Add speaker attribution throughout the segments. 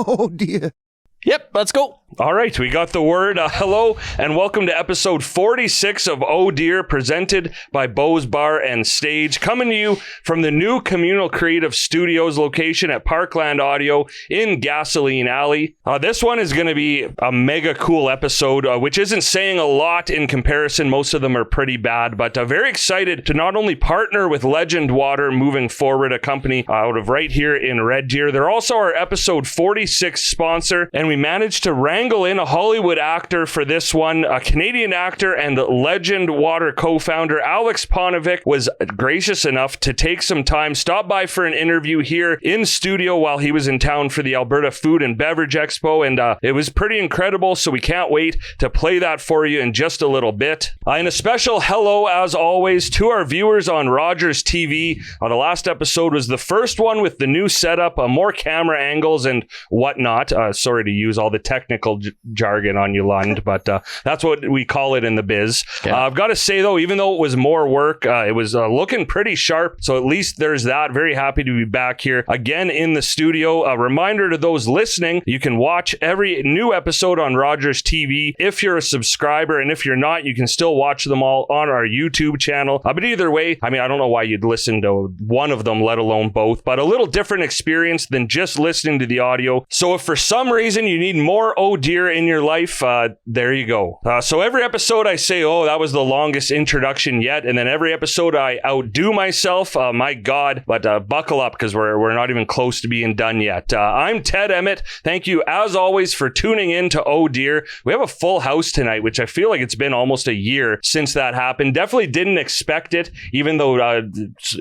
Speaker 1: Oh, dear.
Speaker 2: Yep, let's go.
Speaker 3: All right, we got the word. Hello and welcome to episode 46 of Oh Dear, presented by Bo's Bar and Stage, coming to you from the new Communal Creative Studios location at Parkland Audio in Gasoline Alley. This one is going to be a mega cool episode, which isn't saying a lot in comparison. Most of them are pretty bad, but very excited to not only partner with Legend Water moving forward, a company out of right here in Red Deer. They're also our episode 46 sponsor, and we managed to wrangle in a Hollywood actor for this one. A Canadian actor and Legend Water co-founder Aleks Paunovic was gracious enough to take some time, stop by for an interview here in studio while he was in town for the Alberta Food and Beverage Expo, and it was pretty incredible, so we can't wait to play that for you in just a little bit. And a special hello, as always, to our viewers on Rogers TV. The last episode was the first one with the new setup, more camera angles and whatnot. Sorry to use all the technical jargon on you, Lund, but that's what we call it in the biz. Yeah. I've got to say, though, even though it was more work, it was looking pretty sharp, so at least there's that. Very happy to be back here again in the studio. A reminder to those listening, you can watch every new episode on Rogers TV if you're a subscriber, and if you're not, you can still watch them all on our YouTube channel. But either way, I mean, I don't know why you'd listen to one of them, let alone both, but a little different experience than just listening to the audio. So if for some reason you need more Oh Dear in your life, there you go. So every episode I say, oh, that was the longest introduction yet, and then every episode I outdo myself. My God, but buckle up, because we're not even close to being done yet. I'm Ted Emmett. Thank you, as always, for tuning in to Oh Dear. We have a full house tonight, which I feel like it's been almost a year since that happened. Definitely didn't expect it, even though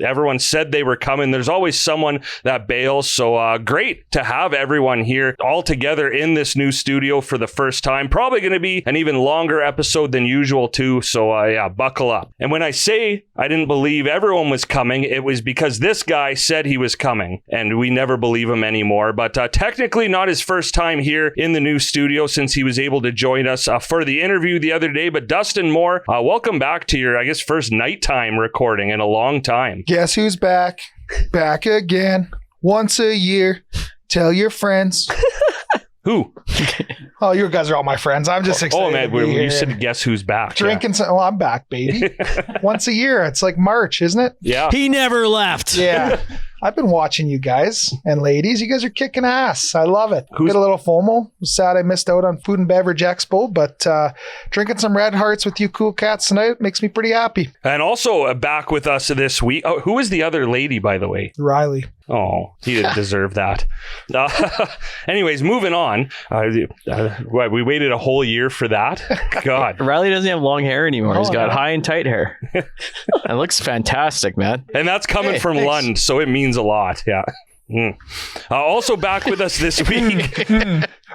Speaker 3: everyone said they were coming. There's always someone that bails, so great to have everyone here all together in this new studio for the first time. Probably going to be an even longer episode than usual too, so yeah, buckle up. And when I say I didn't believe everyone was coming, it was because this guy said he was coming, and we never believe him anymore. But technically not his first time here in the new studio, since he was able to join us for the interview the other day. But Dustin Moore, welcome back to your, I guess, first nighttime recording in a long time.
Speaker 4: Guess who's back? Back again. Once a year. Tell your friends.
Speaker 3: Who?
Speaker 4: Oh, you guys are all my friends. I'm just excited.
Speaker 3: Oh, man, you said guess who's back.
Speaker 4: Drinking some. Oh, I'm back, baby. Once a year. It's like March, isn't it?
Speaker 3: Yeah.
Speaker 2: He never left.
Speaker 4: Yeah. I've been watching you guys and ladies. You guys are kicking ass. I love it. Got a little FOMO. Sad I missed out on Food and Beverage Expo, but drinking some Red Hearts with you cool cats tonight makes me pretty happy.
Speaker 3: And also back with us this week. Oh, who is the other lady, by the way?
Speaker 4: Riley.
Speaker 3: Oh, he didn't deserve that. Anyways, moving on. We waited a whole year for that. God.
Speaker 2: Riley doesn't have long hair anymore. He's got high and tight hair. It looks fantastic, man.
Speaker 3: And that's coming from Lund, so it means a lot. Yeah. Also back with us this week,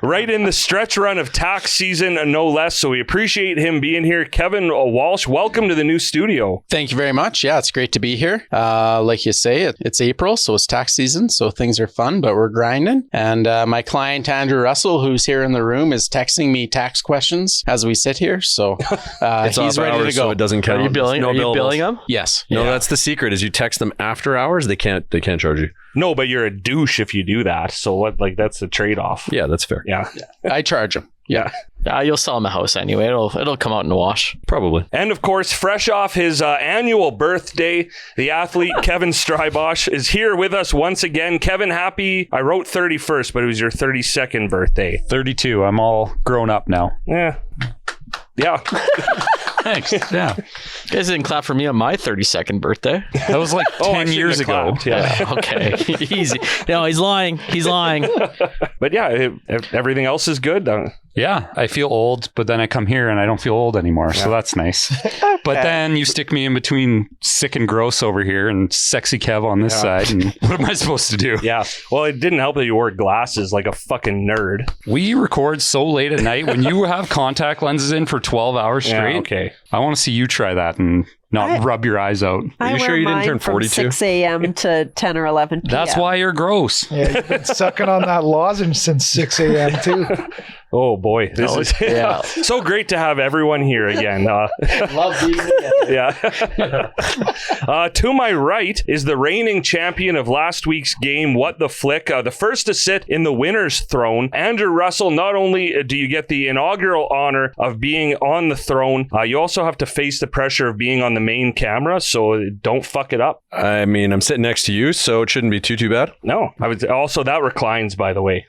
Speaker 3: right in the stretch run of tax season, no less. So we appreciate him being here. Kevin Walsh, welcome to the new studio.
Speaker 5: Thank you very much. Yeah, it's great to be here. Like you say, it's April, so it's tax season. So things are fun, but we're grinding. And my client, Andrew Russell, who's here in the room, is texting me tax questions as we sit here. So he's ready to go.
Speaker 6: So it doesn't count.
Speaker 2: Are you billing them?
Speaker 5: Yes.
Speaker 6: No, that's the secret. Is you text them after hours, they can't charge you.
Speaker 3: No, but you're a douche if you do that. So what? Like, that's a trade-off.
Speaker 6: Yeah, that's fair.
Speaker 3: Yeah.
Speaker 5: I charge them. Yeah.
Speaker 2: You'll sell him a house anyway. It'll come out in the wash.
Speaker 6: Probably.
Speaker 3: And of course, fresh off his annual birthday, the athlete Kevin Strybosh is here with us once again. Kevin, happy, I wrote 31st, but it was your 32nd birthday.
Speaker 7: 32. I'm all grown up now.
Speaker 3: Yeah.
Speaker 7: Thanks. Yeah.
Speaker 2: You guys didn't clap for me on my 32nd birthday.
Speaker 7: That was like 10 years ago.
Speaker 3: Clapped, yeah.
Speaker 2: Okay. Easy. No, he's lying.
Speaker 3: But yeah, everything else is good.
Speaker 7: Yeah, I feel old, but then I come here and I don't feel old anymore. Yeah. So that's nice. But then you stick me in between sick and gross over here and sexy Kev on this side. And what am I supposed to do?
Speaker 3: Yeah. Well, it didn't help that you wore glasses like a fucking nerd.
Speaker 7: We record so late at night. When you have contact lenses in for 12 hours straight,
Speaker 3: okay.
Speaker 7: I want to see you try that and not rub your eyes out.
Speaker 6: Are you sure you didn't turn 42?
Speaker 8: 6 a.m. to 10 or 11 p.m.
Speaker 7: That's why you're gross.
Speaker 4: Yeah, you've been sucking on that lozenge since 6 a.m. too.
Speaker 3: Oh boy, this is so great to have everyone here again.
Speaker 5: Love being together.
Speaker 3: Yeah. To my right is the reigning champion of last week's game, What the Flick, the first to sit in the winner's throne. Andrew Russell, not only do you get the inaugural honor of being on the throne, you also have to face the pressure of being on the main camera, so don't fuck it up.
Speaker 6: I mean, I'm sitting next to you, so it shouldn't be too bad.
Speaker 3: No, I would also, that reclines, by the way.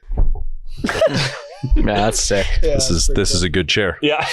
Speaker 2: Man, that's sick.
Speaker 4: Yeah,
Speaker 6: This is a good chair.
Speaker 3: Yeah.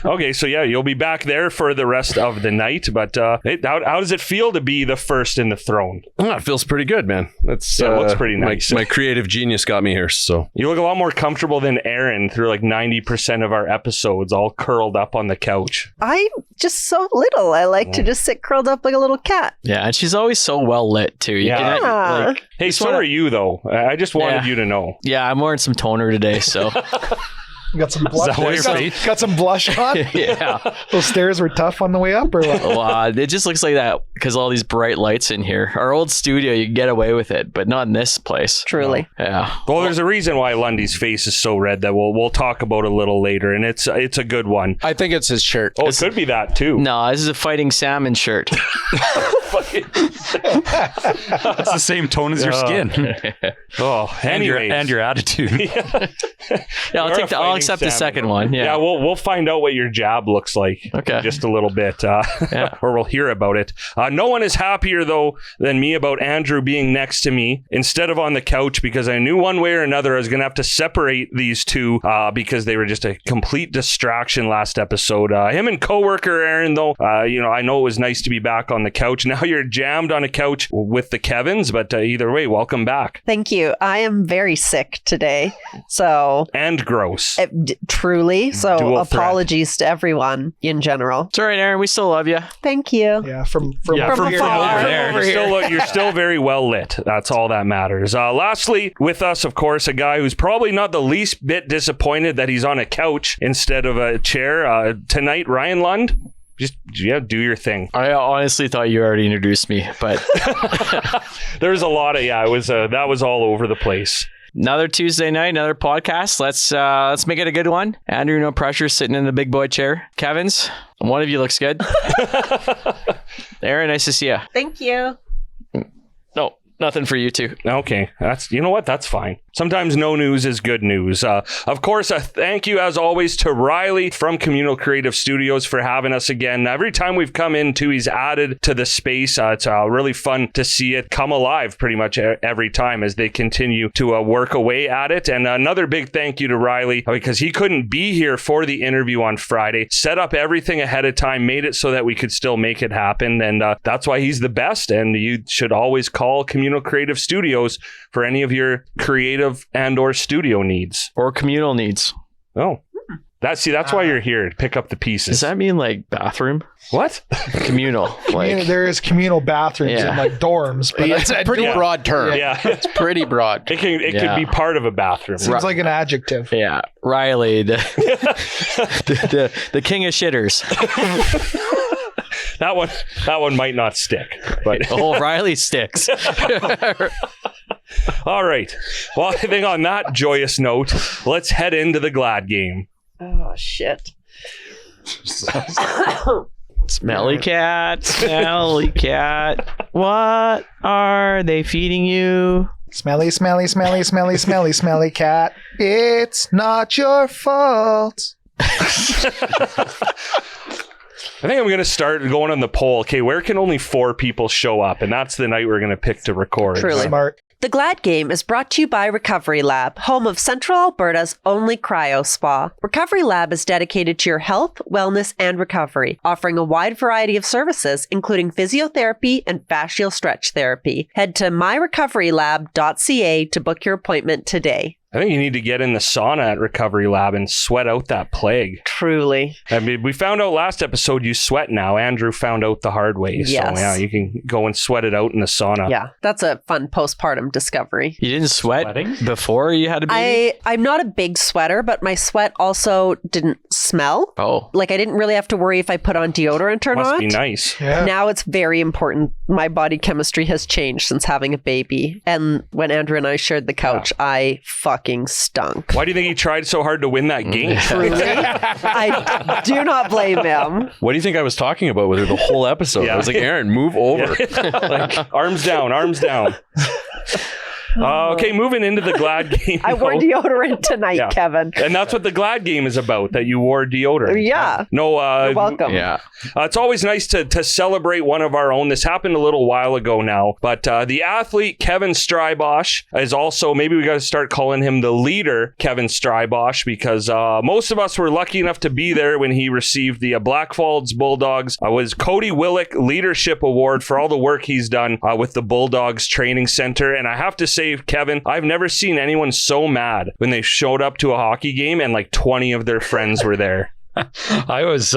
Speaker 3: Okay, so you'll be back there for the rest of the night. But how does it feel to be the first in the throne?
Speaker 6: Oh, it feels pretty good, man. That's
Speaker 3: it looks pretty nice.
Speaker 6: My creative genius got me here, so
Speaker 3: You look a lot more comfortable than Aaron through like 90% of our episodes, all curled up on the couch.
Speaker 8: I'm just so little. I like to just sit curled up like a little cat.
Speaker 2: Yeah, and she's always so well lit too. You
Speaker 3: Yeah.
Speaker 2: can, like,
Speaker 3: Hey, so are you though? I just wanted you to know.
Speaker 2: yeah, I'm wearing some toner today, so
Speaker 4: You got some blush.
Speaker 7: that why you're fake?
Speaker 4: Got some blush on.
Speaker 2: yeah.
Speaker 4: Those stairs were tough on the way up, or what?
Speaker 2: Well, it just looks like that because all these bright lights in here. Our old studio, you can get away with it, but not in this place.
Speaker 8: Truly.
Speaker 2: Yeah.
Speaker 3: Well, there's a reason why Lundy's face is so red that we'll talk about a little later, and it's a good one.
Speaker 5: I think it's his shirt.
Speaker 3: Oh, it could be that too.
Speaker 2: No, this is a Fighting Salmon shirt.
Speaker 7: It's the same tone as your skin
Speaker 3: Oh, anyway,
Speaker 7: and your attitude.
Speaker 2: Yeah, I'll accept the second one. Yeah.
Speaker 3: Yeah, we'll find out what your jab looks like.
Speaker 2: Okay.
Speaker 3: Just a little bit, or we'll hear about it. No one is happier though than me about Andrew being next to me instead of on the couch, because I knew one way or another I was going to have to separate these two because they were just a complete distraction last episode. Him and coworker Aaron though, I know it was nice to be back on the couch. Now you're jammed on a couch with the Kevins, but either way, welcome back.
Speaker 8: Thank you. I am very sick today. So,
Speaker 3: And gross.
Speaker 8: truly. So,
Speaker 3: Dual threat.
Speaker 8: apologies to everyone in general.
Speaker 2: It's all right, Aaron. We still love you.
Speaker 8: Thank you.
Speaker 4: Yeah, from
Speaker 3: From
Speaker 4: here to
Speaker 3: afar.
Speaker 4: over
Speaker 3: You're still very well lit. That's all that matters. Lastly, with us, of course, a guy who's probably not the least bit disappointed that he's on a couch instead of a chair. Tonight, Ryan Lund. Just do your thing.
Speaker 2: I honestly thought you already introduced me, but
Speaker 3: There's a lot of that was all over the place.
Speaker 2: another Tuesday night, another podcast. Let's make it a good one. Andrew, no pressure, sitting in the big boy chair. Kevin's, one of you looks good. Aaron, nice to see you.
Speaker 8: Thank you.
Speaker 2: No, nothing for you two.
Speaker 3: Okay, you know what? That's fine. Sometimes no news is good news. Of course, a thank you as always to Riley from Communal Creative Studios for having us again. Every time we've come in too, he's added to the space. It's really fun to see it come alive pretty much every time as they continue to work away at it. And another big thank you to Riley because he couldn't be here for the interview on Friday, set up everything ahead of time, made it so that we could still make it happen. And that's why he's the best. And you should always call Communal Creative Studios for any of your creative and or studio needs
Speaker 2: Or communal needs.
Speaker 3: Oh, that's why you're here to pick up the pieces.
Speaker 2: Does that mean like bathroom?
Speaker 3: What?
Speaker 2: Communal. Like,
Speaker 4: there is communal bathrooms in like dorms, but
Speaker 5: It's a pretty broad term.
Speaker 3: Yeah,
Speaker 5: It's pretty broad.
Speaker 3: it could be part of a bathroom.
Speaker 4: seems like an adjective.
Speaker 2: yeah, Riley, the king of shitters.
Speaker 3: That one might not stick, but
Speaker 2: Oh, Riley sticks.
Speaker 3: all right. Well, I think on that joyous note, let's head into the Glad game.
Speaker 8: Oh, shit.
Speaker 2: Smelly cat, smelly cat. What are they feeding you?
Speaker 4: Smelly, smelly, smelly, smelly, smelly, smelly cat. It's not your fault.
Speaker 3: I think I'm going to start going on the poll. Okay, where can only 4 people show up? And that's the night we're going to pick to record.
Speaker 8: Truly.
Speaker 4: Smart.
Speaker 8: The Glad Game is brought to you by Recovery Lab, home of Central Alberta's only cryo spa. Recovery Lab is dedicated to your health, wellness, and recovery, offering a wide variety of services, including physiotherapy and fascial stretch therapy. Head to myrecoverylab.ca to book your appointment today.
Speaker 3: I think you need to get in the sauna at Recovery Lab and sweat out that plague.
Speaker 8: Truly.
Speaker 3: I mean, we found out last episode you sweat now. Andrew found out the hard way.
Speaker 8: Yes.
Speaker 3: So, yeah, you can go and sweat it out in the sauna.
Speaker 8: Yeah, that's a fun postpartum discovery.
Speaker 2: You didn't sweat
Speaker 7: Sweating?
Speaker 2: before you had a baby?
Speaker 8: I'm not a big sweater, but my sweat also didn't smell.
Speaker 2: Oh.
Speaker 8: Like I didn't really have to worry if I put on deodorant or
Speaker 3: Must
Speaker 8: not.
Speaker 3: be nice.
Speaker 4: Yeah.
Speaker 8: Now it's very important. My body chemistry has changed since having a baby. And when Andrew and I shared the couch, I fucked fucking stunk.
Speaker 3: Why do you think he tried so hard to win that game?
Speaker 8: Truly, I do not blame him.
Speaker 6: What do you think I was talking about with her the whole episode?
Speaker 3: Yeah.
Speaker 6: I was like, Aaron, move over.
Speaker 3: Arms down, arms down. Okay, moving into the Glad game.
Speaker 8: I wore deodorant tonight,
Speaker 3: Yeah.
Speaker 8: Kevin.
Speaker 3: And that's what the Glad game is about, that you wore deodorant.
Speaker 8: Yeah.
Speaker 3: No,
Speaker 8: You're welcome.
Speaker 2: Yeah.
Speaker 3: It's always nice to celebrate one of our own. This happened a little while ago now, but the athlete Kevin Strybosch is also, maybe we got to start calling him the leader Kevin Strybosch, because most of us were lucky enough to be there when he received the Blackfalds Bulldogs was Cody Willick Leadership Award for all the work he's done with the Bulldogs Training Center. And I have to say, Kevin, I've never seen anyone so mad when they showed up to a hockey game and like 20 of their friends were there.
Speaker 7: I was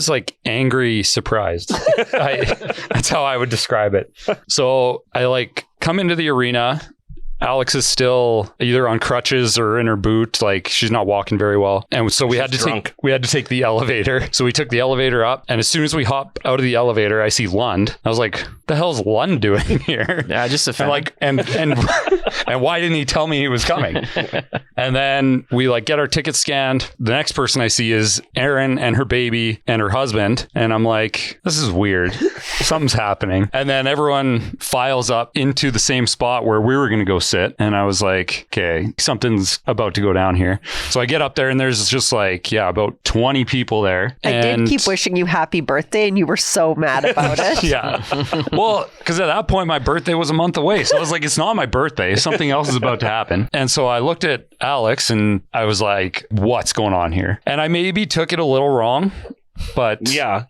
Speaker 7: like angry surprised. That's how I would describe it. So I like come into the arena. Alex is still either on crutches or in her boot, like she's not walking very well. And so we had to take the elevator. So we took the elevator up, and as soon as we hop out of the elevator, I see Lund. I was like, the hell's Lund doing here?
Speaker 2: Yeah, just a fan.
Speaker 7: And why didn't he tell me he was coming? And then we like get our tickets scanned. The next person I see is Erin and her baby and her husband. And I'm like, this is weird. Something's happening. And then everyone files up into the same spot where we were going to go sit. And I was like, okay, something's about to go down here. So I get up there and there's just like, about 20 people there.
Speaker 8: I did keep wishing you happy birthday, and you were so mad about it.
Speaker 7: Yeah. Well, because at that point, my birthday was a month away. So I was like, it's not my birthday. Something else is about to happen. And so I looked at Alex and I was like, what's going on here? And I maybe took it a little wrong. But yeah.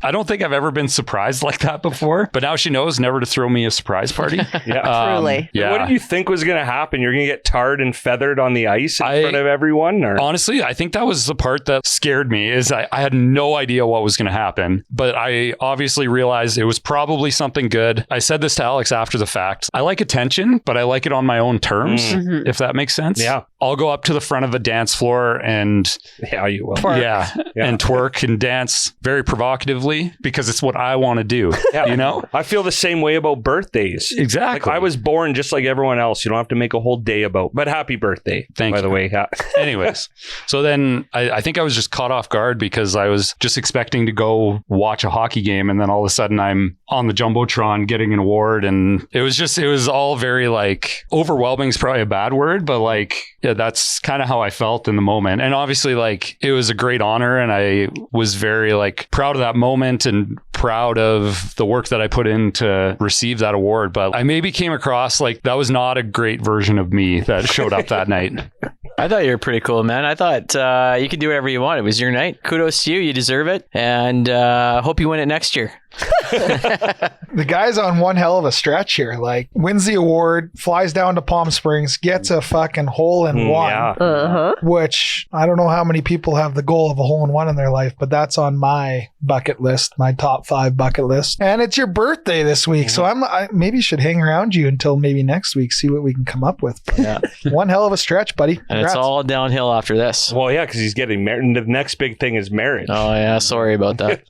Speaker 7: I don't think I've ever been surprised like that before. But now she knows never to throw me a surprise party.
Speaker 8: Truly.
Speaker 7: Yeah.
Speaker 3: What did you think was going to happen? You're going to get tarred and feathered on the ice in front of everyone? Or?
Speaker 7: Honestly, I think that was the part that scared me. Is I had no idea what was going to happen. But I obviously realized it was probably something good. I said this to Alex after the fact. I like attention, but I like it on my own terms, if that makes sense.
Speaker 3: Yeah.
Speaker 7: I'll go up to the front of the dance floor and
Speaker 3: you will.
Speaker 7: And twerk and dance very provocatively because it's what I want to do. You know?
Speaker 3: I feel the same way about birthdays.
Speaker 7: Exactly.
Speaker 3: Like, I was born just like everyone else. You don't have to make a whole day about. But happy birthday,
Speaker 7: Thank
Speaker 3: by
Speaker 7: you.
Speaker 3: the way.
Speaker 7: Anyways, so then I think I was just caught off guard because I was just expecting to go watch a hockey game, and then all of a sudden I'm on the Jumbotron getting an award, and it was all very like overwhelming is probably a bad word, but like that's kind of how I felt in the moment. And obviously like it was a great honor, and I was very like proud of that moment and proud of the work that I put in to receive that award. But I maybe came across like that was not a great version of me that showed up that night.
Speaker 2: I thought you were pretty cool, man. I thought you could do whatever you want. It was your night. Kudos to you. You deserve it. And hope you win it next year.
Speaker 4: The guy's on one hell of a stretch here. Like, wins the award, flies down to Palm Springs, gets a fucking hole in one, which I don't know how many people have the goal of a hole in one in their life, but that's on my bucket list, my top 5 bucket list. And it's your birthday this week, so I maybe should hang around you until maybe next week, see what we can come up with. One hell of a stretch, buddy.
Speaker 2: And
Speaker 4: Congrats.
Speaker 2: it's all downhill after this.
Speaker 3: Well, yeah, because he's getting married. The next big thing is marriage.
Speaker 2: Oh, yeah. Sorry about that.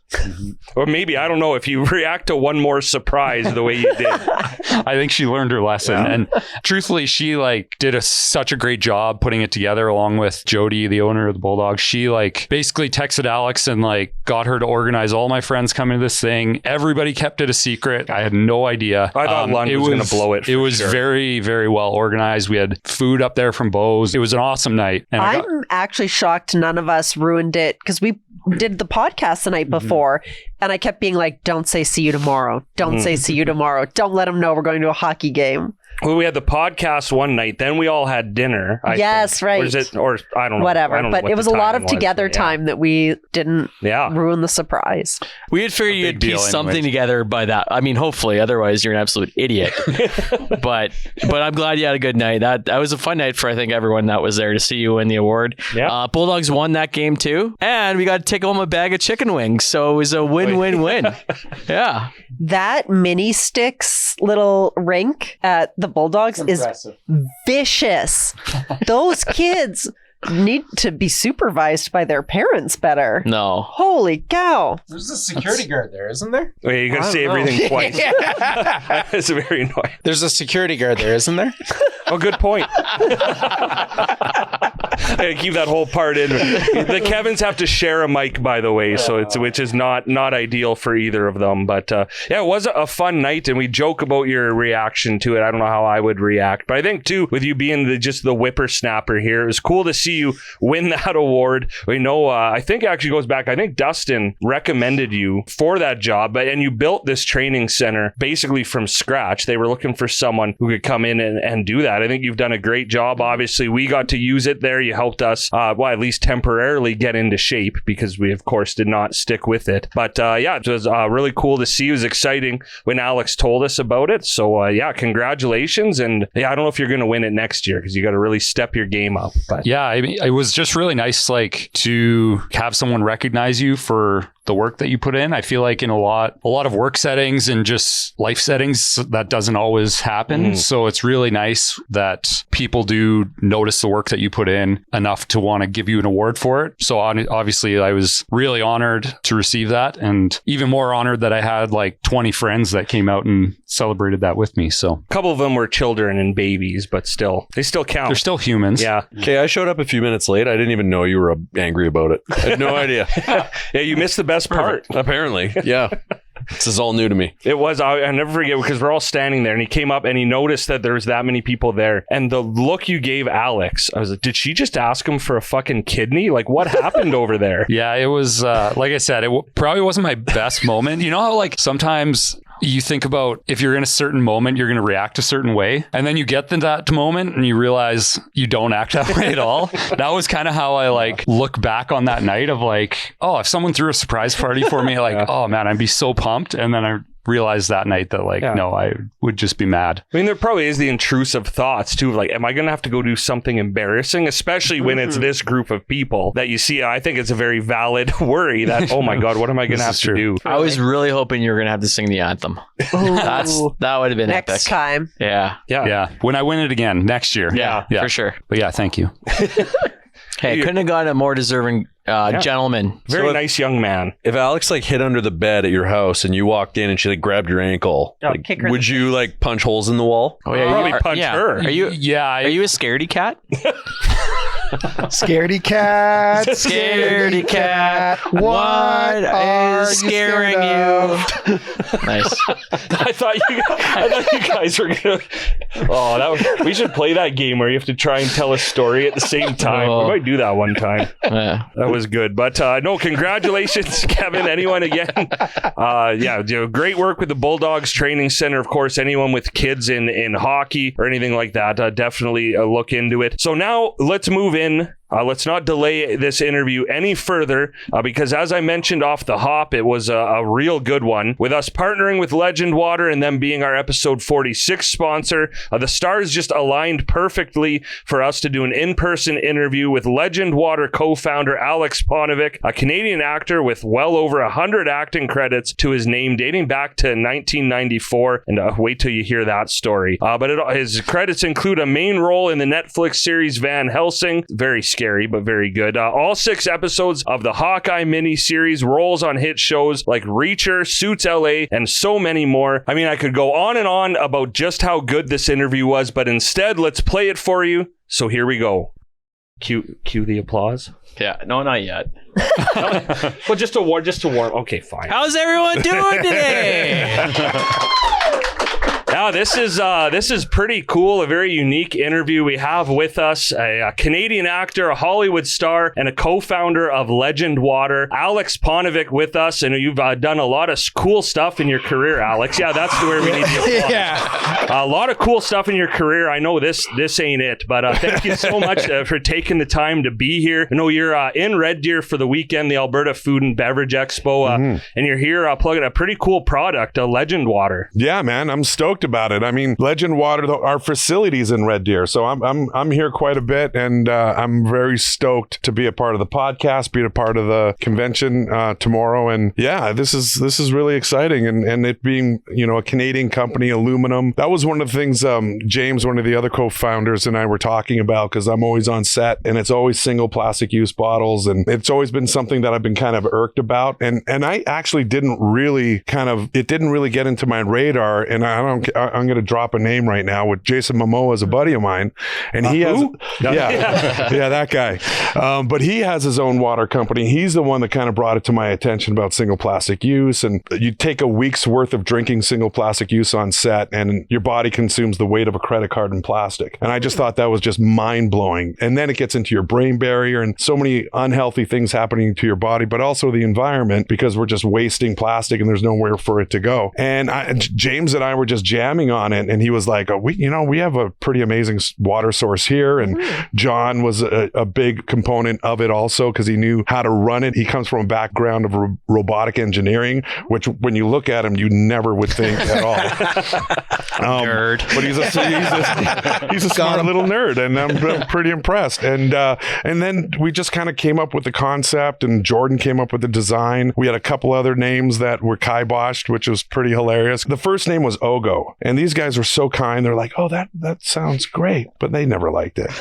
Speaker 3: Or maybe, I don't know, if you react to one more surprise the way you did.
Speaker 7: I think she learned her lesson. Yeah. And truthfully, she like did such a great job putting it together along with Jody, the owner of the Bulldogs. She like basically texted Alex and like got her to organize all my friends coming to this thing. Everybody kept it a secret. I had no idea.
Speaker 3: I thought Lund was going to blow it.
Speaker 7: It was very, very well organized. We had food up there from Bo's. It was an awesome night. And
Speaker 8: I'm actually shocked none of us ruined it because we did the podcast the night before, and I kept being like, don't say see you tomorrow. Don't say see you tomorrow. Don't let them know we're going to a hockey game.
Speaker 3: Well, we had the podcast one night, then we all had dinner.
Speaker 8: Yes, right.
Speaker 3: Or I don't know.
Speaker 8: Whatever.
Speaker 3: I don't know
Speaker 8: but
Speaker 3: what
Speaker 8: it was
Speaker 3: the
Speaker 8: a lot of
Speaker 3: timing was,
Speaker 8: together time that we didn't ruin the surprise.
Speaker 2: We had figured you'd piece something together by that. I mean, hopefully, otherwise you're an absolute idiot. but I'm glad you had a good night. That was a fun night for I think everyone that was there to see you win the award.
Speaker 3: Yeah.
Speaker 2: Bulldogs won that game too, and we got to take home a bag of chicken wings. So it was a win-win-win. Yeah.
Speaker 8: That mini sticks little rink at the Bulldogs is vicious. Those kids need to be supervised by their parents better.
Speaker 2: No.
Speaker 8: Holy cow.
Speaker 5: There's a security guard there, isn't there?
Speaker 3: Wait, you're going to say everything twice. That's very annoying.
Speaker 5: There's a security guard there, isn't there?
Speaker 3: Oh, good point. Keep that whole part in. The Kevins have to share a mic, by the way, so which is not ideal for either of them. But yeah, it was a fun night, and we joke about your reaction to it. I don't know how I would react, but I think too, with you being just the whippersnapper here, it was cool to see you win that award. We know, I think it actually goes back. I think Dustin recommended you for that job, and you built this training center basically from scratch. They were looking for someone who could come in and do that. I think you've done a great job. Obviously, we got to use it there. You helped us, at least temporarily get into shape, because we, of course, did not stick with it. But yeah, it was really cool to see. It was exciting when Aleks told us about it. So yeah, congratulations. And yeah, I don't know if you're going to win it next year, because you got to really step your game up. But
Speaker 7: yeah, I mean, it was just really nice, like, to have someone recognize you for the work that you put in. I feel like in a lot of work settings and just life settings, that doesn't always happen. So it's really nice that people do notice the work that you put in enough to want to give you an award for it. So obviously I was really honored to receive that, and even more honored that I had like 20 friends that came out and celebrated that with me. So
Speaker 3: a couple of them were children and babies, but still, they still count.
Speaker 7: They're still humans.
Speaker 3: Yeah.
Speaker 6: Okay, I showed up a few minutes late. I didn't even know you were angry about it. I had no idea.
Speaker 3: Yeah, you missed the best part.
Speaker 6: Apparently, yeah. This is all new to me.
Speaker 3: It was. I'll never forget, because we're all standing there, and he came up and he noticed that there was that many people there. And the look you gave Aleks, I was like, did she just ask him for a fucking kidney? Like, what happened over there?
Speaker 7: Yeah, it was, like I said, it probably wasn't my best moment. You know how, like, sometimes you think about if you're in a certain moment, you're going to react a certain way. And then you get to that moment and you realize you don't act that way at all. That was kind of how I like look back on that night of like, oh, if someone threw a surprise party for me, like, oh man, I'd be so pumped. And then I realized that night that like, no, I would just be mad.
Speaker 3: I mean, there probably is the intrusive thoughts too, of like, am I going to have to go do something embarrassing? Especially when it's this group of people that you see. I think it's a very valid worry that, oh my God, what am I going to have to do?
Speaker 2: I was really hoping you were going to have to sing the anthem. That would have been
Speaker 8: next
Speaker 2: epic.
Speaker 8: time.
Speaker 7: Yeah. When I win it again next year.
Speaker 2: Yeah, for sure.
Speaker 7: But yeah, thank you.
Speaker 2: Hey, couldn't have gotten a more deserving gentleman.
Speaker 3: Very nice young man.
Speaker 6: If Aleks like hid under the bed at your house and you walked in and she like grabbed your ankle, like,
Speaker 8: kick her
Speaker 6: would you like punch holes in the wall?
Speaker 2: Oh yeah,
Speaker 3: Probably punch her.
Speaker 2: Are you a scaredy cat?
Speaker 4: Scaredy cat.
Speaker 2: Scaredy cat. What is scaring you? Nice.
Speaker 3: I thought you guys were gonna. Oh, we should play that game where you have to try and tell a story at the same time. We might do that one time. That was good. But no, congratulations, Kevin. Anyone again? Great work with the Bulldogs Training Center. Of course, anyone with kids in hockey or anything like that, definitely look into it. So now let's move in. Let's not delay this interview any further because as I mentioned off the hop, it was a real good one. With us partnering with Legend Water and them being our episode 46 sponsor, the stars just aligned perfectly for us to do an in-person interview with Legend Water co-founder Aleks Paunovic, a Canadian actor with well over 100 acting credits to his name dating back to 1994. And wait till you hear that story. But his credits include a main role in the Netflix series Van Helsing. Very scary, but very good. All 6 episodes of the Hawkeye mini-series, roles on hit shows like Reacher, Suits LA, and so many more. I mean, I could go on and on about just how good this interview was, but instead, let's play it for you. So here we go. Cue the applause.
Speaker 2: Yeah, no, not yet.
Speaker 3: Well, just to warm. Okay, fine.
Speaker 2: How's everyone doing today?
Speaker 3: Yeah, this is pretty cool. A very unique interview. We have with us a Canadian actor, a Hollywood star, and a co-founder of Legend Water, Aleks Paunovic, with us. And you've done a lot of cool stuff in your career, Aleks. Yeah, that's where we need the applause.
Speaker 4: Yeah.
Speaker 3: A lot of cool stuff in your career. I know this ain't it, but thank you so much for taking the time to be here. I know you're in Red Deer for the weekend, the Alberta Food and Beverage Expo, and you're here plugging a pretty cool product, Legend Water.
Speaker 1: Yeah, man, I'm stoked about it. I mean, Legend Water, our facilities in Red Deer, so I'm here quite a bit, and I'm very stoked to be a part of the podcast, be a part of the convention tomorrow, and yeah, this is really exciting, and it being a Canadian company, aluminum. That was one of the things James, one of the other co-founders, and I were talking about, because I'm always on set, and it's always single plastic use bottles, and it's always been something that I've been kind of irked about, and I actually didn't really get into my radar, and I'm going to drop a name right now with Jason Momoa is a buddy of mine, and he has, that guy. But he has his own water company. He's the one that kind of brought it to my attention about single plastic use. And you take a week's worth of drinking single plastic use on set, and your body consumes the weight of a credit card in plastic. And I just thought that was just mind blowing. And then it gets into your brain barrier and so many unhealthy things happening to your body, but also the environment, because we're just wasting plastic and there's nowhere for it to go. And James and I were just jamming on it, and he was like, we have a pretty amazing water source here. And John was a big component of it also, because he knew how to run it. He comes from a background of robotic engineering, which when you look at him, you never would think at all.
Speaker 2: Nerd.
Speaker 1: But he's a smart little nerd, and I'm pretty impressed. And then we just kind of came up with the concept, and Jordan came up with the design. We had a couple other names that were kiboshed, which was pretty hilarious. The first name was Ogo, and these guys were so kind. They're like, "Oh, that sounds great," but they never liked it.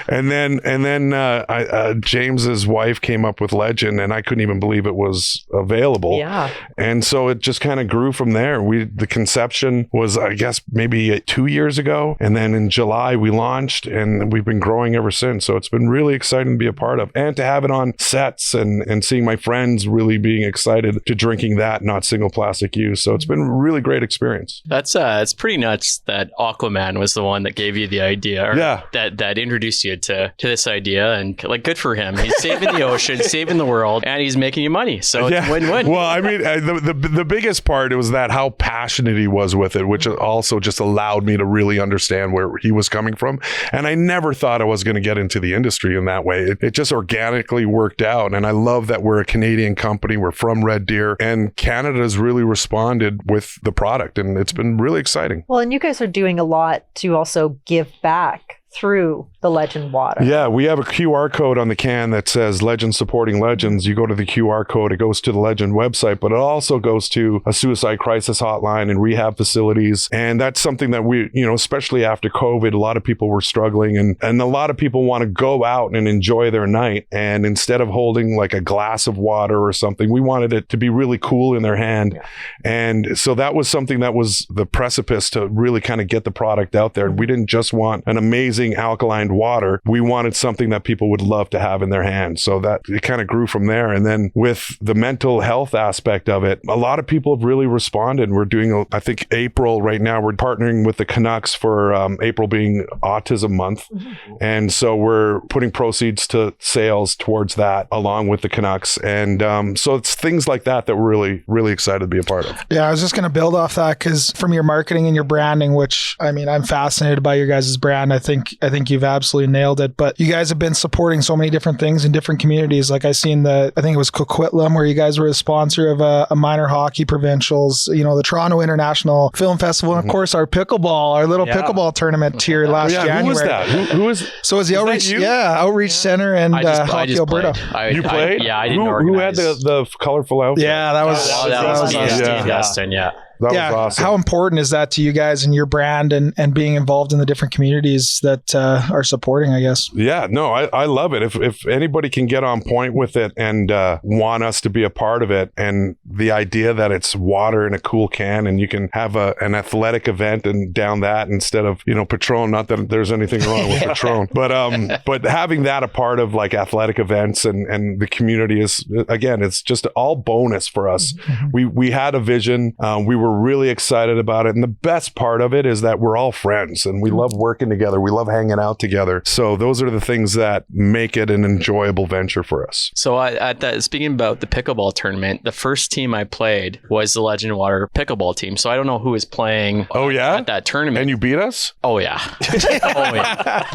Speaker 1: and then James's wife came up with Legend, and I couldn't even believe it was available.
Speaker 8: Yeah.
Speaker 1: And so it just kind of grew from there. The conception was, I guess, maybe 2 years ago, and then in July we launched, and we've been growing ever since. So it's been really exciting to be a part of, and to have it on sets and seeing my friends really being excited to drinking that, not single plastic use. So it's been a really great experience.
Speaker 9: That's it's pretty nuts that Aquaman was the one that gave you the idea, or that introduced you to this idea, and like, good for him. He's saving the ocean, saving the world, and he's making you money. So it's win-win.
Speaker 1: Well, I mean, the biggest part was that how passionate he was with it, which also just allowed me to really understand where he was coming from. And I never thought I was going to get into the industry in that way. It just organically worked out. And I love that we're a Canadian company. We're from Red Deer, and Canada has really responded with the product, and it's been really exciting.
Speaker 10: Well, and you guys are doing a lot to also give back through the Legend water.
Speaker 1: Yeah, we have a QR code on the can that says Legend supporting Legends. You go to the QR code, it goes to the Legend website, but it also goes to a suicide crisis hotline and rehab facilities. And that's something that we, especially after COVID, a lot of people were struggling, and a lot of people want to go out and enjoy their night. And instead of holding like a glass of water or something, we wanted it to be really cool in their hand. Yeah. And so that was something that was the precipice to really kind of get the product out there. We didn't just want an amazing alkaline water. We wanted something that people would love to have in their hands. So that it kind of grew from there. And then with the mental health aspect of it, a lot of people have really responded. We're doing, I think April right now, we're partnering with the Canucks for April being Autism Month. Mm-hmm. And so we're putting proceeds to sales towards that along with the Canucks. And so it's things like that we're really, really excited to be a part of.
Speaker 4: Yeah, I was just going to build off that, because from your marketing and your branding, which, I mean, I'm fascinated by your guys' brand. I think you've absolutely nailed it. But you guys have been supporting so many different things in different communities. Like I think it was Coquitlam, where you guys were a sponsor of a minor hockey provincials, the Toronto International Film Festival, and of course our little pickleball tournament here last January.
Speaker 1: Who was that? Who was?
Speaker 4: So it was the Outreach Center and Hockey Alberta.
Speaker 1: You played?
Speaker 9: I didn't
Speaker 1: Who
Speaker 9: organize.
Speaker 1: had the colorful outfit?
Speaker 4: Yeah, that was
Speaker 9: Dustin. Yeah.
Speaker 1: That was awesome.
Speaker 4: How important is that to you guys and your brand and being involved in the different communities that are supporting, I guess?
Speaker 1: Yeah, no, I love it. If anybody can get on point with it and want us to be a part of it, and the idea that it's water in a cool can and you can have an athletic event and down that instead of, Patron, not that there's anything wrong with Patron, but having that a part of like athletic events and the community is, again, it's just all bonus for us. Mm-hmm. We had a vision. We were really excited about it. And the best part of it is that we're all friends and we love working together. We love hanging out together. So those are the things that make it an enjoyable venture for us.
Speaker 9: So speaking about the pickleball tournament, the first team I played was the Legend Water pickleball team. So I don't know who was playing at that tournament.
Speaker 1: And you beat us?
Speaker 9: Oh, yeah.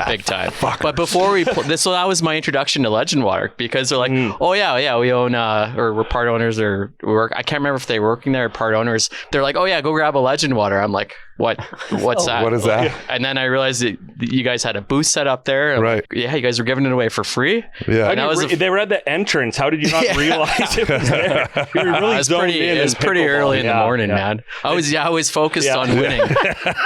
Speaker 9: Big time. Fuck. But before we so that was my introduction to Legend Water, because they're like, we own or we're part owners, or I can't remember if they were working there or part owners. They're like, go grab a Legend Water. I'm like, what's that?
Speaker 1: What is that?
Speaker 9: And then I realized that you guys had a booth set up there. I'm
Speaker 1: right.
Speaker 9: Like, yeah, you guys were giving it away for free.
Speaker 1: Yeah.
Speaker 9: And
Speaker 3: they were at the entrance. How did you not realize it was there? You were really zoned in.
Speaker 9: It was pretty early in the morning, man. I was focused on winning.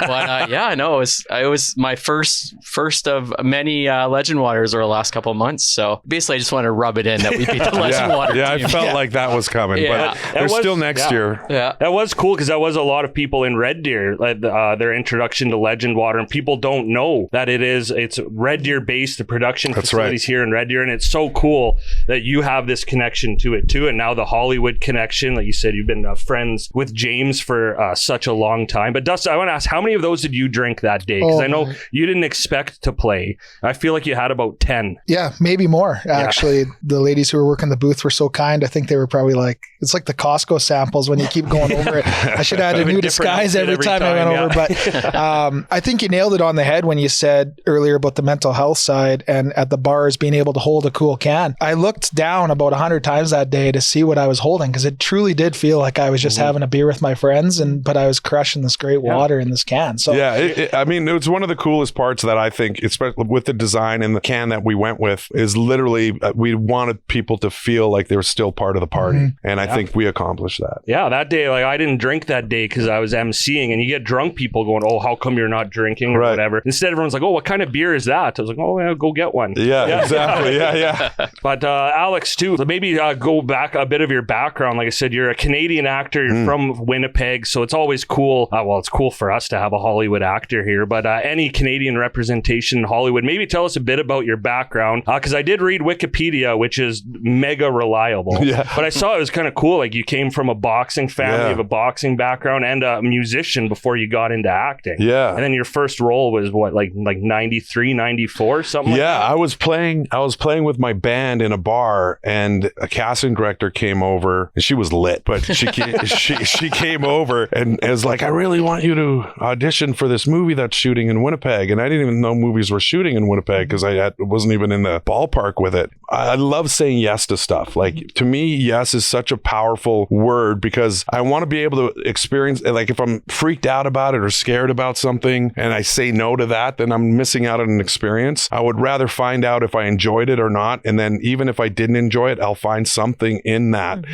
Speaker 9: But it was my first of many Legend Waters over the last couple of months. So basically, I just want to rub it in that we beat the Legend Water team.
Speaker 1: I felt like that was coming, but there's still next year.
Speaker 9: Yeah.
Speaker 3: That was cool, because that was a lot of people in Red Deer their introduction to Legend Water, and people don't know that it's Red Deer based, the production facilities here in Red Deer, and it's so cool that you have this connection to it too, and now the Hollywood connection. Like you said, you've been friends with James for such a long time. But Dustin, I want to ask, how many of those did you drink that day? Because I know you didn't expect to play. I feel like you had about 10.
Speaker 4: Yeah, maybe more. Actually, the ladies who were working the booth were so kind. I think they were probably like, it's like the Costco samples when you keep going over it. I should add a new disguise every time I went over. But I think you nailed it on the head when you said earlier about the mental health side and at the bars being able to hold a cool can. I looked down about 100 times that day to see what I was holding, because it truly did feel like I was just having a beer with my friends, but I was crushing this great water in this can. So
Speaker 1: I mean, it's one of the coolest parts that I think, especially with the design and the can that we went with, is literally we wanted people to feel like they were still part of the party. And I think we accomplished that.
Speaker 3: Yeah, that day, like I didn't drink that day because I was emceeing, and you get drunk people going, oh, how come you're not drinking or whatever. Instead, everyone's like, oh, what kind of beer is that? I was like, oh, yeah, go get one.
Speaker 1: Yeah, exactly. Yeah.
Speaker 3: But Alex, too, so maybe go back a bit of your background. Like I said, you're a Canadian actor. You're from Winnipeg, so it's always cool. Well, it's cool for us to have a Hollywood actor here, but any Canadian representation in Hollywood. Maybe tell us a bit about your background, because I did read Wikipedia, which is mega reliable. But I saw it was kind of cool. Like you came from a boxing family, of a boxing background, and a musician before you got into acting. And then your first role was what, like 93, 94, something like that?
Speaker 1: I was playing with my band in a bar, and a casting director came over, and she was lit, but she came over and was like, I really want you to audition for this movie that's shooting in Winnipeg. And I didn't even know movies were shooting in Winnipeg because I wasn't even in the ballpark with it. I love saying yes to stuff. Like, to me, yes is such a powerful word, because I want to be able to experience, like, if I'm freaked out about it or scared about something and I say no to that, then I'm missing out on an experience. I would rather find out if I enjoyed it or not. And then even if I didn't enjoy it, I'll find something in that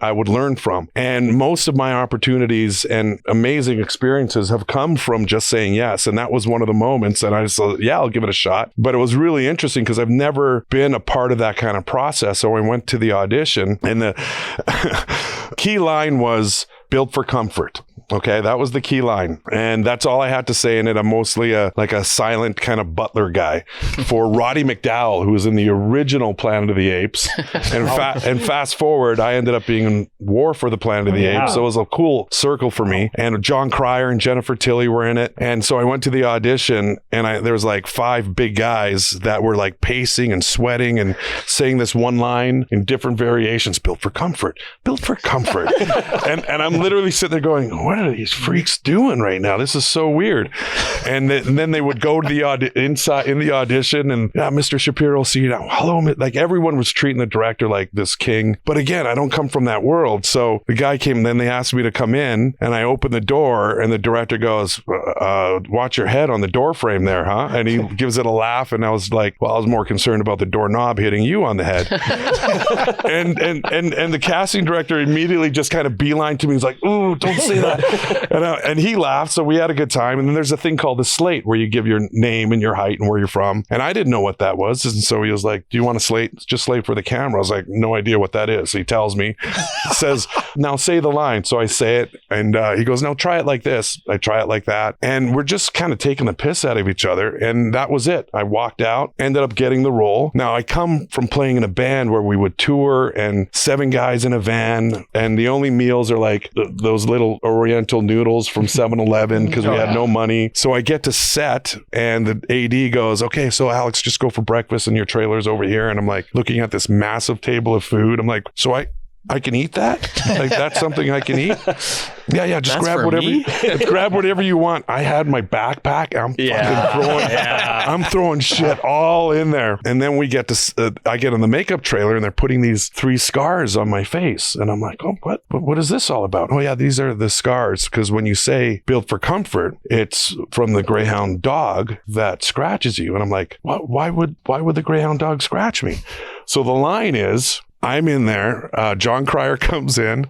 Speaker 1: I would learn from. And most of my opportunities and amazing experiences have come from just saying yes. And that was one of the moments. And I just thought, I'll give it a shot. But it was really interesting because I've never been a part of that kind of process. So I went to the audition, and the key line was built for comfort. Okay, that was the key line. And that's all I had to say in it. I'm mostly a silent kind of butler guy for Roddy McDowall, who was in the original Planet of the Apes. And fast forward, I ended up being in War for the Planet of the Apes. So it was a cool circle for me. And John Cryer and Jennifer Tilly were in it. And so I went to the audition, and there was like 5 big guys that were like pacing and sweating and saying this one line in different variations, built for comfort, built for comfort. and I'm literally sitting there going, what are these freaks doing right now? This is so weird. And then they would go to the inside in the audition, and Mr. Shapiro, see you now. Hello, like everyone was treating the director like this king. But again, I don't come from that world. So the guy came, and then they asked me to come in, and I opened the door, and the director goes, watch your head on the door frame there, huh? And he gives it a laugh, and I was like, well, I was more concerned about the doorknob hitting you on the head. and the casting director immediately just kind of beelined to me. He's like, ooh, don't say that. And he laughed, so we had a good time. And then there's a thing called the slate where you give your name and your height and where you're from. And I didn't know what that was. And so he was like, do you want to slate? Just slate for the camera. I was like, no idea what that is. So he tells me, says, now say the line. So I say it, and he goes, now try it like this. I try it like that. And we're just kind of taking the piss out of each other. And that was it. I walked out, ended up getting the role. Now I come from playing in a band where we would tour, and 7 guys in a van, and the only meals are like those little Oriental noodles from 7-Eleven because we had no money. So I get to set, and the AD goes, okay, so Alex, just go for breakfast, and your trailer's over here. And I'm like looking at this massive table of food. I'm like, so I can eat that? Like, that's something I can eat? Yeah, just grab whatever you want. I had my backpack. I'm throwing shit all in there. And then we get to, I get in the makeup trailer, and they're putting these 3 scars on my face. And I'm like, oh, what is this all about? Oh yeah, these are the scars. Because when you say built for comfort, it's from the Greyhound dog that scratches you. And I'm like, why would the Greyhound dog scratch me? So the line is, I'm in there. John Cryer comes in.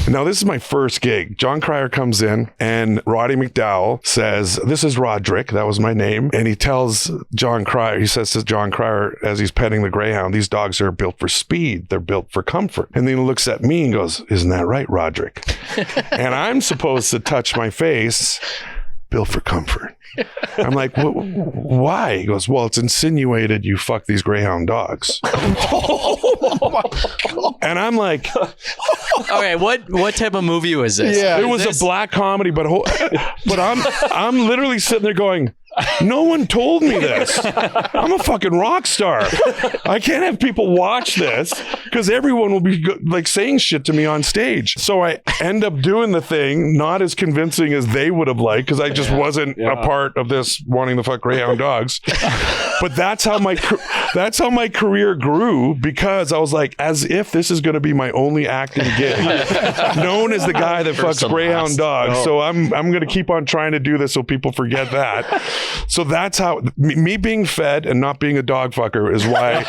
Speaker 1: Now, this is my first gig. John Cryer comes in, and Roddy McDowall says, this is Roderick. That was my name. And he tells John Cryer, he says to John Cryer as he's petting the Greyhound, these dogs are built for speed. They're built for comfort. And then he looks at me and goes, isn't that right, Roderick? And I'm supposed to touch my face built for comfort. I'm like, why? He goes, well, it's insinuated you fuck these greyhound dogs. And I'm like,
Speaker 9: Okay, what type of movie was this?
Speaker 1: yeah, it was a black comedy, but I'm literally sitting there going, no one told me this. I'm a fucking rock star. I can't have people watch this because everyone will be like saying shit to me on stage. So I end up doing the thing, not as convincing as they would have liked because I just wasn't a part of this wanting to fuck greyhound dogs. But that's how my career grew, because I was like, as if this is going to be my only acting gig, known as the guy that fucks greyhound dogs. So I'm going to keep on trying to do this so people forget that. So that's how me being fed and not being a dog fucker is why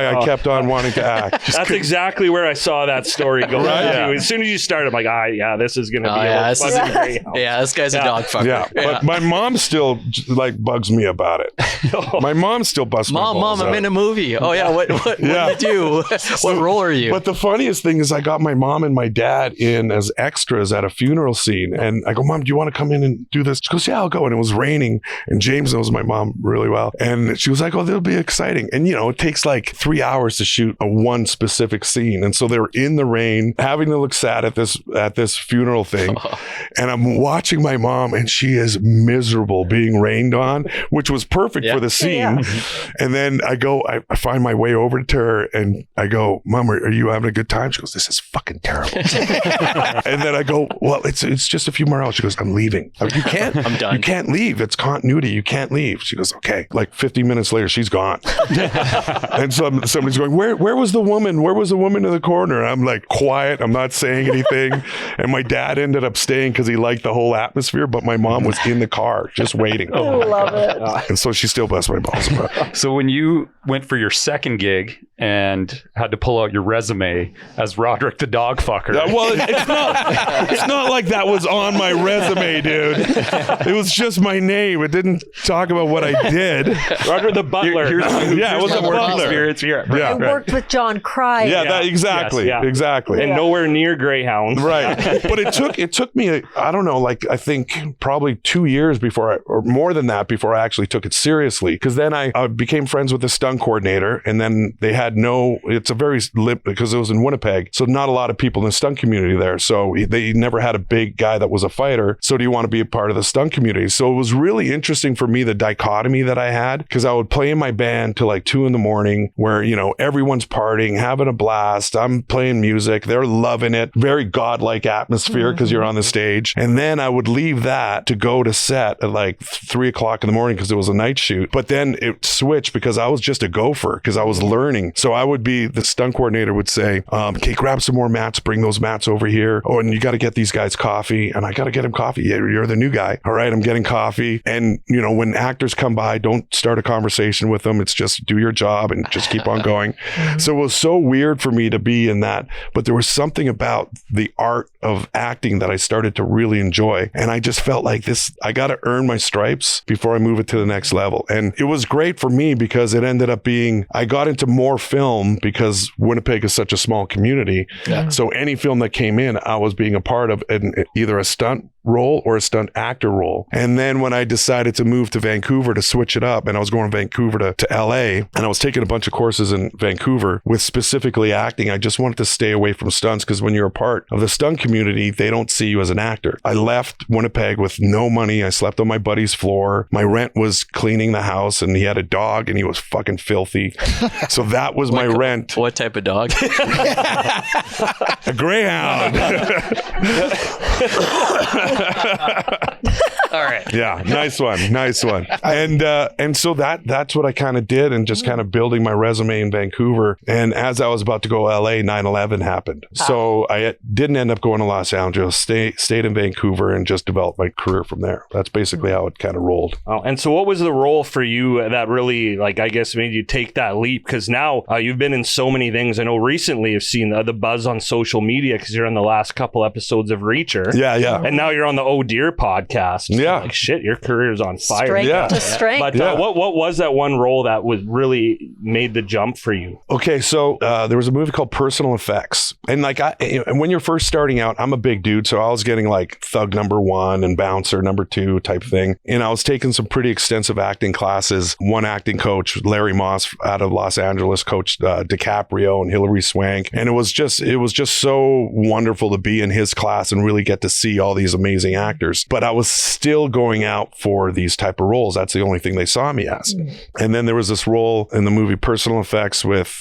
Speaker 1: I kept on wanting to act.
Speaker 3: That's exactly where I saw that story go.
Speaker 1: Right?
Speaker 3: Yeah. As soon as you started, I'm like, this is going to be
Speaker 9: this guy's a dog fucker.
Speaker 1: Yeah, but my mom still like bugs me about it. My mom still busts my balls
Speaker 9: I'm
Speaker 1: out.
Speaker 9: in a movie. Oh yeah, what do you do? What role are you?
Speaker 1: But the funniest thing is I got my mom and my dad in as extras at a funeral scene, and I go, Mom, do you want to come in and do this? She goes, yeah, I'll go. And it was raining, and James knows my mom really well, and she was like, oh, that'll be exciting. And it takes like 3 hours to shoot one specific scene, and so they were in the rain having to look sad at this funeral thing, and I'm watching my mom, and she is miserable being rained on, which was perfect for the scene. Yeah. And then I find my way over to her, and I go, Mom, are you having a good time? She goes, this is fucking terrible. And then I go, well, it's just a few more hours. She goes, I'm leaving. I'm done. You can't leave. It's continuity. You can't leave. She goes, okay. Like 50 minutes later, she's gone. And so somebody's going, where was the woman? Where was the woman in the corner? And I'm like, quiet. I'm not saying anything. And my dad ended up staying because he liked the whole atmosphere, but my mom was in the car just waiting.
Speaker 10: I love it.
Speaker 1: And so she still busts my balls about it.
Speaker 7: So when you went for your second gig and had to pull out your resume as Roderick the dog fucker.
Speaker 1: Well, it's not like that was on my resume, dude. It was just my name. It didn't talk about what I did.
Speaker 3: Roderick the butler.
Speaker 1: It was a butler.
Speaker 10: I worked with John Cryer.
Speaker 1: Yeah, exactly.
Speaker 3: Yes,
Speaker 1: Exactly.
Speaker 3: And nowhere near greyhounds.
Speaker 1: Right. But it took me, I don't know, like I think probably 2 years or more than that before I actually took it seriously. Because then I became friends with the stunt coordinator, and then they had it's a very because it was in Winnipeg, so not a lot of people in the stunt community there. So they never had a big guy that was a fighter. So do you want to be a part of the stunt community? So it was really interesting for me, the dichotomy that I had, because I would play in my band till like 2 a.m, where, everyone's partying, having a blast. I'm playing music. They're loving it. Very godlike atmosphere because you're on the stage. And then I would leave that to go to set at like 3 o'clock in the morning because it was a night shoot. But then it switched because I was just a gopher because I was learning. So I would be, the stunt coordinator would say, okay, grab some more mats, bring those mats over here. Oh, and you got to get these guys coffee. And I got to get them coffee. Yeah, you're the new guy. All right, I'm getting coffee. And, when actors come by, don't start a conversation with them. It's just do your job and just keep on going. So it was so weird for me to be in that. But there was something about the art of acting that I started to really enjoy. And I just felt like I got to earn my stripes before I move it to the next level. And it was great for me because it ended up being, I got into more film because Winnipeg is such a small community. Yeah. So any film that came in, I was being a part of either a stunt role or a stunt actor role. And then when I decided to move to Vancouver to switch it up, and I was going from Vancouver to LA, and I was taking a bunch of courses in Vancouver with specifically acting, I just wanted to stay away from stunts because when you're a part of the stunt community, they don't see you as an actor. I left Winnipeg with no money. I slept on my buddy's floor. My rent was cleaning the house, and he had a dog and he was fucking filthy. So that was my rent.
Speaker 9: What type of dog?
Speaker 1: A greyhound.
Speaker 9: All right.
Speaker 1: Yeah, nice one. And so that's what I kind of did, and just kind of building my resume in Vancouver. And as I was about to go LA, 9/11 happened. So I didn't end up going to Los Angeles, stayed in Vancouver and just developed my career from there. That's basically how it kind of rolled.
Speaker 3: Oh, and so what was the role for you that really, like, I guess made you take that leap? Because now you've been in so many things. I know recently you've seen the buzz on social media because you're on the last couple episodes of Reacher.
Speaker 1: Yeah.
Speaker 3: And now you're on the Oh Dear podcast.
Speaker 1: Yeah.
Speaker 3: Like, shit, your career's on fire.
Speaker 10: Strength
Speaker 1: Yeah.
Speaker 10: to strength.
Speaker 3: But
Speaker 1: Yeah.
Speaker 3: what was that one role that was really made the jump for you?
Speaker 1: Okay, so there was a movie called Personal Effects, and like and when you're first starting out, I'm a big dude, so I was getting like thug number 1 and bouncer number 2 type thing, and I was taking some pretty extensive acting classes. One acting coach, Larry Moss out of Los Angeles, coached DiCaprio and Hilary Swank, and it was just so wonderful to be in his class and really get to see all these amazing actors. But I was still going out for these type of roles. That's the only thing they saw me as. And then there was this role in the movie Personal Effects with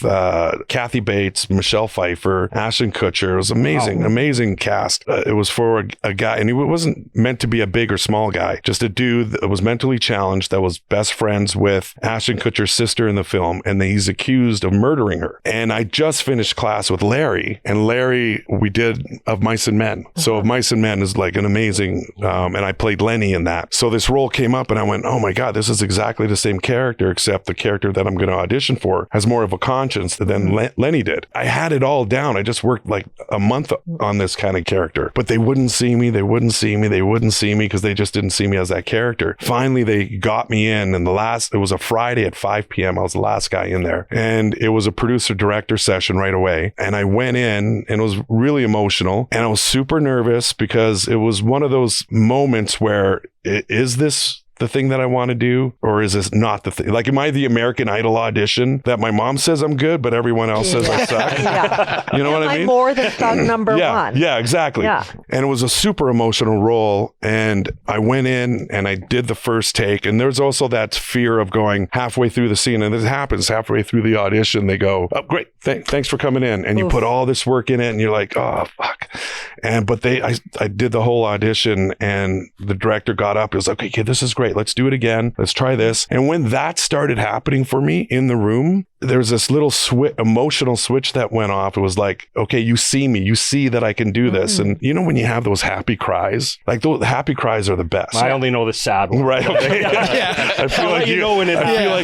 Speaker 1: Kathy Bates, Michelle Pfeiffer, Ashton Kutcher. It was amazing cast. It was for a guy, and he wasn't meant to be a big or small guy, just a dude that was mentally challenged, that was best friends with Ashton Kutcher's sister in the film, and he's accused of murdering her. And I just finished class with Larry, and Larry, we did Of Mice and Men. So Of Mice and Men is like an amazing, and I played Lenny in that. So this role came up and I went, oh my God, this is exactly the same character, except the character that I'm going to audition for has more of a conscience than Lenny did. I had it all down. I just worked like a month on this kind of character, but they wouldn't see me. They wouldn't see me because they just didn't see me as that character. Finally, they got me in, and it was a Friday at 5 p.m. I was the last guy in there, and it was a producer director session right away. And I went in, and it was really emotional, and I was super nervous because it was one of those moments where, is this the thing that I want to do, or is this not the thing? Like, am I the American Idol audition that my mom says I'm good, but everyone else says I suck? You know what I mean?
Speaker 10: More than thug number 1.
Speaker 1: Yeah, exactly.
Speaker 10: Yeah.
Speaker 1: And it was a super emotional role. And I went in and I did the first take. And there's also that fear of going halfway through the scene. And it happens halfway through the audition. They go, oh, great. Thanks for coming in. And you put all this work in it and you're like, oh, fuck. But I did the whole audition, and the director got up. He was like, okay, this is great. Let's do it again. Let's try this. And when that started happening for me in the room, there was this little emotional switch that went off. It was like, okay, you see me. You see that I can do this. And you know when you have those happy cries? Like, those happy cries are the best.
Speaker 3: I only know the sad one.
Speaker 1: Right. Okay. I feel like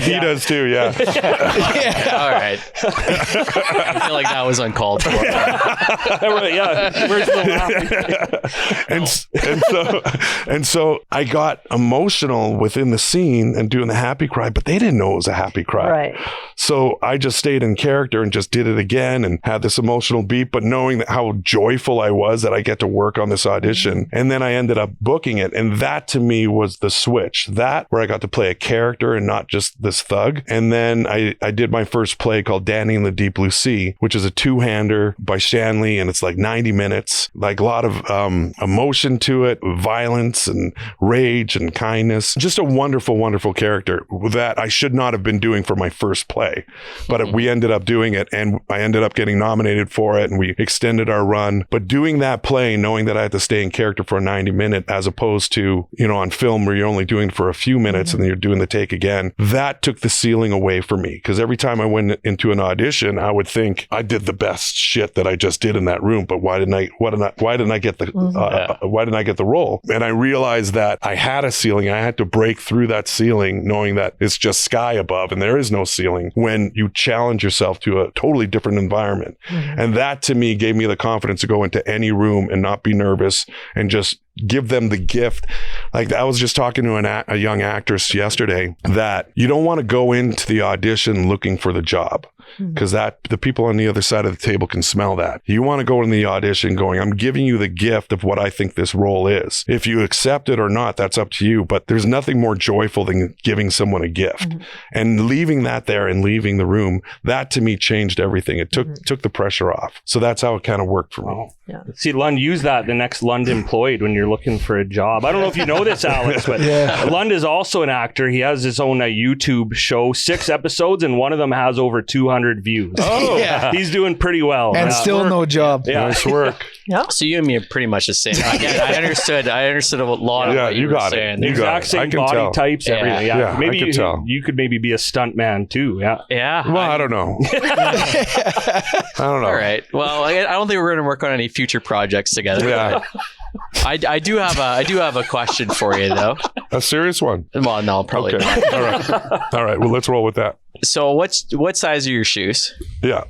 Speaker 1: he does too. Yeah.
Speaker 9: All right. I feel like that was uncalled for.
Speaker 3: Yeah. Where's the
Speaker 1: and so I got emotional within the scene and doing the happy cry, but they didn't know it was a happy cry.
Speaker 10: Right.
Speaker 1: So I just stayed in character and just did it again and had this emotional beat, but knowing that how joyful I was that I get to work on this audition. And then I ended up booking it. And that to me was the switch. That where I got to play a character and not just this thug. And then I did my first play called Danny in the Deep Blue Sea, which is a 2-hander by Shanley. And it's like 90 minutes, like a lot of emotion to it, violence and rage and kindness. Just a wonderful, wonderful character that I should not have been doing for my first play. But we ended up doing it, and I ended up getting nominated for it, and we extended our run. But doing that play, knowing that I had to stay in character for a 90 minute, as opposed to, on film where you're only doing it for a few minutes and then you're doing the take again, that took the ceiling away for me. Because every time I went into an audition, I would think I did the best shit that I just did in that room. But why didn't I get the role? And I realized that I had a ceiling. I had to break through that ceiling, knowing that it's just sky above and there is no ceiling when you challenge yourself to a totally different environment. And that to me gave me the confidence to go into any room and not be nervous and just give them the gift. Like, I was just talking to a young actress yesterday that you don't want to go into the audition looking for the job, because the people on the other side of the table can smell that. You want to go in the audition going, I'm giving you the gift of what I think this role is. If you accept it or not, that's up to you. But there's nothing more joyful than giving someone a gift and leaving that there and leaving the room. That to me changed everything. It took the pressure off. So that's how it kind of worked for me.
Speaker 10: Yeah.
Speaker 3: See, Lund, use that the next Lund employed when you're looking for a job. I don't know if you know this, Alex, but Lund is also an actor. He has his own YouTube show, 6 episodes, and one of them has over 200 views.
Speaker 1: Oh,
Speaker 3: yeah. He's doing pretty well.
Speaker 4: And still no job.
Speaker 3: Yeah.
Speaker 1: Nice work.
Speaker 9: So you and me are pretty much the same. Again, I understood a lot of what you were saying.
Speaker 3: The exact same body types, everything. Yeah. Maybe
Speaker 1: you
Speaker 3: could maybe be a stunt man too. Yeah.
Speaker 9: Yeah.
Speaker 1: Well, I don't know. I don't know.
Speaker 9: All right. Well, I don't think we're going to work on any future projects together.
Speaker 1: Yeah.
Speaker 9: I do have a question for you though.
Speaker 1: A serious one?
Speaker 9: Well, no, probably not.
Speaker 1: All right. Well, let's roll with that.
Speaker 9: So what size are your shoes?
Speaker 1: Yeah.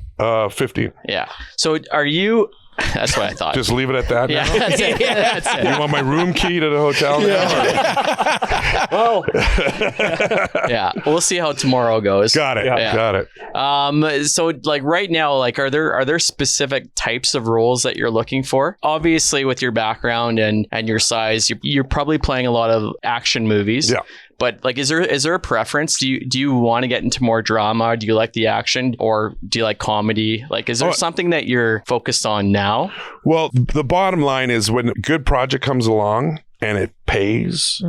Speaker 1: 15.
Speaker 9: Yeah. So are you That's what I thought.
Speaker 1: Just leave it at that.
Speaker 9: Yeah,
Speaker 1: now?
Speaker 9: that's it. Yeah, that's it.
Speaker 1: You want my room key to the hotel now?
Speaker 3: Well,
Speaker 9: Yeah, we'll see how tomorrow goes.
Speaker 1: Got it.
Speaker 9: Yeah.
Speaker 1: Got it.
Speaker 9: So like right now, like are there specific types of roles that you're looking for? Obviously, with your background and your size, you're probably playing a lot of action movies.
Speaker 1: Yeah.
Speaker 9: But like, is there a preference? Do you want to get into more drama? Do you like the action, or do you like comedy? Like, is there something that you're focused on now?
Speaker 1: Well, the bottom line is when a good project comes along and it pays,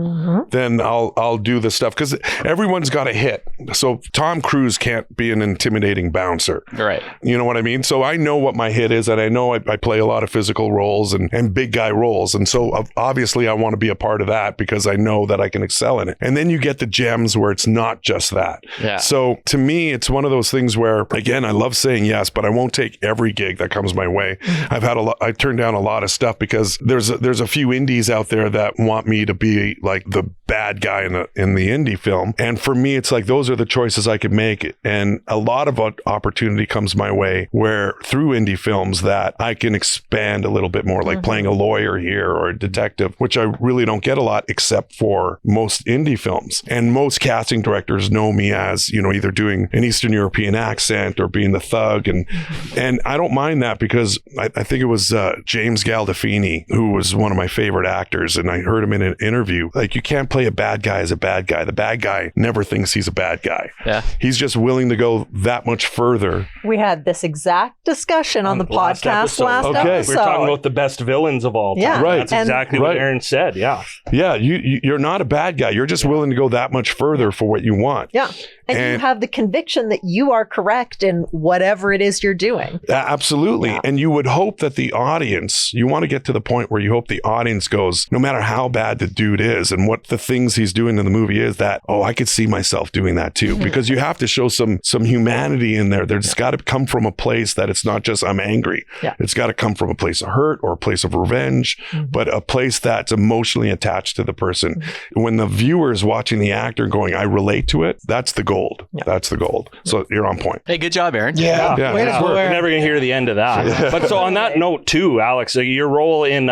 Speaker 1: then I'll do the stuff, because everyone's got a hit. So Tom Cruise can't be an intimidating bouncer.
Speaker 9: Right.
Speaker 1: You know what I mean? So I know what my hit is, and I know I play a lot of physical roles and big guy roles. And so obviously I want to be a part of that because I know that I can excel in it. And then you get the gems where it's not just that.
Speaker 9: Yeah.
Speaker 1: So to me, it's one of those things where, again, I love saying yes, but I won't take every gig that comes my way. I turned down a lot of stuff because there's a few indies out there that want me to be like the bad guy in the indie film. And for me, it's like, those are the choices I could make. And a lot of opportunity comes my way where through indie films that I can expand a little bit more, like playing a lawyer here or a detective, which I really don't get a lot except for most indie films. And most casting directors know me as, either doing an Eastern European accent or being the thug. And I don't mind that because I think it was James Gandolfini, who was one of my favorite actors. And I heard him in an interview, like, you can't play a bad guy as a bad guy. The bad guy never thinks he's a bad guy.
Speaker 9: Yeah.
Speaker 1: He's just willing to go that much further.
Speaker 10: We had this exact discussion on the podcast last
Speaker 1: Okay.
Speaker 10: episode.
Speaker 3: we were talking about the best villains of all time.
Speaker 10: Yeah.
Speaker 1: Right.
Speaker 3: That's exactly what Aaron said. Yeah.
Speaker 1: Yeah, you're not a bad guy. You're just willing to go that much further for what you want.
Speaker 10: Yeah. And you have the conviction that you are correct in whatever it is you're doing.
Speaker 1: Absolutely.
Speaker 10: Yeah.
Speaker 1: And you would hope that the audience, you want to get to the point where you hope the audience goes, no matter how bad the dude is and what the things he's doing in the movie is, that, I could see myself doing that too. Because you have to show some humanity in there. There's got to come from a place that it's not just I'm angry.
Speaker 10: Yeah.
Speaker 1: It's got to come from a place of hurt or a place of revenge, but a place that's emotionally attached to the person. When the viewer is watching the actor going, I relate to it, that's the gold.
Speaker 10: Yeah.
Speaker 1: That's the gold. So you're on point.
Speaker 9: Hey, good job, Aaron.
Speaker 4: Yeah.
Speaker 1: Yeah.
Speaker 3: We're never going to hear the end of that. But so on that note too, Alex, your role in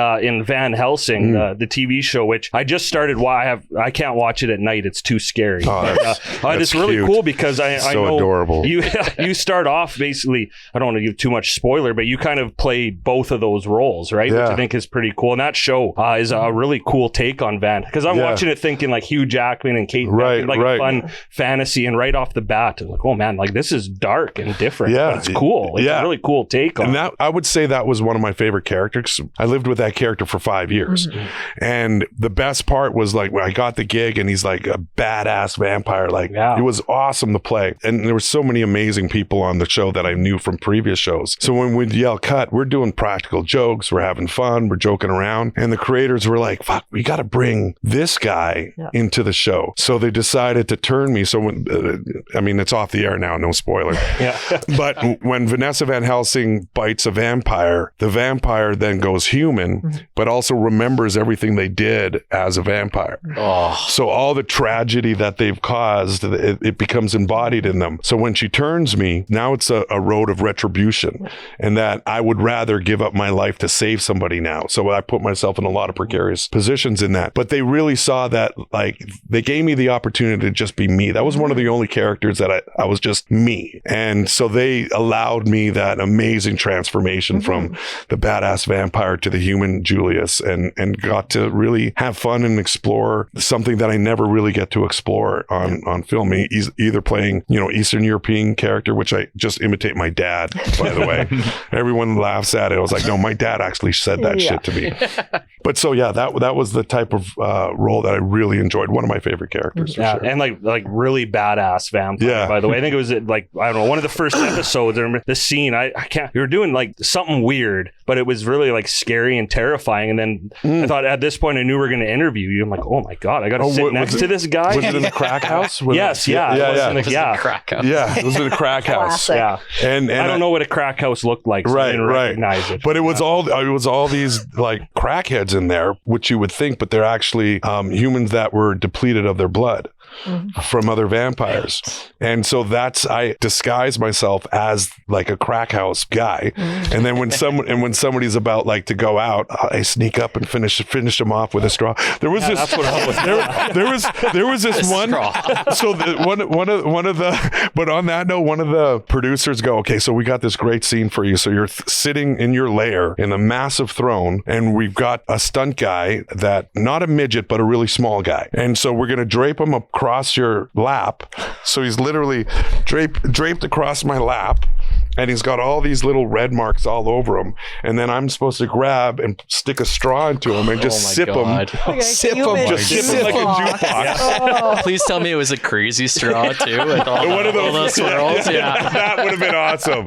Speaker 3: Van Helsing, the TV show, which I just started. I can't watch it at night. It's too scary. It's really
Speaker 1: cute.
Speaker 3: cool because I know
Speaker 1: adorable.
Speaker 3: You start off basically, I don't want to give too much spoiler, but you kind of play both of those roles, right?
Speaker 1: Yeah.
Speaker 3: Which I think is pretty cool. And that show is a really cool take on Van, because I'm watching it thinking like Hugh Jackman and Kate Beckinsale, like a fun fantasy, and right off the bat, I'm like, oh man, like this is dark and different.
Speaker 1: Yeah.
Speaker 3: But it's cool. It's a really cool take on
Speaker 1: And that, I would say that was one of my favorite characters. I lived with that character for 5 years. And the best part was like when I got the gig and he's like a badass vampire. Like it was awesome to play. And there were so many amazing people on the show that I knew from previous shows. So when we'd yell cut, we're doing practical jokes. We're having fun. We're joking around. And the creators were like, fuck, we got to bring this guy into the show. So they decided to turn me. So when, it's off the air now, no spoiler. But when Vanessa Van Helsing bites a vampire, the vampire then goes human, but also remembers everything they did as a vampire. So all the tragedy that they've caused, it becomes embodied in them. So when she turns me, now it's a road of retribution, and that I would rather give up my life to save somebody now. So I put myself in a lot of precarious positions in that. But they really saw that, like, they gave me the opportunity to just be me. That was one of the only characters that I was just me. And so they allowed me that amazing transformation from the badass vampire to the human Julius, and got to really have fun and explore something that I never really get to explore on film. He's either playing, Eastern European character, which I just imitate my dad, by the way. Everyone laughs at it. I was like, no, my dad actually said that shit to me. But so, that was the type of role that I really enjoyed. One of my favorite characters. For sure.
Speaker 3: And like really badass vampire, by the way. I think it was like, I don't know, one of the first episodes. I remember the scene. I can't, we were doing like something weird, but it was really like scary and terrifying. And then I thought at this point I knew we were going to interview you. I'm like, oh my God, I got to sit next to this guy.
Speaker 1: Was it in the crack house?
Speaker 3: Yes.
Speaker 1: Yeah.
Speaker 9: Crack house.
Speaker 1: Yeah, it was in a crack house.
Speaker 10: Classic.
Speaker 3: Yeah.
Speaker 1: And
Speaker 3: I don't know what a crack house looked like, so I didn't recognize it.
Speaker 1: But it was all these like crackheads in there, which you would think, but they're actually humans that were depleted of their blood. from other vampires. And so I disguise myself as like a crack house guy. And then when somebody's about like to go out, I sneak up and finish them off with a straw. There was this one. So one of the, but on that note, one of the producers go, okay, so we got this great scene for you. So you're sitting in your lair in a massive throne, and we've got a stunt guy that not a midget, but a really small guy. And so we're going to drape him across your lap. So he's literally draped across my lap, and he's got all these little red marks all over him. And then I'm supposed to grab and stick a straw into him and just sip him.
Speaker 10: Okay,
Speaker 1: Sip him like a jukebox.
Speaker 9: Please tell me it was a crazy straw too, with all those swirls. Yeah.
Speaker 1: That would have been awesome.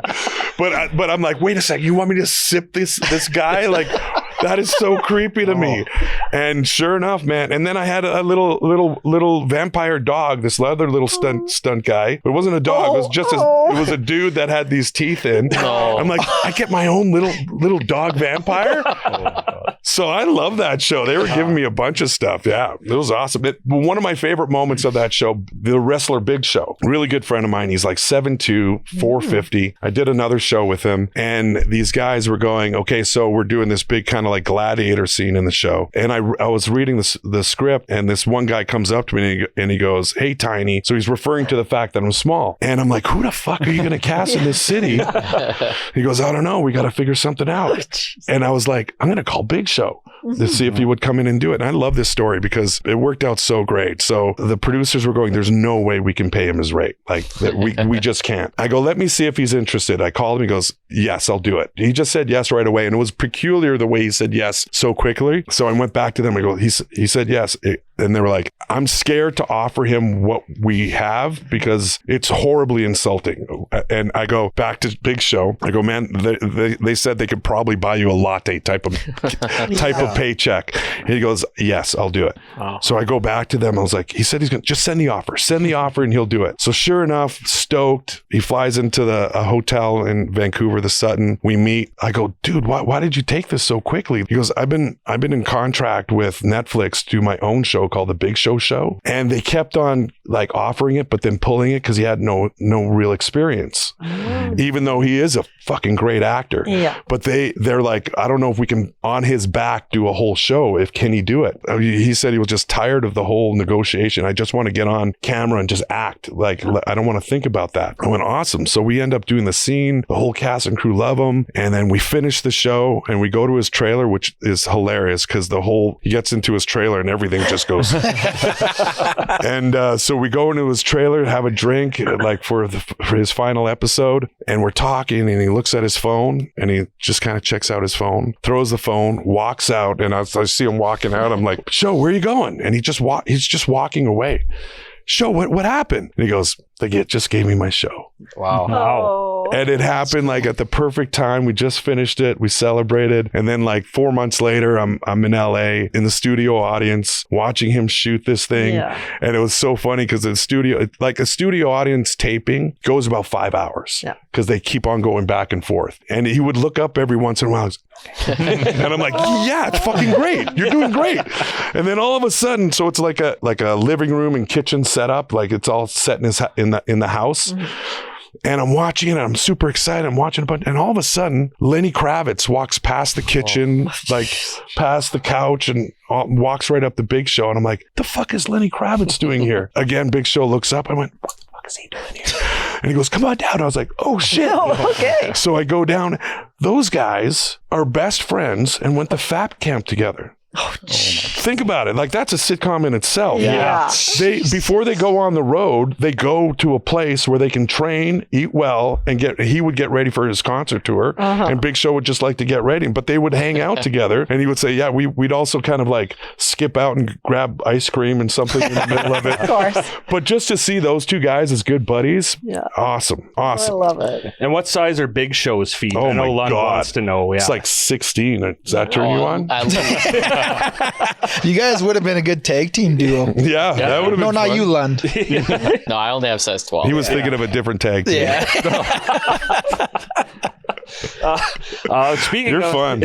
Speaker 1: But I'm like, wait a second, you want me to sip this guy? Like, that is so creepy to me. And sure enough, man. And then I had a little vampire dog, this other little stunt guy. It wasn't a dog. It was just it was a dude that had these teeth in. I'm like, I get my own little dog vampire. So I love that show. They were giving me a bunch of stuff. Yeah, it was awesome. One of my favorite moments of that show, the wrestler Big Show, really good friend of mine. He's like 7'2", 450. I did another show with him, and these guys were going, okay, so we're doing this big kind of like gladiator scene in the show. And I was reading the script, and this one guy comes up to me and he goes, hey, Tiny. So he's referring to the fact that I'm small. And I'm like, who the fuck are you going to cast in this city? He goes, I don't know. We got to figure something out. And I was like, I'm going to call Big Show to see if he would come in and do it. And I love this story because it worked out so great. So the producers were going, there's no way we can pay him his rate. Like we just can't. I go, let me see if he's interested. I called him. He goes, yes, I'll do it. He just said yes right away. And it was peculiar the way he said yes so quickly. So I went back to them. I go, he said yes. And they were like, I'm scared to offer him what we have because it's horribly insulting. And I go back to Big Show. I go, man, they said they could probably buy you a latte type of paycheck. And he goes, yes, I'll do it. Wow. So I go back to them. I was like, he said he's going to just send the offer and he'll do it. So sure enough, stoked. He flies into a hotel in Vancouver, the Sutton. We meet. I go, dude, why did you take this so quickly? He goes, I've been in contract with Netflix to do my own show called The Big Show Show. And they kept on like offering it, but then pulling it because he had no real experience, even though he is a fucking great actor. Yeah. But they're like, I don't know if we can on his back do a whole show. Can he do it? He said he was just tired of the whole negotiation. I just want to get on camera and just act. Like, I don't want to think about that. I went, awesome. So we end up doing the scene. The whole cast and crew love him. And then we finish the show and we go to his trailer, which is hilarious because he gets into his trailer and everything just goes. And so we go into his trailer, have a drink, like for his final episode, and we're talking, and he looks at his phone, and he just kind of checks out his phone, throws the phone, walks out, and I see him walking out. I'm like, Show, where are you going? And he's just walking away. Show, what happened? And he goes, they just gave me my show.
Speaker 3: Wow.
Speaker 10: Oh,
Speaker 1: And it happened like at the perfect time. We just finished it. We celebrated. And then like 4 months later, I'm in LA in the studio audience watching him shoot this thing.
Speaker 10: Yeah.
Speaker 1: And it was so funny because a studio audience taping goes about 5 hours because they keep on going back and forth. And he would look up every once in a while. And I'm like, yeah, it's fucking great. You're doing great. And then all of a sudden, so it's like a living room and kitchen setup. Like it's all set in the house. Mm-hmm. And I'm watching it and I'm super excited. I'm watching a bunch. And all of a sudden, Lenny Kravitz walks past the kitchen, past the couch and walks right up to Big Show. And I'm like, the fuck is Lenny Kravitz doing here? Again, Big Show looks up. I went, what the fuck is he doing here? And he goes, come on down. I was like, oh shit.
Speaker 10: Oh, okay.
Speaker 1: So I go down. Those guys are best friends and went to FAP camp together. Oh, think about it. Like that's a sitcom in itself.
Speaker 10: Yeah.
Speaker 1: Before they go on the road, they go to a place where they can train, eat well, and he would get ready for his concert tour. Uh-huh. And Big Show would just like to get ready, but they would hang out together. And he would say, yeah, we'd also kind of like skip out and grab ice cream and something in the middle of it.
Speaker 10: Of course.
Speaker 1: But just to see those two guys as good buddies.
Speaker 10: Yeah.
Speaker 1: Awesome.
Speaker 10: I love it.
Speaker 3: And what size are Big Show's feet?
Speaker 1: Oh,
Speaker 3: I know Lund wants to know. Yeah.
Speaker 1: It's like 16. Does that turn you on?
Speaker 4: You guys would have been a good tag team duo.
Speaker 1: Yeah, that would have been
Speaker 4: No, not
Speaker 1: fun.
Speaker 4: you, Lund.
Speaker 9: No, I only have size 12.
Speaker 1: He was thinking of a different tag team.
Speaker 10: Yeah.
Speaker 3: Speaking
Speaker 1: You're
Speaker 3: of,
Speaker 1: fun.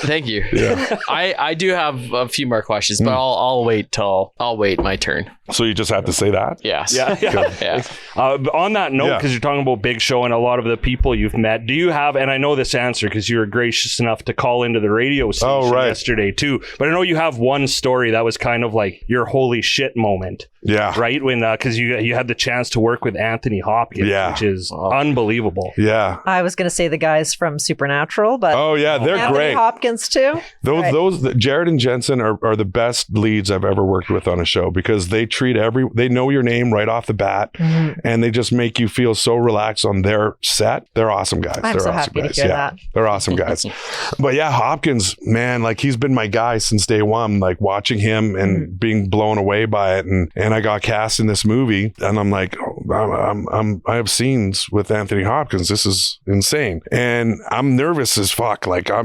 Speaker 2: Thank you.
Speaker 1: Yeah.
Speaker 2: I do have a few more questions, but I'll wait my turn.
Speaker 1: So you just have to say that?
Speaker 2: Yes.
Speaker 3: Yeah. On that note, because you're talking about Big Show and a lot of the people you've met, do you have, and I know this answer because you were gracious enough to call into the radio station yesterday too, but I know you have one story that was kind of like your holy shit moment.
Speaker 1: Yeah.
Speaker 3: Right? When, because you had the chance to work with Anthony Hopkins, which is unbelievable.
Speaker 1: Yeah.
Speaker 10: I was going to say the guys from Supernatural, but
Speaker 1: oh yeah, they're
Speaker 10: Anthony
Speaker 1: great.
Speaker 10: Hopkins too.
Speaker 1: Those Jared and Jensen are the best leads I've ever worked with on a show because they they know your name right off the bat, and they just make you feel so relaxed on their set. They're awesome guys.
Speaker 10: I'm
Speaker 1: They're
Speaker 10: so
Speaker 1: awesome
Speaker 10: happy
Speaker 1: guys.
Speaker 10: to hear that.
Speaker 1: They're awesome guys. But yeah, Hopkins, man, like he's been my guy since day one. Like watching him and being blown away by it, and I got cast in this movie, and I'm like, I have scenes with Anthony Hopkins. This is insane, and I'm nervous as fuck. Like I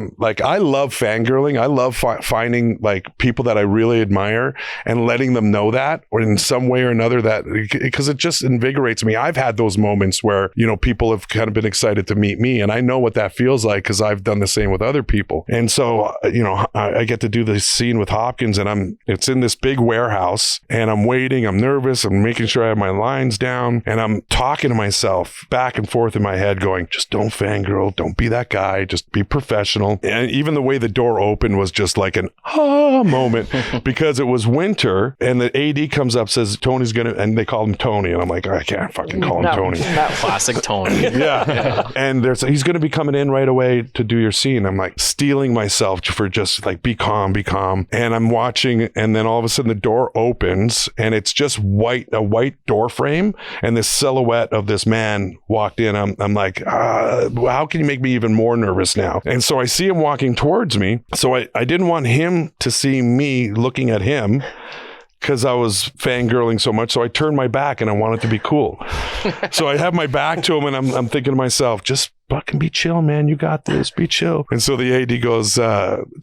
Speaker 1: love fangirling. I love finding like people that I really admire and letting them know that, or in some way or another, that because it just invigorates me. I've had those moments where people have kind of been excited to meet me, and I know what that feels like because I've done the same with other people. And so I get to do this scene with Hopkins, and it's in this big warehouse, and I'm waiting. I'm nervous. I'm making sure I have my lines down, and I'm talking to myself back and forth in my head, going, just don't fangirl, don't be that guy, just be professional. And even the way the door opened was just like an moment because it was winter, and the AD comes up, says Tony's gonna, and they call him Tony, and I'm like, I can't fucking call him Tony.
Speaker 2: Classic Tony.
Speaker 1: Yeah. And he's gonna be coming in right away to do your scene. I'm like steeling myself for just like, be calm. And I'm watching, and then all of a sudden the door opens, and it's just a white door frame, and this silhouette of this man walked in. I'm like, how can you make me even more nervous now? And so I see him walking towards me. So I didn't want him to see me looking at him because I was fangirling so much. So I turned my back, and I wanted to be cool. So I have my back to him, and I'm thinking to myself, just fucking be chill, man. You got this. Be chill. And so the AD goes,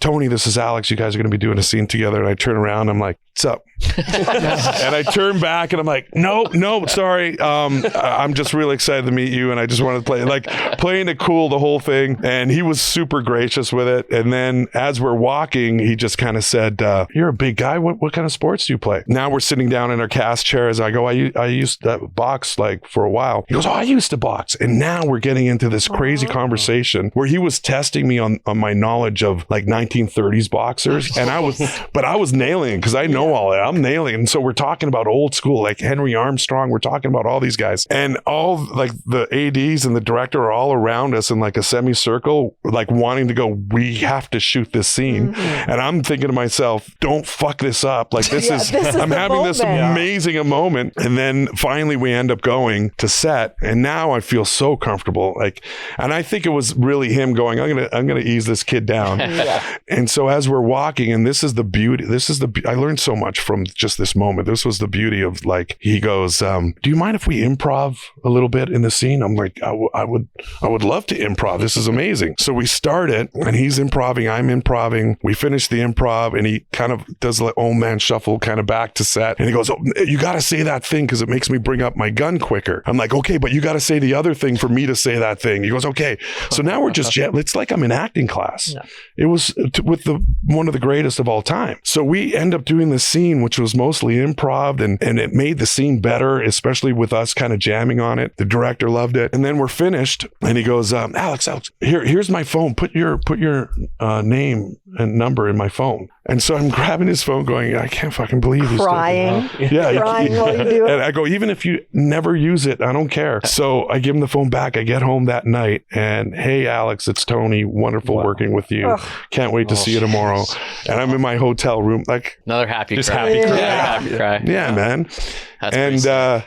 Speaker 1: Tony, this is Alex. You guys are going to be doing a scene together. And I turn around. I'm like, what's up? And I turn back, and I'm like, no, sorry. I'm just really excited to meet you. And I just wanted to playing it cool, the whole thing. And he was super gracious with it. And then as we're walking, he just kind of said, you're a big guy. What kind of sports do you play? Now we're sitting down in our cast chairs. I go, I used to box for a while. He goes, I used to box. And now we're getting into this crazy conversation where he was testing me on my knowledge of like 1930s boxers. And I was nailing it because I know all that. I'm nailing it. And so we're talking about old school, like Henry Armstrong. We're talking about all these guys, and all like the ADs and the director are all around us in like a semicircle, like wanting to go, we have to shoot this scene. And I'm thinking to myself, don't fuck this up. Like this is I'm having this amazing moment. And then finally we end up going to set, and now I feel so comfortable. Like, and I think it was really him going, I'm gonna ease this kid down. And so as we're walking, and this is the beauty, I learned so much from just this moment. This was the beauty of, like, he goes, do you mind if we improv a little bit in the scene? I'm like, I would love to improv. This is amazing. So we start it, and he's improving, I'm improving. We finish the improv, and he kind of does like old man shuffle kind of back to set. And he goes, oh, you got to say that thing because it makes me bring up my gun quicker. I'm like, okay, but you got to say the other thing for me to say that thing. He goes, okay. So now we're just, it's like I'm in acting class. No. It was with one of the greatest of all time. So we end up doing this scene, which was mostly improv, and it made the scene better, especially with us kind of jamming on it. The director loved it. And then we're finished, and he goes, Alex, here's my phone. Put your name and number in my phone. And so I'm grabbing his phone going, I can't fucking believe he's
Speaker 10: crying.
Speaker 1: Yeah.
Speaker 10: Crying while you do it.
Speaker 1: And I go, even if you never use it, I don't care. So I give him the phone back. I get home that night, and hey, Alex, it's Tony. Wonderful working with you. Can't wait to see you tomorrow. And I'm in my hotel room, like
Speaker 2: another happy
Speaker 7: just
Speaker 2: cry.
Speaker 7: Happy cry.
Speaker 2: Happy cry.
Speaker 1: Yeah, man.
Speaker 2: That's
Speaker 1: and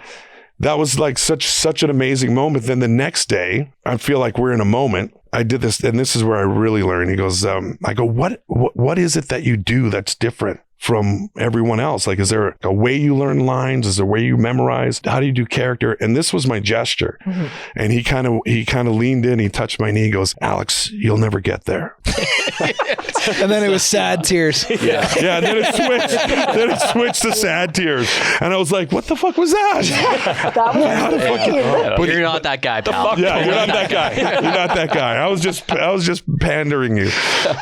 Speaker 1: that was like such an amazing moment. Then the next day, I feel like we're in a moment. I did this, and this is where I really learned. He goes, I go, what is it that you do that's different from everyone else? Like, is there a way you learn lines? Is there a way you memorize? How do you do character? And this was my gesture. And he kind of leaned in, he touched my knee, he goes, Aleks, you'll never get there.
Speaker 11: And then it was sad tears.
Speaker 1: Yeah, and then it switched to sad tears. And I was like, what the fuck was that?
Speaker 10: That was
Speaker 2: But you're not that guy, pal.
Speaker 1: Yeah, you're not that guy. You're not that guy. I was just pandering you.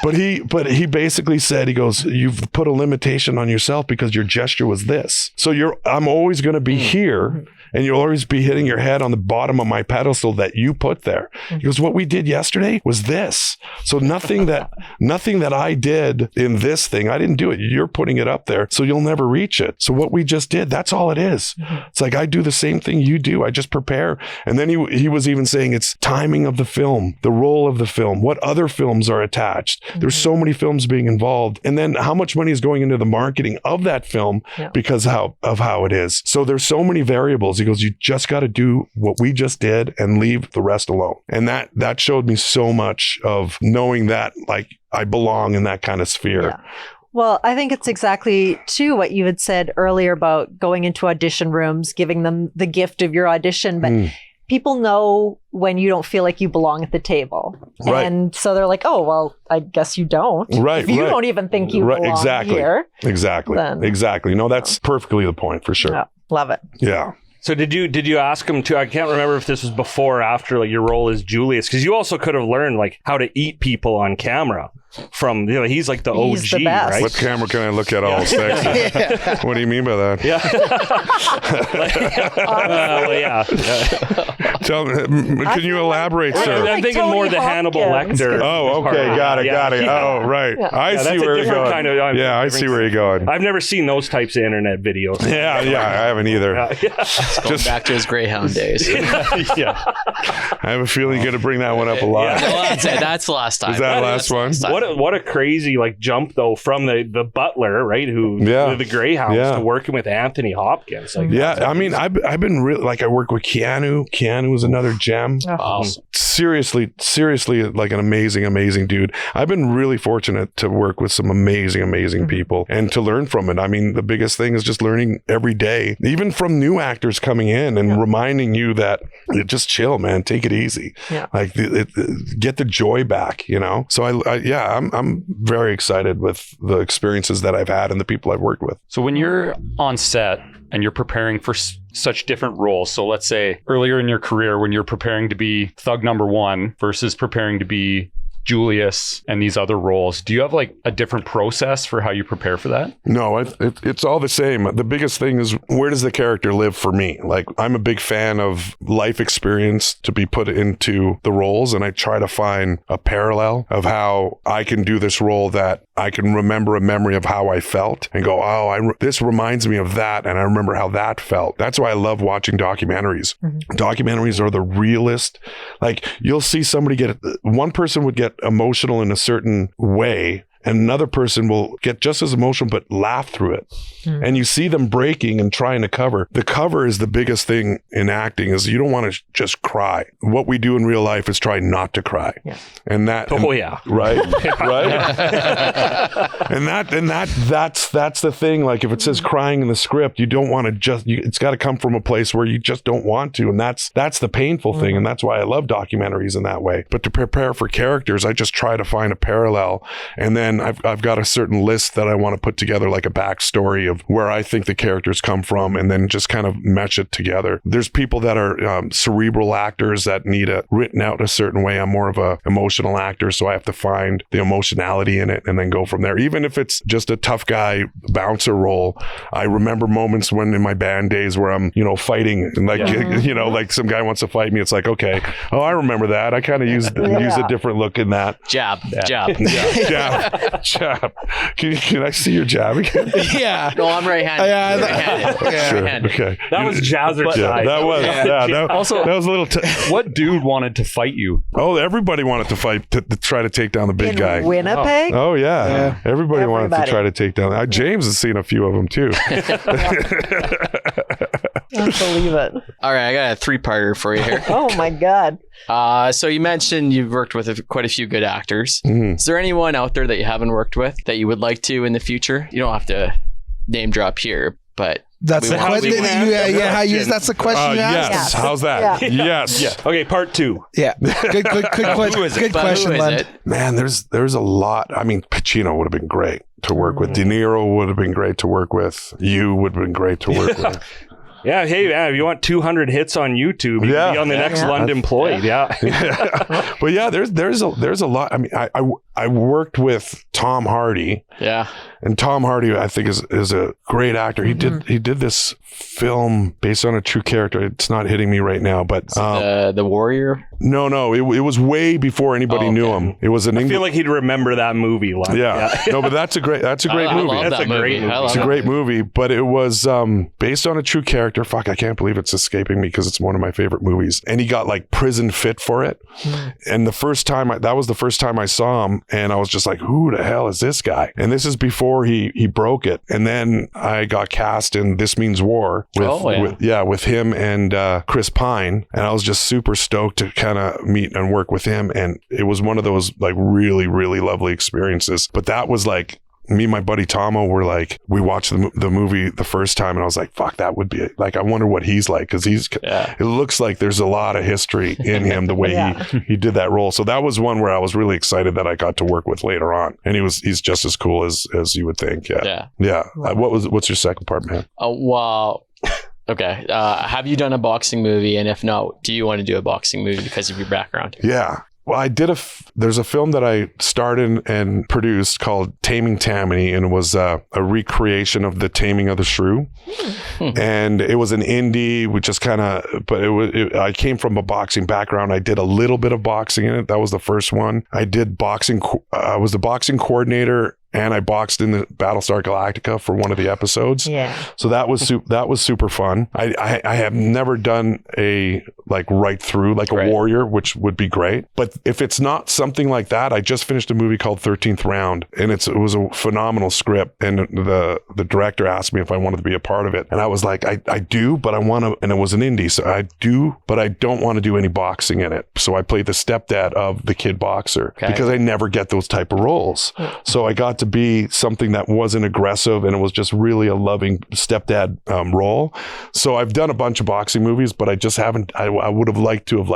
Speaker 1: But he basically said, he goes, you've put a limitation on yourself because your gesture was this. So I'm always going to be here. And you'll always be hitting your head on the bottom of my pedestal that you put there. He goes, what we did yesterday was this. So nothing that I did in this thing, I didn't do it. You're putting it up there, so you'll never reach it. So what we just did, that's all it is. It's like I do the same thing you do. I just prepare. And then he was even saying it's timing of the film, the role of the film, what other films are attached. There's so many films being involved. And then how much money is going into the marketing of that film because of how it is. So there's so many variables. He goes, you just got to do what we just did and leave the rest alone. And that showed me so much of knowing that, like, I belong in that kind of sphere.
Speaker 10: Yeah. Well, I think it's exactly too what you had said earlier about going into audition rooms, giving them the gift of your audition. But people know when you don't feel like you belong at the table.
Speaker 1: Right.
Speaker 10: And so they're like, oh, well, I guess you don't.
Speaker 1: Right.
Speaker 10: If you don't even think you belong here.
Speaker 1: Exactly. No, that's perfectly the point for sure.
Speaker 10: Yeah, love it.
Speaker 1: Yeah.
Speaker 3: So did you ask him to? I can't remember if this was before or after, like, your role as Julius, because you also could have learned like how to eat people on camera from, he's like the
Speaker 10: He's
Speaker 3: OG,
Speaker 10: the best.
Speaker 3: right?
Speaker 1: What camera can I look at all sexy? What do you mean by that? Tell me, can you elaborate, sir?
Speaker 3: I'm thinking
Speaker 10: Tony
Speaker 3: more the Hannibal
Speaker 10: Hopkins.
Speaker 3: Lecter.
Speaker 1: Oh, okay, got it. Oh, right. I see
Speaker 3: that's a
Speaker 1: where you're
Speaker 3: different
Speaker 1: going.
Speaker 3: kind of-
Speaker 1: I see where you're going.
Speaker 3: I've never seen those types of internet videos.
Speaker 1: Yeah, I haven't either.
Speaker 9: Going back to his Greyhound days.
Speaker 3: Yeah.
Speaker 1: I have a feeling you're going to bring that one up a lot.
Speaker 9: Well, that's the last time.
Speaker 1: Is that last one?
Speaker 3: What a crazy like jump though from the butler, right? The Greyhounds to working with Anthony Hopkins. Like,
Speaker 1: I mean, I've been really, like, I work with Keanu. Keanu is another gem.
Speaker 9: Awesome.
Speaker 1: Seriously, like an amazing dude. I've been really fortunate to work with some amazing people and to learn from it. I mean, the biggest thing is just learning every day, even from new actors coming in and reminding you that just chill, man, take it easy. Yeah. Like get the joy back, So I'm very excited with the experiences that I've had and the people I've worked with.
Speaker 7: So when you're on set and you're preparing for such different roles, so let's say earlier in your career when you're preparing to be thug number one versus preparing to be Julius and these other roles, do you have like a different process for how you prepare for that?
Speaker 1: No, it's all the same. The biggest thing is, where does the character live for me? Like, I'm a big fan of life experience to be put into the roles, and I try to find a parallel of how I can do this role that I can remember a memory of how I felt and go, this reminds me of that, and I remember how that felt. That's why I love watching documentaries. Documentaries are the realest. Like, you'll see one person would get emotional in a certain way, and another person will get just as emotional but laugh through it. And you see them breaking and trying to cover. The cover is the biggest thing in acting, is you don't want to just cry. What we do in real life is try not to cry. Yeah. Right? That's the thing. Like, if it says crying in the script, you don't want to it's got to come from a place where you just don't want to. And that's the painful thing. And that's why I love documentaries in that way. But to prepare for characters, I just try to find a parallel. And then I've got a certain list that I want to put together, like a backstory of where I think the characters come from, and then just kind of mesh it together. There's people that are cerebral actors that need it written out a certain way. I'm more of a emotional actor, so I have to find the emotionality in it and then go from there. Even if it's just a tough guy bouncer role, I remember moments when in my band days where I'm, fighting and like some guy wants to fight me. It's like, okay, I remember that. I kind of use a different look in that.
Speaker 9: Jab.
Speaker 1: Can I see your jab again?
Speaker 11: Yeah.
Speaker 9: No, I'm right-handed. Right-handed.
Speaker 1: Okay.
Speaker 3: That was jazzercise.
Speaker 1: That was.
Speaker 7: Also,
Speaker 1: that was a little.
Speaker 7: What dude wanted to fight you?
Speaker 1: Oh, everybody wanted to fight to try to take down the big guy.
Speaker 10: Winnipeg?
Speaker 1: Oh yeah. Everybody wanted to try to take down. James has seen a few of them too.
Speaker 10: I believe it.
Speaker 9: All right, I got a 3-parter for you here.
Speaker 10: Oh my God.
Speaker 9: So you mentioned you've worked with quite a few good actors. Is there anyone out there that you haven't worked with that you would like to in the future? You don't have to name drop here, but
Speaker 11: That's the question. That's the question you asked.
Speaker 1: Yes. How's that?
Speaker 10: Yeah.
Speaker 1: Yes.
Speaker 3: Yeah. Okay, part 2.
Speaker 11: Yeah. Good question, Lund.
Speaker 1: Man, there's a lot. I mean, Pacino would have been great to work with. De Niro would have been great to work with. You would have been great to work with.
Speaker 3: Yeah, hey, man, if you want 200 hits on YouTube, you can be on the next Lund Employed. Yeah.
Speaker 1: But yeah, there's a lot. I mean, I worked with Tom Hardy.
Speaker 9: Yeah.
Speaker 1: And Tom Hardy, I think, is a great actor. He did this film based on a true character. It's not hitting me right now, but
Speaker 9: the Warrior.
Speaker 1: No, it was way before anybody knew him. It was
Speaker 3: I feel like he'd remember that movie. Lund.
Speaker 1: Yeah. No, but that's a great movie.
Speaker 3: That's a great movie.
Speaker 1: It's a great movie, but it was based on a true character. Fuck, I can't believe it's escaping me because it's one of my favorite movies. And he got like prison fit for it. And the first time that was the first time I saw him, and I was just like, who the hell is this guy? And this is before he broke it. And then I got cast in This Means War with him and Chris Pine, and I was just super stoked to kind of meet and work with him. And it was one of those like really, really lovely experiences. But that was like, me and my buddy Tomo were like, we watched the movie the first time, and I was like, fuck, that would be like, I wonder what he's like, because it looks like there's a lot of history in him the way he did that role. So that was one where I was really excited that I got to work with later on, and he's just as cool as you would think. Yeah. What's your second part, man?
Speaker 9: Well, okay. Have you done a boxing movie? And if not, do you want to do a boxing movie because of your background?
Speaker 1: Yeah. Well, I did there's a film that I starred and produced called Taming Tammany, and it was a recreation of the Taming of the Shrew. And it was an indie, which just kind of, but I came from a boxing background. I did a little bit of boxing in it. That was the first one. I did boxing. I was the boxing coordinator, and I boxed in the Battlestar Galactica for one of the episodes. Yeah. So that was super fun. I have never done a like right through like a warrior, which would be great. But if it's not something like that, I just finished a movie called 13th Round, and it was a phenomenal script. And the director asked me if I wanted to be a part of it, and I was like, I do, but I want to. And it was an indie, so I do, but I don't want to do any boxing in it. So I played the stepdad of the kid boxer because I never get those type of roles. So I got to be something that wasn't aggressive, and it was just really a loving stepdad role. So I've done a bunch of boxing movies, but I just haven't. I would have liked to have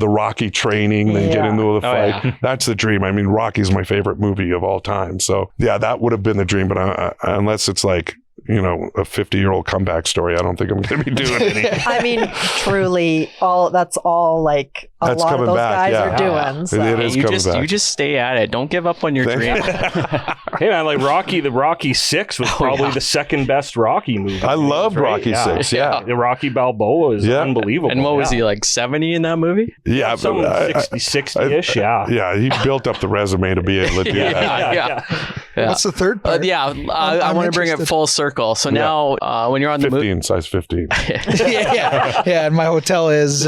Speaker 1: the Rocky training, then get into the fight. Yeah. That's the dream. I mean, Rocky's my favorite movie of all time. So yeah, that would have been the dream. But unless it's like, a 50-year-old comeback story, I don't think I'm going to be doing any.
Speaker 10: I mean, truly, that's all like a lot of those guys are doing. So.
Speaker 1: It is coming back.
Speaker 9: You just stay at it. Don't give up on your dream.
Speaker 3: Hey man, like the Rocky 6 was probably the second best Rocky movie.
Speaker 1: I loved Rocky 6. Yeah.
Speaker 3: The Rocky Balboa is unbelievable.
Speaker 9: And what was he, like 70 in that movie?
Speaker 1: Yeah,
Speaker 3: some 60-ish.
Speaker 1: Yeah, he built up the resume to be able to do that.
Speaker 10: Yeah.
Speaker 4: What's the third part?
Speaker 9: I want to bring it full circle. So now, when you're on the
Speaker 1: 15, size 15.
Speaker 11: Yeah, and my hotel is.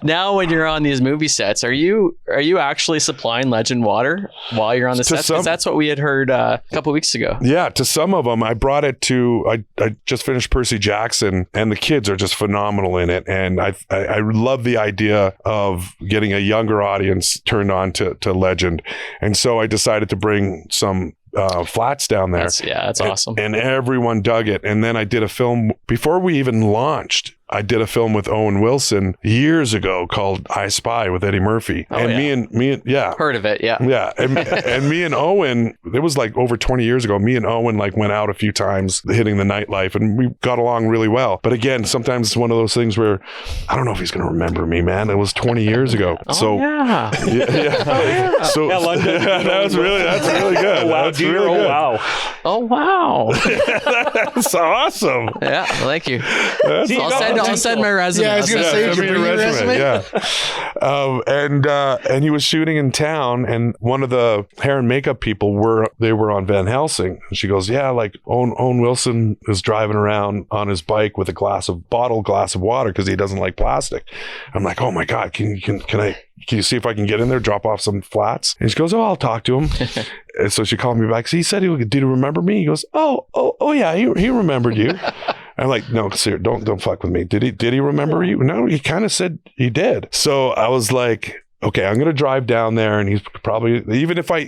Speaker 9: Now, when you're on these movie sets, are you actually supplying Legend water while you're on the set? Because that's what we had heard a couple weeks ago.
Speaker 1: Yeah, to some of them, I brought it to. I just finished Percy Jackson, and the kids are just phenomenal in it. And I love the idea of getting a younger audience turned on to Legend, and so I decided to bring some flats down there.
Speaker 9: That's awesome.
Speaker 1: And everyone dug it. And then I did a film before we even launched. I did a film with Owen Wilson years ago called I Spy with Eddie Murphy. Me and
Speaker 9: heard of it. Yeah.
Speaker 1: Yeah. And me and Owen, it was like over 20 years ago. Me and Owen like went out a few times hitting the nightlife, and we got along really well. But again, sometimes it's one of those things where I don't know if he's going to remember me, man. It was 20 years ago. So
Speaker 3: London.
Speaker 1: That's really good.
Speaker 3: Wow,
Speaker 1: that's really good.
Speaker 9: Oh wow.
Speaker 1: That's awesome.
Speaker 9: Yeah, thank you. I'll send my resume.
Speaker 11: Yeah, I was going to say,
Speaker 1: your resume. Yeah. And he was shooting in town, and one of the hair and makeup people were on Van Helsing. And she goes, yeah, like Owen Wilson is driving around on his bike with a bottle glass of water because he doesn't like plastic. I'm like, oh my God, can you see if I can get in there, drop off some flats? And she goes, oh, I'll talk to him. And so she called me back. So he said, did he remember me? He goes, oh yeah, he remembered you. I'm like, no, sir, don't fuck with me. Did he remember you? No, he kind of said he did. So I was like, okay, I'm gonna drive down there, and he's probably even if I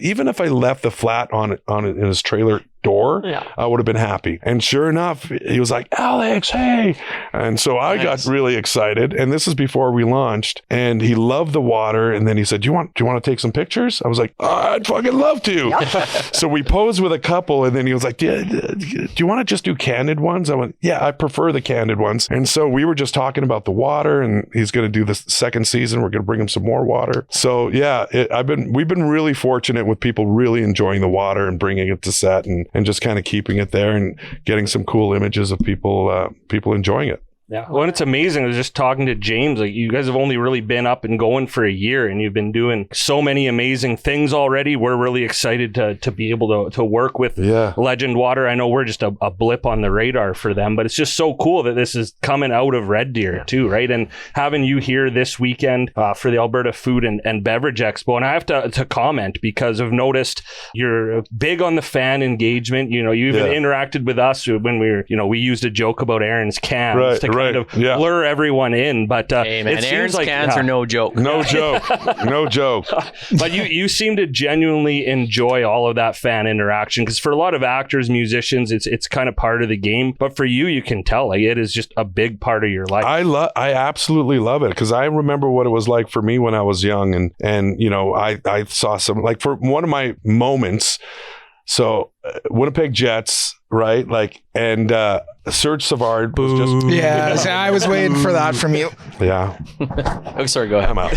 Speaker 1: left the flat on in his trailer door, I would have been happy. And sure enough, he was like, Alex, hey. And so I got really excited. And this is before we launched. And he loved the water. And then he said, do you want to take some pictures? I was like, I'd fucking love to. So we posed with a couple. And then he was like, do you want to just do candid ones? I went, yeah, I prefer the candid ones. And so we were just talking about the water, and he's going to do the second season. We're going to bring him some more water. So yeah, we've been really fortunate with people really enjoying the water and bringing it to set and just kind of keeping it there and getting some cool images of people enjoying it.
Speaker 3: Yeah. Well, it's amazing. I was just talking to James. Like, you guys have only really been up and going for a year, and you've been doing so many amazing things already. We're really excited to be able to work with Legend Water. I know we're just a blip on the radar for them, but it's just so cool that this is coming out of Red Deer too, right? And having you here this weekend for the Alberta Food and Beverage Expo. And I have to comment because I've noticed you're big on the fan engagement. You know, you even interacted with us when we used a joke about Aaron's cans to kind of lure everyone in, but
Speaker 9: hey, man, Aaron's cans are no joke.
Speaker 1: No joke.
Speaker 3: But you seem to genuinely enjoy all of that fan interaction, because for a lot of actors, musicians, it's kind of part of the game. But for you, you can tell like it is just a big part of your life.
Speaker 1: I absolutely love it, because I remember what it was like for me when I was young, and you know, I saw some, like, for one of my moments. So Winnipeg Jets, right? Like, and Serge Savard was just...
Speaker 11: Yeah, so I was waiting for that from you.
Speaker 1: Yeah.
Speaker 9: Oh, sorry, go ahead.
Speaker 1: I'm out.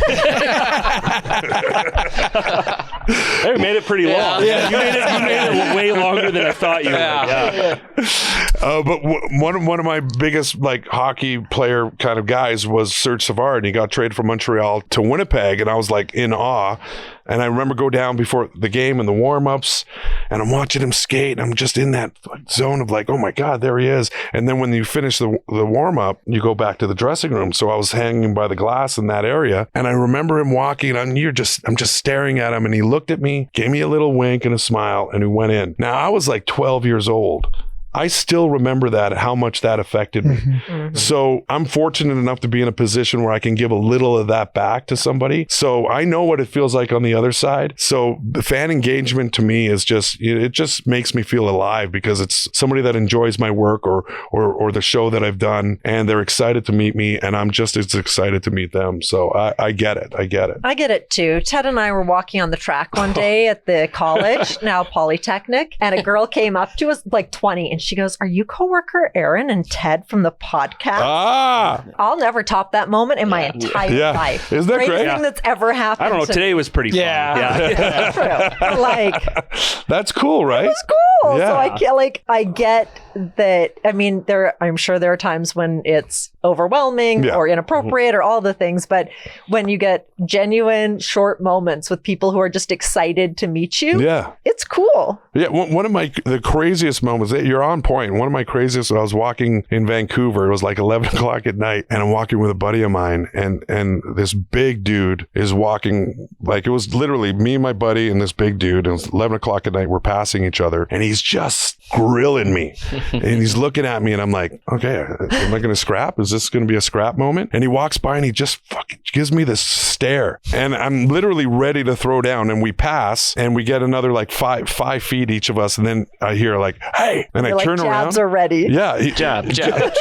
Speaker 3: Hey, made it pretty long. Yeah. You made it way longer than I thought you would. Yeah.
Speaker 1: But one of my biggest, like, hockey player kind of guys was Serge Savard, and he got traded from Montreal to Winnipeg, and I was like in awe. And I remember go down before the game and the warm-ups, and I'm watching him skate, and I'm just in that zone of like, oh my God, there he is. And then when you finish the warm-up, you go back to the dressing room. So I was hanging by the glass in that area, and I remember him walking, and I'm just staring at him, and he looked at me, gave me a little wink and a smile, and he went in. Now, I was like 12 years old. I still remember how much that affected me. Mm-hmm. So I'm fortunate enough to be in a position where I can give a little of that back to somebody. So I know what it feels like on the other side. So the fan engagement to me is it just makes me feel alive, because it's somebody that enjoys my work or the show that I've done, and they're excited to meet me, and I'm just as excited to meet them. So I get it. I get it
Speaker 10: too. Ted and I were walking on the track one day at the college, now Polytechnic, and a girl came up to us, like 20, and she goes, "Are you coworker Aaron and Ted from the podcast?" I'll never top that moment in my entire life.
Speaker 1: Isn't that great?
Speaker 10: Greatest thing that's ever happened.
Speaker 3: I don't know. Today was pretty fun.
Speaker 10: Yeah. Like,
Speaker 1: that's cool, right?
Speaker 10: It's cool. Yeah. So I get that. I mean, I'm sure there are times when it's overwhelming or inappropriate or all the things, but when you get genuine short moments with people who are just excited to meet you, it's cool.
Speaker 1: Yeah. One of the craziest moments, you're on point. One of my craziest, I was walking in Vancouver. It was like 11 o'clock at night, and I'm walking with a buddy of mine, and this big dude is walking, like, it was literally me and my buddy and this big dude. It was 11 o'clock at night. We're passing each other, and he's just grilling me, and he's looking at me, and I'm like, okay, am I going to scrap? Is this going to be a scrap moment? And he walks by, and he just fucking gives me this stare, and I'm literally ready to throw down, and we pass, and we get another like 5 feet each of us, and then I hear like, hey, and I turn around.
Speaker 10: Jabs are ready.
Speaker 1: Yeah.
Speaker 9: Jab.
Speaker 1: Jab.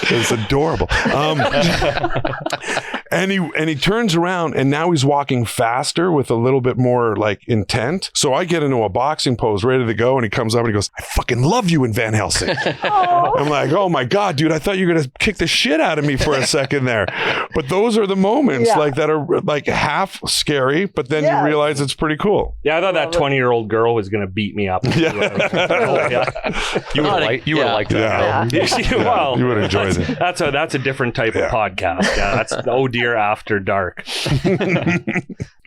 Speaker 1: It's adorable. And he turns around, and now he's walking faster with a little bit more like intent. So I get into a boxing pose ready to go, and he comes up and he goes, "I fucking love you in Van Helsing." I'm like, oh my God, dude, I thought you were going to kick the shit out of me for a second there. But those are the moments like that are like half scary, but then you realize it's pretty cool.
Speaker 3: Yeah, I thought that 20-year-old girl was going to beat me up. You would have liked that.
Speaker 1: Yeah.
Speaker 3: Well,
Speaker 1: you would enjoy it.
Speaker 3: That's a different type of podcast. Yeah, that's Oh Dear After Dark.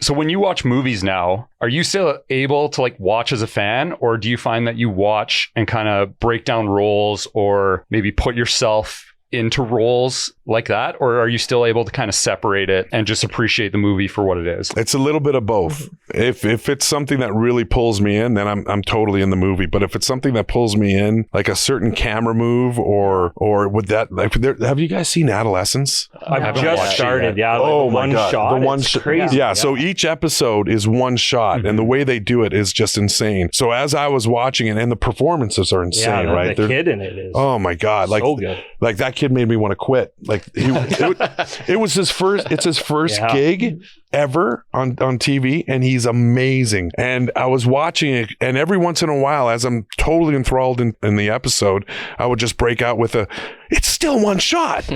Speaker 7: So when you watch movies now, are you still able to like watch as a fan, or do you find that you watch and kind of break down roles or maybe put yourself into roles like that, or are you still able to kind of separate it and just appreciate the movie for what it is?
Speaker 1: It's a little bit of both. If it's something that really pulls me in, then I'm totally in the movie. But if it's something that pulls me in, like a certain camera move, or would that, like, have you guys seen Adolescence?
Speaker 3: I've just started. Yeah. Like
Speaker 1: Oh
Speaker 3: the
Speaker 1: my
Speaker 3: one
Speaker 1: God.
Speaker 3: shot.
Speaker 1: The one
Speaker 3: it's
Speaker 1: shot.
Speaker 3: crazy.
Speaker 1: Yeah. So each episode is one shot, and the way they do it is just insane. So as I was watching it, and the performances are insane,
Speaker 3: yeah,
Speaker 1: right?
Speaker 3: The kid in it is.
Speaker 1: Oh my God. Like,
Speaker 3: so good.
Speaker 1: Like that kid made me want to quit. Like it was his first, it's his first gig ever on TV, and he's amazing. And I was watching it, and every once in a while, as I'm totally enthralled in the episode, I would just break out with it's still one shot.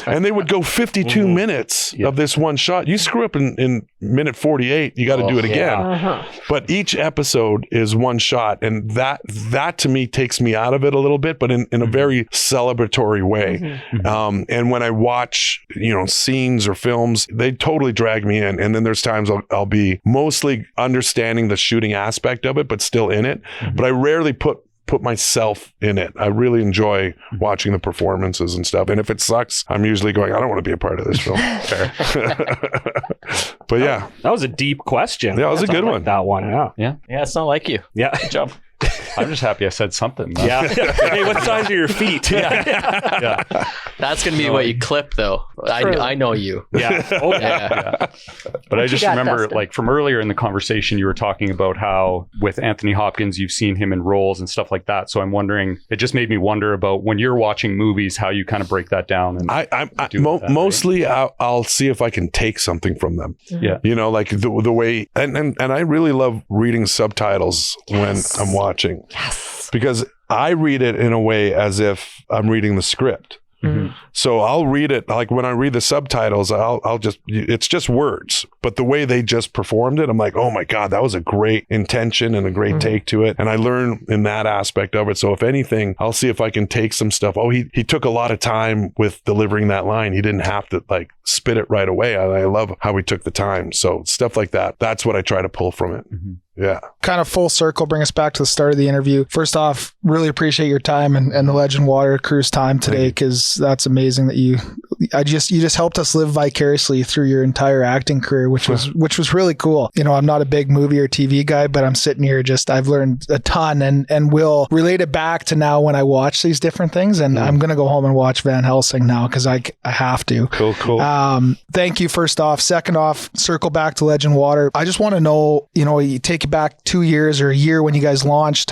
Speaker 1: And they would go 52 minutes of this one shot. You screw up in minute 48, you got to do it again. But each episode is one shot, and that to me takes me out of it a little bit, but in a very celebratory way. And when I watch, scenes or films, they totally drag me in. And then there's times I'll be mostly understanding the shooting aspect of it, but still in it. But I rarely put myself in it. I really enjoy watching the performances and stuff. And if it sucks, I'm usually going, I don't want to be a part of this film. But yeah.
Speaker 3: That was a deep question.
Speaker 1: Yeah, that was a good one.
Speaker 3: That one,
Speaker 2: Yeah, it's not like you.
Speaker 3: Yeah.
Speaker 2: Good job.
Speaker 7: I'm just happy I said something.
Speaker 3: Yeah. Hey, what size are your feet?
Speaker 7: Yeah.
Speaker 9: That's gonna be what you clip, though. I know you.
Speaker 3: Yeah. Okay.
Speaker 9: Yeah.
Speaker 7: But I just
Speaker 10: got,
Speaker 7: remember,
Speaker 10: Dustin?
Speaker 7: like, from earlier in the conversation, you were talking about how with Anthony Hopkins, you've seen him in roles and stuff like that. So I'm wondering, it just made me wonder about when you're watching movies, how you kind of break that down. And
Speaker 1: Mostly I'll see if I can take something from them.
Speaker 7: Yeah.
Speaker 1: Like the way, and I really love reading subtitles when I'm watching.
Speaker 10: Yes.
Speaker 1: Because I read it in a way as if I'm reading the script. So I'll read it, like when I read the subtitles, it's just words, but the way they just performed it, I'm like, oh my God, that was a great intention and a great take to it. And I learn in that aspect of it. So if anything, I'll see if I can take some stuff. Oh, he took a lot of time with delivering that line. He didn't have to like spit it right away. I love how he took the time. So stuff like that. That's what I try to pull from it. Yeah.
Speaker 4: Kind of full circle, bring us back to the start of the interview. First off, really appreciate your time and the Legend Water crew's time today, because that's amazing that you just helped us live vicariously through your entire acting career, which was really cool. I'm not a big movie or TV guy, but I'm sitting here I've learned a ton and will relate it back to now when I watch these different things. And I'm going to go home and watch Van Helsing now because I have to.
Speaker 1: Cool.
Speaker 4: Thank you, first off. Second off, circle back to Legend Water. I just want to know, you take it back 2 years or a year when you guys launched,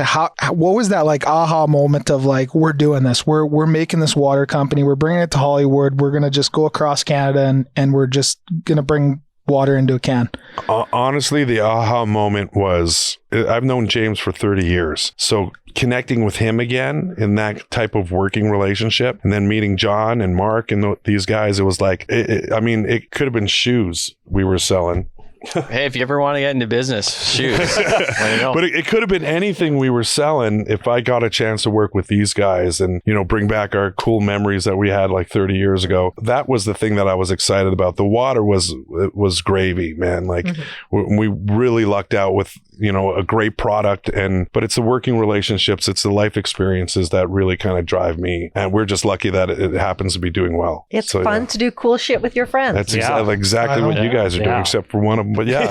Speaker 4: what was that like aha moment of like, we're doing this, we're making this water company, we're bringing it to Hollywood, we're going to just go across Canada and we're just going to bring water into a can?
Speaker 1: Honestly, the aha moment was, I've known James for 30 years. So connecting with him again in that type of working relationship, and then meeting John and Mark and these guys, it was like, it could have been shoes we were selling.
Speaker 2: Hey, if you ever want to get into business, shoot.
Speaker 1: But it could have been anything we were selling if I got a chance to work with these guys and, bring back our cool memories that we had like 30 years ago. That was the thing that I was excited about. The water was gravy, man. Like we really lucked out with, a great product, but it's the working relationships, it's the life experiences that really kind of drive me. And we're just lucky that it happens to be doing well.
Speaker 10: It's fun to do cool shit with your friends.
Speaker 1: That's exactly what you guys are doing, except for one of them. But yeah.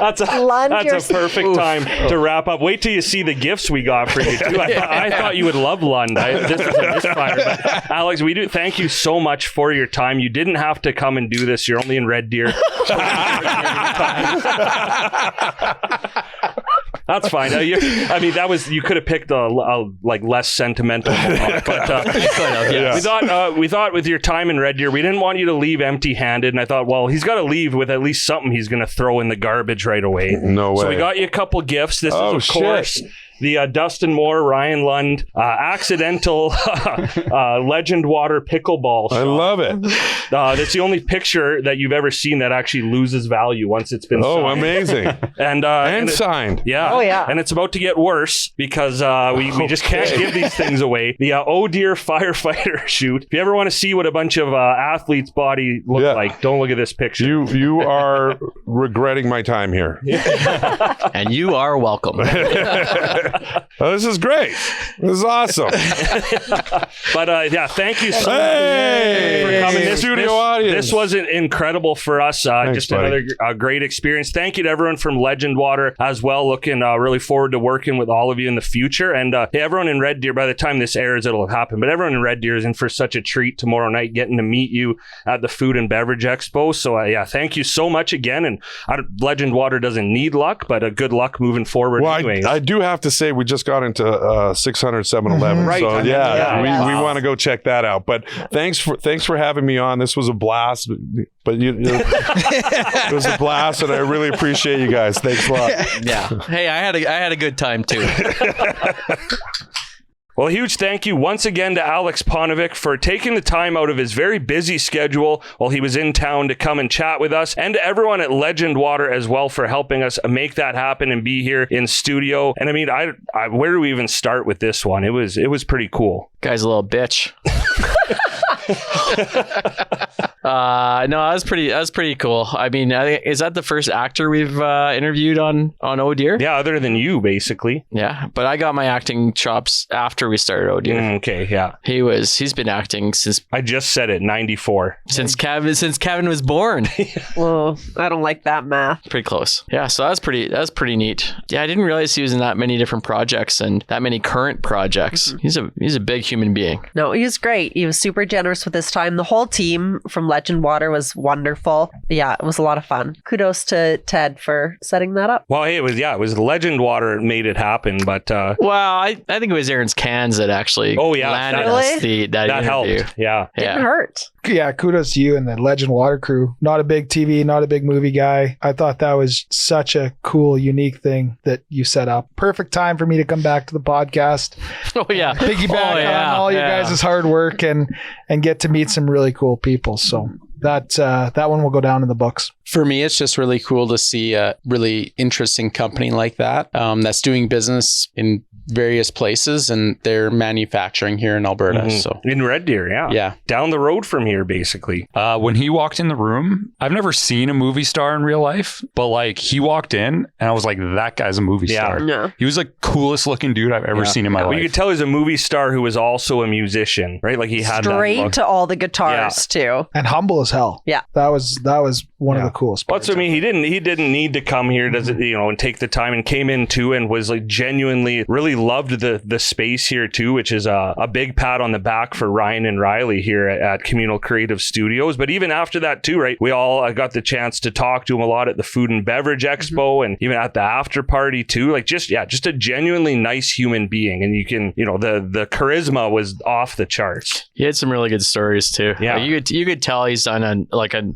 Speaker 3: That's a perfect time to wrap up. Wait till you see the gifts we got for you too. I thought you would love Lund. This was a misfire. But Aleks, we do thank you so much for your time. You didn't have to come and do this. You're only in Red Deer. That's fine. You could have picked a less sentimental moment, but we thought with your time in Red Deer, we didn't want you to leave empty-handed, and I thought, well, he's got to leave with at least something he's going to throw in the garbage right away.
Speaker 1: No way.
Speaker 3: So we got you a couple gifts. This is, of course, the Dustin Moore, Ryan Lund, accidental Legend Water pickleball shot.
Speaker 1: I love it.
Speaker 3: That's the only picture that you've ever seen that actually loses value once it's been signed.
Speaker 1: Amazing. and signed.
Speaker 3: Yeah.
Speaker 10: Oh, yeah.
Speaker 3: And it's about to get worse because we just can't give these things away. The Oh Dear Firefighter shoot. If you ever want to see what a bunch of athletes' body look like, don't look at this picture.
Speaker 1: You are regretting my time here.
Speaker 9: And you are welcome.
Speaker 1: Oh, this is great. This is awesome.
Speaker 3: But yeah, thank you so much
Speaker 1: Hey,
Speaker 3: for coming.
Speaker 1: studio audience.
Speaker 3: This was incredible for us.
Speaker 1: Thanks,
Speaker 3: just
Speaker 1: buddy.
Speaker 3: another great experience. Thank you to everyone from Legend Water as well. Looking really forward to working with all of you in the future. And hey, everyone in Red Deer, by the time this airs, it'll have happened. But everyone in Red Deer is in for such a treat tomorrow night, getting to meet you at the Food and Beverage Expo. So yeah, thank you so much again. And Legend Water doesn't need luck, but good luck moving forward.
Speaker 1: Well,
Speaker 3: anyways.
Speaker 1: I do have to say we just got into 600 7-Eleven.
Speaker 3: Right.
Speaker 1: So
Speaker 3: Yeah.
Speaker 1: we want to go check that out. But thanks for having me on. This was a blast. But it was a blast, and I really appreciate you guys. Thanks a lot.
Speaker 9: Yeah. Hey, I had a good time too.
Speaker 3: Well, a huge thank you once again to Aleks Paunovic for taking the time out of his very busy schedule while he was in town to come and chat with us, and to everyone at Legend Water as well for helping us make that happen and be here in studio. And I mean, I where do we even start with this one? It was pretty cool.
Speaker 9: Guy's a little bitch. No, that was pretty cool. I mean, is that the first actor we've interviewed on Oh Dear?
Speaker 3: Yeah, other than you, basically.
Speaker 9: Yeah, but I got my acting chops after we started Oh Dear.
Speaker 3: Okay, yeah.
Speaker 9: He's been acting since
Speaker 3: I just said it, 94.
Speaker 9: Since Kevin was born.
Speaker 8: Whoa, I don't like that math.
Speaker 9: Pretty close. Yeah, so that was pretty neat. Yeah, I didn't realize he was in that many different projects and that many current projects.
Speaker 8: Mm-hmm.
Speaker 9: He's a big human being.
Speaker 8: No, he was great. He was super generous with his time. The whole team from Legend Water was wonderful. Yeah, it was a lot of fun. Kudos to Ted for setting that up.
Speaker 3: Well, hey, it was Legend Water that made it happen, but
Speaker 9: well, I think it was Aaron's cans that actually landed us that interview.
Speaker 3: Helped. Yeah.
Speaker 8: Didn't hurt.
Speaker 4: Yeah, kudos to you and the Legend Water crew. Not a big TV, not a big movie guy. I thought that was such a cool, unique thing that you set up. Perfect time for me to come back to the podcast.
Speaker 9: Oh yeah,
Speaker 4: piggyback on all you guys' hard work and get to meet some really cool people. So that one will go down in the books.
Speaker 5: For me, it's just really cool to see a really interesting company like that that's doing business in various places, and they're manufacturing here in Alberta.
Speaker 3: Mm-hmm.
Speaker 5: So
Speaker 3: in Red Deer,
Speaker 5: yeah,
Speaker 3: down the road from here, basically.
Speaker 7: When he walked in the room, I've never seen a movie star in real life, but like he walked in and I was like, that guy's a movie star.
Speaker 8: No.
Speaker 7: He was like coolest looking dude I've ever seen in my life.
Speaker 3: You could tell he's a movie star who was also a musician, right? Like he had
Speaker 8: straight
Speaker 3: that look.
Speaker 8: to all the guitars too,
Speaker 4: and humble as hell.
Speaker 8: Yeah,
Speaker 4: that was one of the coolest parts.
Speaker 3: Well, I mean, he didn't need to come here, and take the time, and came in too, and was like genuinely really loved the space here too, which is a big pat on the back for Ryan and Riley here at Communal Creative Studios. But even after that too, right? We all got the chance to talk to him a lot at the Food and Beverage Expo, and even at the after party too. Like just a genuinely nice human being, and you can the charisma was off the charts.
Speaker 9: He had some really good stories too.
Speaker 3: Yeah,
Speaker 9: like you could tell he's done a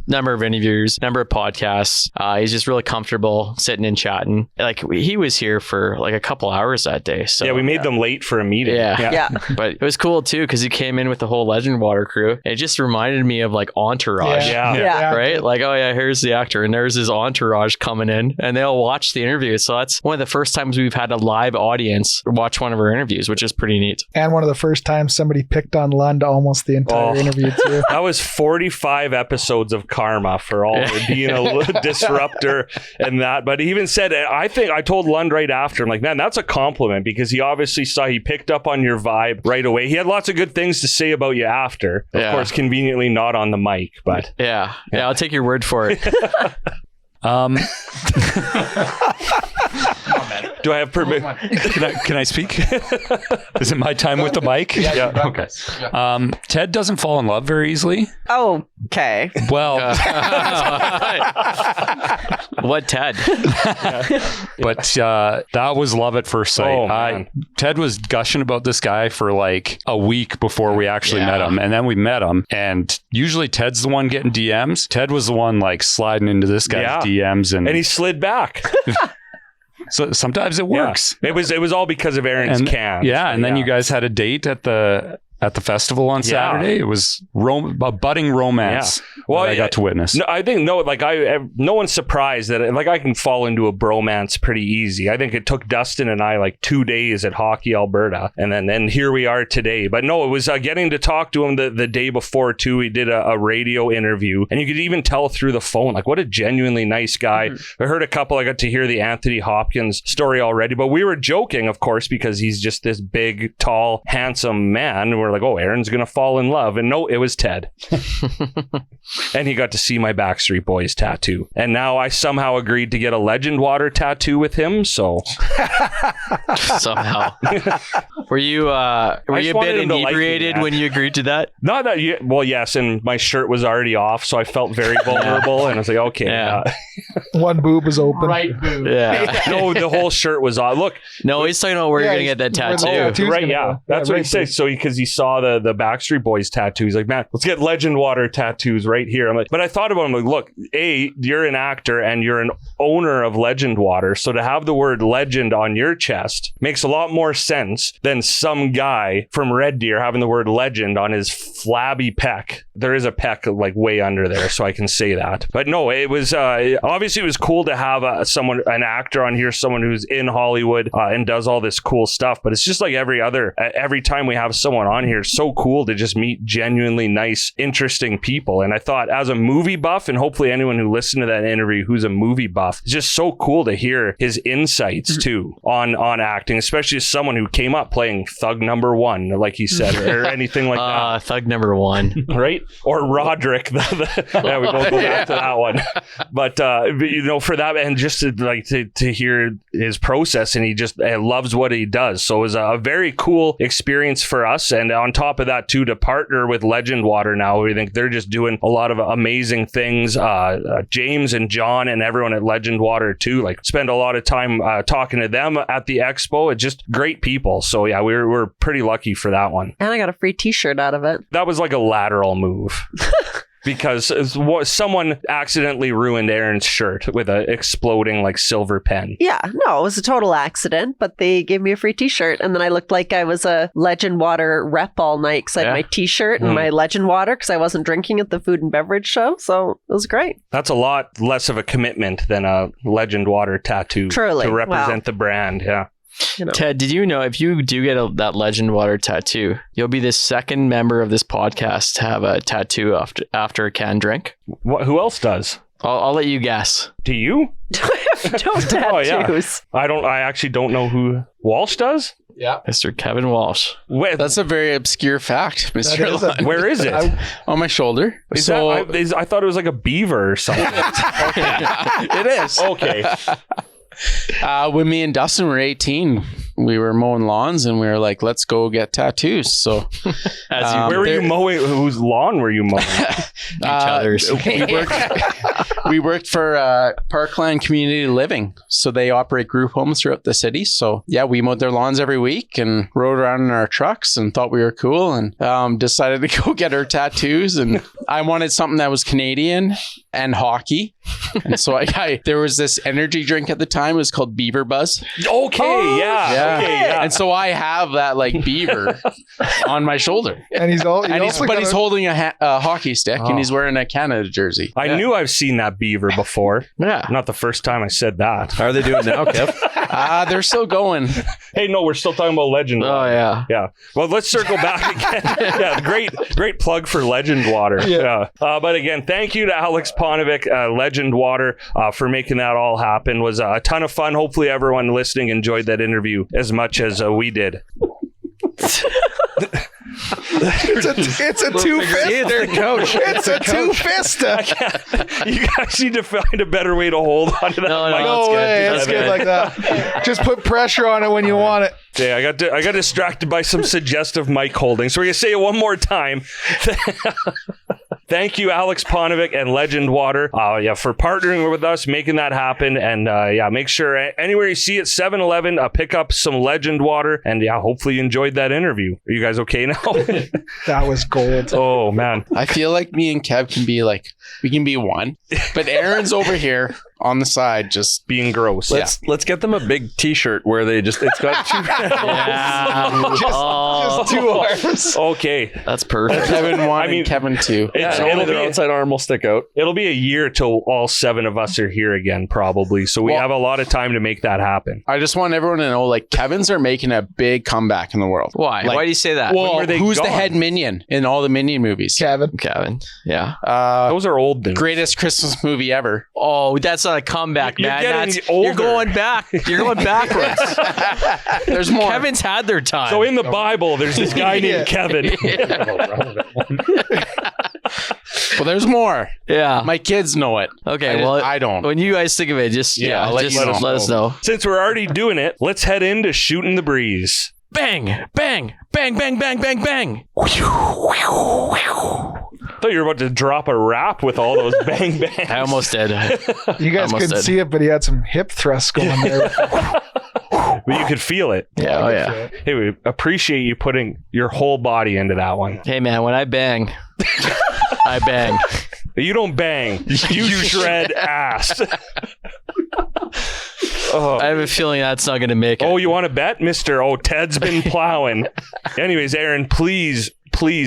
Speaker 9: number of interviews, number of podcasts. He's just really comfortable sitting and chatting. Like he was here for like a couple hours that day. So
Speaker 3: yeah, we made them late for a meeting.
Speaker 9: Yeah. But it was cool too because he came in with the whole Legend Water crew. It just reminded me of like Entourage.
Speaker 8: Yeah.
Speaker 9: Right? Like, oh yeah, here's the actor and there's his entourage coming in and they'll watch the interview. So that's one of the first times we've had a live audience watch one of our interviews, which is pretty neat.
Speaker 4: And one of the first times somebody picked on Lund almost the entire interview too.
Speaker 3: That was 45 episodes of karma for all being a disruptor and that. But he even said, I told Lund right after, I'm like, man, that's a compliment because he obviously saw he picked up on your vibe right away. He had lots of good things to say about you after. Of course, conveniently not on the mic, but
Speaker 9: yeah, I'll take your word for it.
Speaker 3: Do I have permit?
Speaker 7: Can I speak? Is it my time with the mic?
Speaker 3: Yeah.
Speaker 7: Okay. Ted doesn't fall in love very easily.
Speaker 8: Oh, okay.
Speaker 7: Well,
Speaker 9: what Ted?
Speaker 7: But that was love at first sight.
Speaker 3: Oh,
Speaker 7: Ted was gushing about this guy for like a week before we actually met him, and then we met him. And usually Ted's the one getting DMs. Ted was the one like sliding into this guy's DMs, and
Speaker 3: he slid back.
Speaker 7: So sometimes it works.
Speaker 3: Yeah. It was all because of Aaron's can.
Speaker 7: Yeah, and then you guys had a date at the at the festival on Saturday. It was a budding romance. Well, I got to witness.
Speaker 3: No, I think no one's surprised that I can fall into a bromance pretty easy. I think it took Dustin and I like 2 days at Hockey Alberta, and then here we are today. But no, it was getting to talk to him the day before too. We did a radio interview, and you could even tell through the phone like what a genuinely nice guy. I heard a couple. I got to hear the Anthony Hopkins story already, but we were joking, of course, because he's just this big, tall, handsome man. And we're like, oh, Aaron's gonna fall in love, and no, it was Ted. And he got to see my Backstreet Boys tattoo, and now I somehow agreed to get a Legend Water tattoo with him. So
Speaker 9: somehow, were you a bit inebriated when you agreed to that?
Speaker 3: Not that you. Well, yes, and my shirt was already off, so I felt very vulnerable, and I was like, okay,
Speaker 4: one boob was open,
Speaker 2: right boob.
Speaker 3: Yeah, no, the whole shirt was off. Look,
Speaker 2: no, he's talking about where you're gonna get that tattoo,
Speaker 3: right? Yeah, that's what he said. So because he saw the Backstreet Boys tattoo, he's like, man, let's get Legend Water tattoos right here. I'm like, but I thought about him, like, look, you're an actor and you're an owner of Legend Water, so to have the word legend on your chest makes a lot more sense than some guy from Red Deer having the word legend on his flabby pec. There is a pec like way under there, so I can say that. But no, it was obviously it was cool to have an actor on here, someone who's in Hollywood and does all this cool stuff. But it's just like every time we have someone on here, it's so cool to just meet genuinely nice, interesting people. And I thought, as a movie buff, and hopefully anyone who listened to that interview who's a movie buff, it's just so cool to hear his insights too on acting, especially as someone who came up playing Thug Number 1, like he said, or anything like that.
Speaker 2: Thug Number 1,
Speaker 3: right? Or Roderick. Yeah, we both go back to that one. But for that, and just to hear his process, and he just loves what he does. So it was a very cool experience for us. And on top of that too, to partner with Legend Water now, we think they're just doing a lot of amazing things. James and John and everyone at Legend Water too, spend a lot of time talking to them at the expo. It's just great people. So yeah, we're pretty lucky for that one.
Speaker 8: And I got a free t-shirt out of it.
Speaker 3: That was like a lateral move. Because someone accidentally ruined Aaron's shirt with an exploding silver pen.
Speaker 8: Yeah, no, it was a total accident, but they gave me a free t-shirt, and then I looked like I was a Legend Water rep all night because I had my t-shirt and my Legend Water because I wasn't drinking at the food and beverage show, so it was great.
Speaker 3: That's a lot less of a commitment than a Legend Water tattoo.
Speaker 8: Truly.
Speaker 3: To represent the brand, yeah.
Speaker 2: Ted, did you know if you do get that Legend Water tattoo, you'll be the second member of this podcast to have a tattoo after a canned drink?
Speaker 3: Who else does?
Speaker 2: I'll let you guess.
Speaker 3: Do you?
Speaker 8: No tattoos.
Speaker 3: I actually don't know who Walsh does.
Speaker 2: Yeah, Mr. Kevin Walsh.
Speaker 5: That's a very obscure fact, Mr. Lund.
Speaker 3: Where is it?
Speaker 5: On my shoulder.
Speaker 3: I thought it was like a beaver or something.
Speaker 5: It is.
Speaker 3: Okay.
Speaker 5: When me and Dustin were 18, we were mowing lawns and we were like, let's go get tattoos. So
Speaker 3: where were you mowing? Whose lawn were you mowing?
Speaker 2: Each other's.
Speaker 5: We worked for Parkland Community Living. So they operate group homes throughout the city. So yeah, we mowed their lawns every week and rode around in our trucks and thought we were cool and decided to go get our tattoos. And I wanted something that was Canadian and hockey. And so there was this energy drink at the time. It was called Beaver Buzz.
Speaker 3: Okay, yeah. Okay, yeah.
Speaker 5: And so I have that beaver on my shoulder.
Speaker 4: And he's
Speaker 5: holding a hockey stick and he's wearing a Canada jersey.
Speaker 3: I knew I've seen that beaver before.
Speaker 2: Yeah.
Speaker 3: Not the first time I said that.
Speaker 6: How are they doing now, Kev?
Speaker 5: They're still going.
Speaker 3: Hey, no, we're still talking about Legend Water.
Speaker 2: Oh, yeah.
Speaker 3: Yeah. Well, let's circle back again. Yeah, great plug for Legend Water. Yeah. But again, thank you to Aleks Paunovic, Legend Water, for making that all happen. It was a ton of fun. Hopefully everyone listening enjoyed that interview as much as we did.
Speaker 4: It's a two-fister, coach. It's a two-fister.
Speaker 3: You guys need to find a better way to hold on to that.
Speaker 4: No way. It's good like that. Just put pressure on it when you want it.
Speaker 3: Yeah, I got distracted by some suggestive mic holding. So we're gonna say it one more time. Thank you, Aleks Paunovic and Legend Water, for partnering with us, making that happen. And make sure anywhere you see it, 7-Eleven, pick up some Legend Water. And hopefully you enjoyed that interview. Are you guys okay now?
Speaker 4: That was gold.
Speaker 3: Oh, man.
Speaker 5: I feel like me and Kev can be we can be one. But Aaron's over here on the side, just
Speaker 3: being gross.
Speaker 6: Let's get them a big T-shirt where it's got two.
Speaker 3: just two arms. Okay,
Speaker 2: that's perfect.
Speaker 5: Kevin 1 and Kevin 2.
Speaker 6: Only their outside arm will stick out.
Speaker 3: It'll be a year till all 7 of us are here again, probably. So we have a lot of time to make that happen.
Speaker 5: I just want everyone to know, like, Kevins are making a big comeback in the world.
Speaker 2: Why?
Speaker 5: Like,
Speaker 2: Why do you say that?
Speaker 5: Well, who's the head minion in all the Minion movies?
Speaker 4: Kevin.
Speaker 2: Yeah.
Speaker 3: Those are old things.
Speaker 5: Greatest Christmas movie ever.
Speaker 2: Oh, that's not a comeback,
Speaker 3: You're
Speaker 2: man.
Speaker 3: getting older.
Speaker 2: You're going back. You're going backwards.
Speaker 5: There's more.
Speaker 2: Kevin's had their time.
Speaker 3: So in the Bible, there's this guy named Kevin.
Speaker 5: Well, there's more.
Speaker 2: Yeah.
Speaker 5: My kids know it.
Speaker 2: Okay,
Speaker 5: I don't.
Speaker 2: When you guys think of it, just let us know.
Speaker 3: Since we're already doing it, let's head into Shooting the Breeze.
Speaker 2: Bang, bang, bang, bang, bang, bang, bang.
Speaker 3: I thought you were about to drop a rap with all those bang bangs.
Speaker 2: I almost did.
Speaker 4: You guys couldn't see it, but he had some hip thrusts going there.
Speaker 3: But you could feel it.
Speaker 2: Yeah, oh yeah.
Speaker 3: Hey, we appreciate you putting your whole body into that one.
Speaker 2: Hey man, when I bang, I bang.
Speaker 3: You don't bang. You shred ass.
Speaker 2: I have a feeling that's not going to make it.
Speaker 3: Oh, you want to bet, Mr. Oh, Ted's been plowing. Anyways, Aaron, please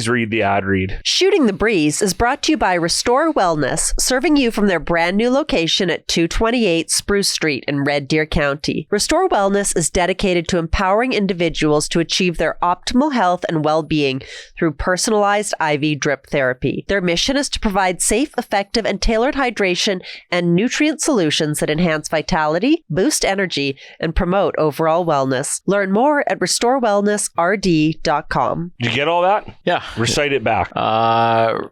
Speaker 3: read the ad read.
Speaker 8: Shooting the Breeze is brought to you by Restore Wellness, serving you from their brand new location at 228 Spruce Street in Red Deer County. Restore Wellness is dedicated to empowering individuals to achieve their optimal health and well-being through personalized IV drip therapy. Their mission is to provide safe, effective, and tailored hydration and nutrient solutions that enhance vitality, boost energy, and promote overall wellness. Learn more at restorewellnessrd.com.
Speaker 3: Did you get all that?
Speaker 2: Yeah.
Speaker 3: Recite it back.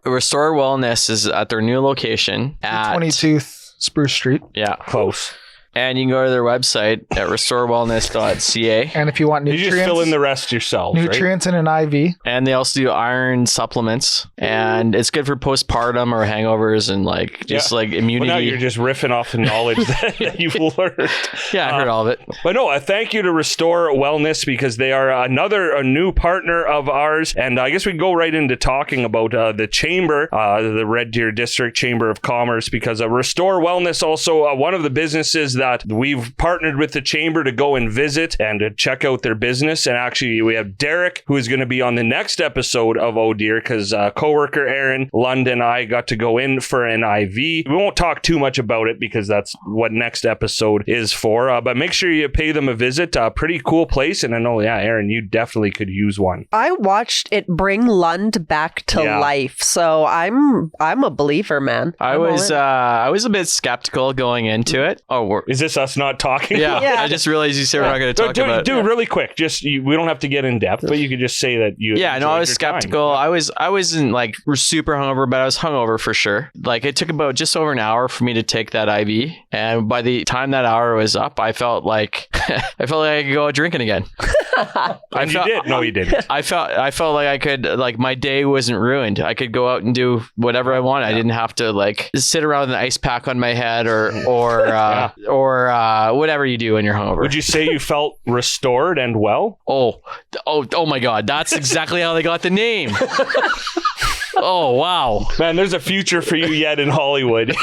Speaker 2: Restore Wellness is at their new location at
Speaker 4: 22th Spruce Street.
Speaker 2: Yeah.
Speaker 3: Close.
Speaker 2: And you can go to their website at restorewellness.ca.
Speaker 4: And if you want nutrients,
Speaker 3: you just fill in the rest yourselves,
Speaker 4: nutrients
Speaker 3: right?
Speaker 4: in an IV.
Speaker 2: And they also do iron supplements. And it's good for postpartum or hangovers and like immunity.
Speaker 3: Well, now you're just riffing off the knowledge that you've learned.
Speaker 2: Yeah, I heard all of it.
Speaker 3: But no, thank you to Restore Wellness because they are a new partner of ours. And I guess we can go right into talking about the chamber, the Red Deer District Chamber of Commerce, because Restore Wellness also one of the businesses that we've partnered with the chamber to go and visit and to check out their business. And actually, we have Derek, who is going to be on the next episode of Oh Dear, because coworker Aaron, Lund, and I got to go in for an IV. We won't talk too much about it because that's what next episode is for. But make sure you pay them a visit. Pretty cool place. And I know, Aaron, you definitely could use one.
Speaker 8: I watched it bring Lund back to life, so I'm a believer, man.
Speaker 2: I was a bit skeptical going into it.
Speaker 3: Is this us not talking?
Speaker 2: Yeah. I just realized you said we're not going to talk about it.
Speaker 3: Dude, really quick. We don't have to get in depth, but you could just say that you.
Speaker 2: Yeah, no, I was skeptical. I wasn't like super hungover, but I was hungover for sure. Like it took about just over an hour for me to take that IV, and by the time that hour was up, I felt like I could go out drinking again.
Speaker 3: And you did? No, you didn't.
Speaker 2: I felt like I could, like my day wasn't ruined. I could go out and do whatever I wanted. I didn't have to like sit around with an ice pack on my head or whatever you do when you're hungover.
Speaker 3: Would you say you felt restored and well?
Speaker 2: Oh my God. That's exactly how they got the name. Oh, wow.
Speaker 3: Man, there's a future for you yet in Hollywood.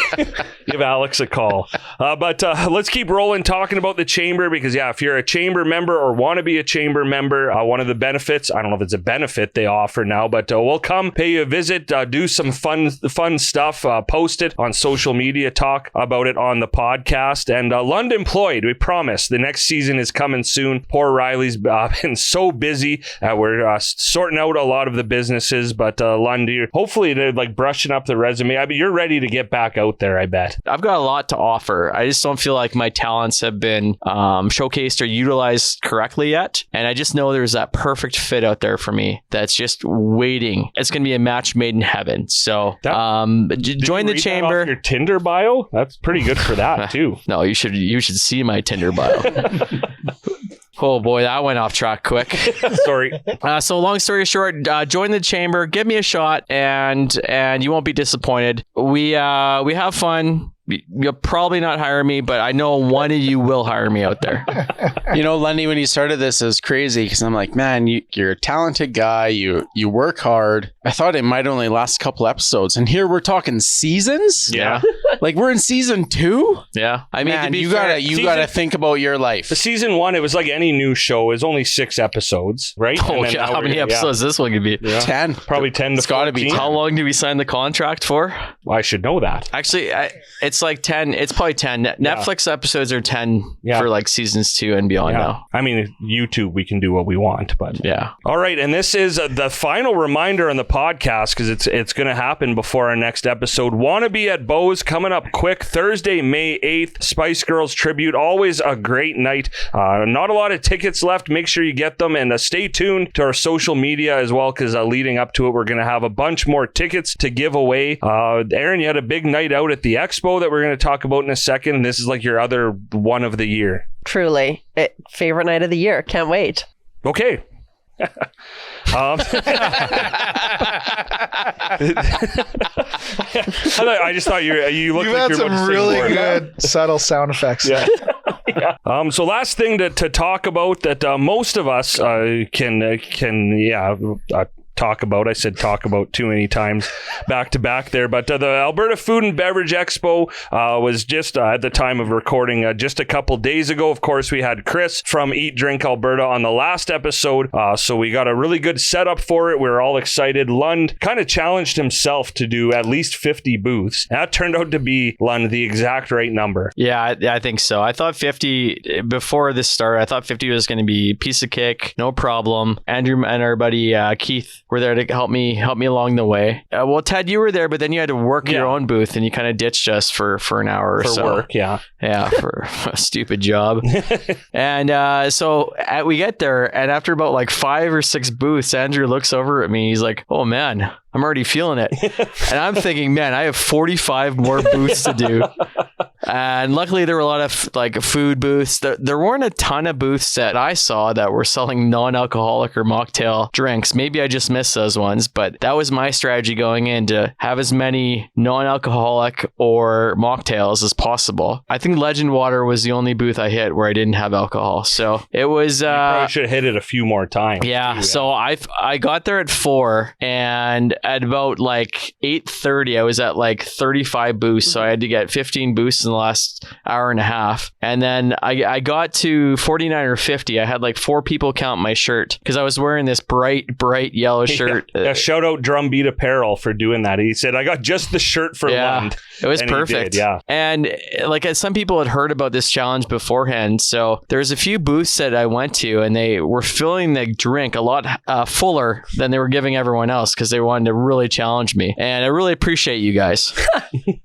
Speaker 3: Give Alex a call. But let's keep rolling talking about the chamber because, if you're a chamber member or want to be a chamber member, one of the benefits, I don't know if it's a benefit they offer now, but we'll come pay you a visit, do some fun stuff, post it on social media, talk about it on the podcast. And Lund Employed, we promise the next season is coming soon. Poor Riley's been so busy. We're sorting out a lot of the businesses, but Lund, hopefully they're like brushing up the resume. I mean, you're ready to get back out there, I bet.
Speaker 2: I've got a lot to offer. I just don't feel like my talents have been showcased or utilized correctly yet. And I just know there's that perfect fit out there for me that's just waiting. It's going to be a match made in heaven. So join the chamber.
Speaker 3: That off your Tinder bio? That's pretty good for that too.
Speaker 2: No, you should see my Tinder bio. Oh boy, that went off track quick.
Speaker 3: Sorry.
Speaker 2: So long story short, join the chamber, give me a shot, and you won't be disappointed. We have fun. you'll probably not hire me, but I know one of you will hire me out there.
Speaker 5: You know, Lundy, when you started this, it was crazy because I'm like, man, you're a talented guy. You work hard. I thought it might only last a couple episodes, and here we're talking seasons.
Speaker 2: Yeah.
Speaker 5: Like we're in season 2.
Speaker 2: Yeah. I mean,
Speaker 5: Man,
Speaker 2: to be
Speaker 5: you
Speaker 2: fair,
Speaker 5: gotta think about your life.
Speaker 3: The season 1, it was like any new show. It was only 6 episodes, right?
Speaker 2: oh,
Speaker 3: And then
Speaker 2: yeah,
Speaker 3: now
Speaker 2: how many episodes this one could be?
Speaker 5: 10.
Speaker 3: Probably 10 to
Speaker 5: It's gotta be
Speaker 3: 14.
Speaker 2: How long did we sign the contract for?
Speaker 3: I should know that.
Speaker 2: Actually, it's like 10. It's probably 10. Netflix episodes are 10 for like seasons 2 and beyond now.
Speaker 3: I mean, YouTube, we can do what we want, but
Speaker 2: Yeah.
Speaker 3: All right, and this is the final reminder on the podcast because it's going to happen before our next episode. Wannabe at Bo's coming up quick Thursday, May 8th. Spice Girls tribute, always a great night. Not a lot of tickets left. Make sure you get them, and stay tuned to our social media as well because leading up to it, we're going to have a bunch more tickets to give away. Aaron, you had a big night out at the Expo that we're going to talk about in a second, and this is like your other one of the year.
Speaker 8: Truly. Favorite night of the year. Can't wait.
Speaker 3: Okay. I just thought you looked
Speaker 4: You've
Speaker 3: like
Speaker 4: had
Speaker 3: you were about to
Speaker 4: some
Speaker 3: sing
Speaker 4: really
Speaker 3: more.
Speaker 4: good subtle sound effects.
Speaker 3: Yeah. So last thing to talk about that most of us can talk about. I said talk about too many times back to back there, but the Alberta Food and Beverage Expo was just at the time of recording just a couple days ago. Of course, we had Chris from Eat Drink Alberta on the last episode, so we got a really good setup for it. We were all excited. Lund kind of challenged himself to do at least 50 booths. That turned out to be, Lund, the exact right number.
Speaker 2: Yeah, I think so. I thought 50 before this started. I thought 50 was going to be piece of cake, no problem. Andrew and our buddy Keith were there to help me along the way. Well, Ted, you were there, but then you had to work your own booth, and you kind of ditched us for an hour or
Speaker 3: For
Speaker 2: so.
Speaker 3: work, yeah.
Speaker 2: Yeah, for a stupid job. And so we get there, and after about like 5 or 6 booths, Andrew looks over at me. He's like, "Oh man, I'm already feeling it." And I'm thinking, man, I have 45 more booths to do. And luckily there were a lot of like food booths. There weren't a ton of booths that I saw that were selling non-alcoholic or mocktail drinks. Maybe I just missed those ones, but that was my strategy going in, to have as many non-alcoholic or mocktails as possible. I think Legend Water was the only booth I hit where I didn't have alcohol. So it was...
Speaker 3: You probably should have hit it a few more times.
Speaker 2: Yeah, so I got there at 4, and at about like 8:30, I was at like 35 booths. So I had to get 15 booths in the last hour and a half. And then I got to 49 or 50. I had like 4 people count my shirt because I was wearing this bright yellow shirt.
Speaker 3: Yeah, shout out Drumbeat Apparel for doing that. He said, I got just the shirt for Lund.
Speaker 2: It was
Speaker 3: And he
Speaker 2: perfect.
Speaker 3: did, yeah.
Speaker 2: And like some people had heard about this challenge beforehand. So there's a few booths that I went to, and they were filling the drink a lot fuller than they were giving everyone else because they wanted to really challenge me. And I really appreciate you guys.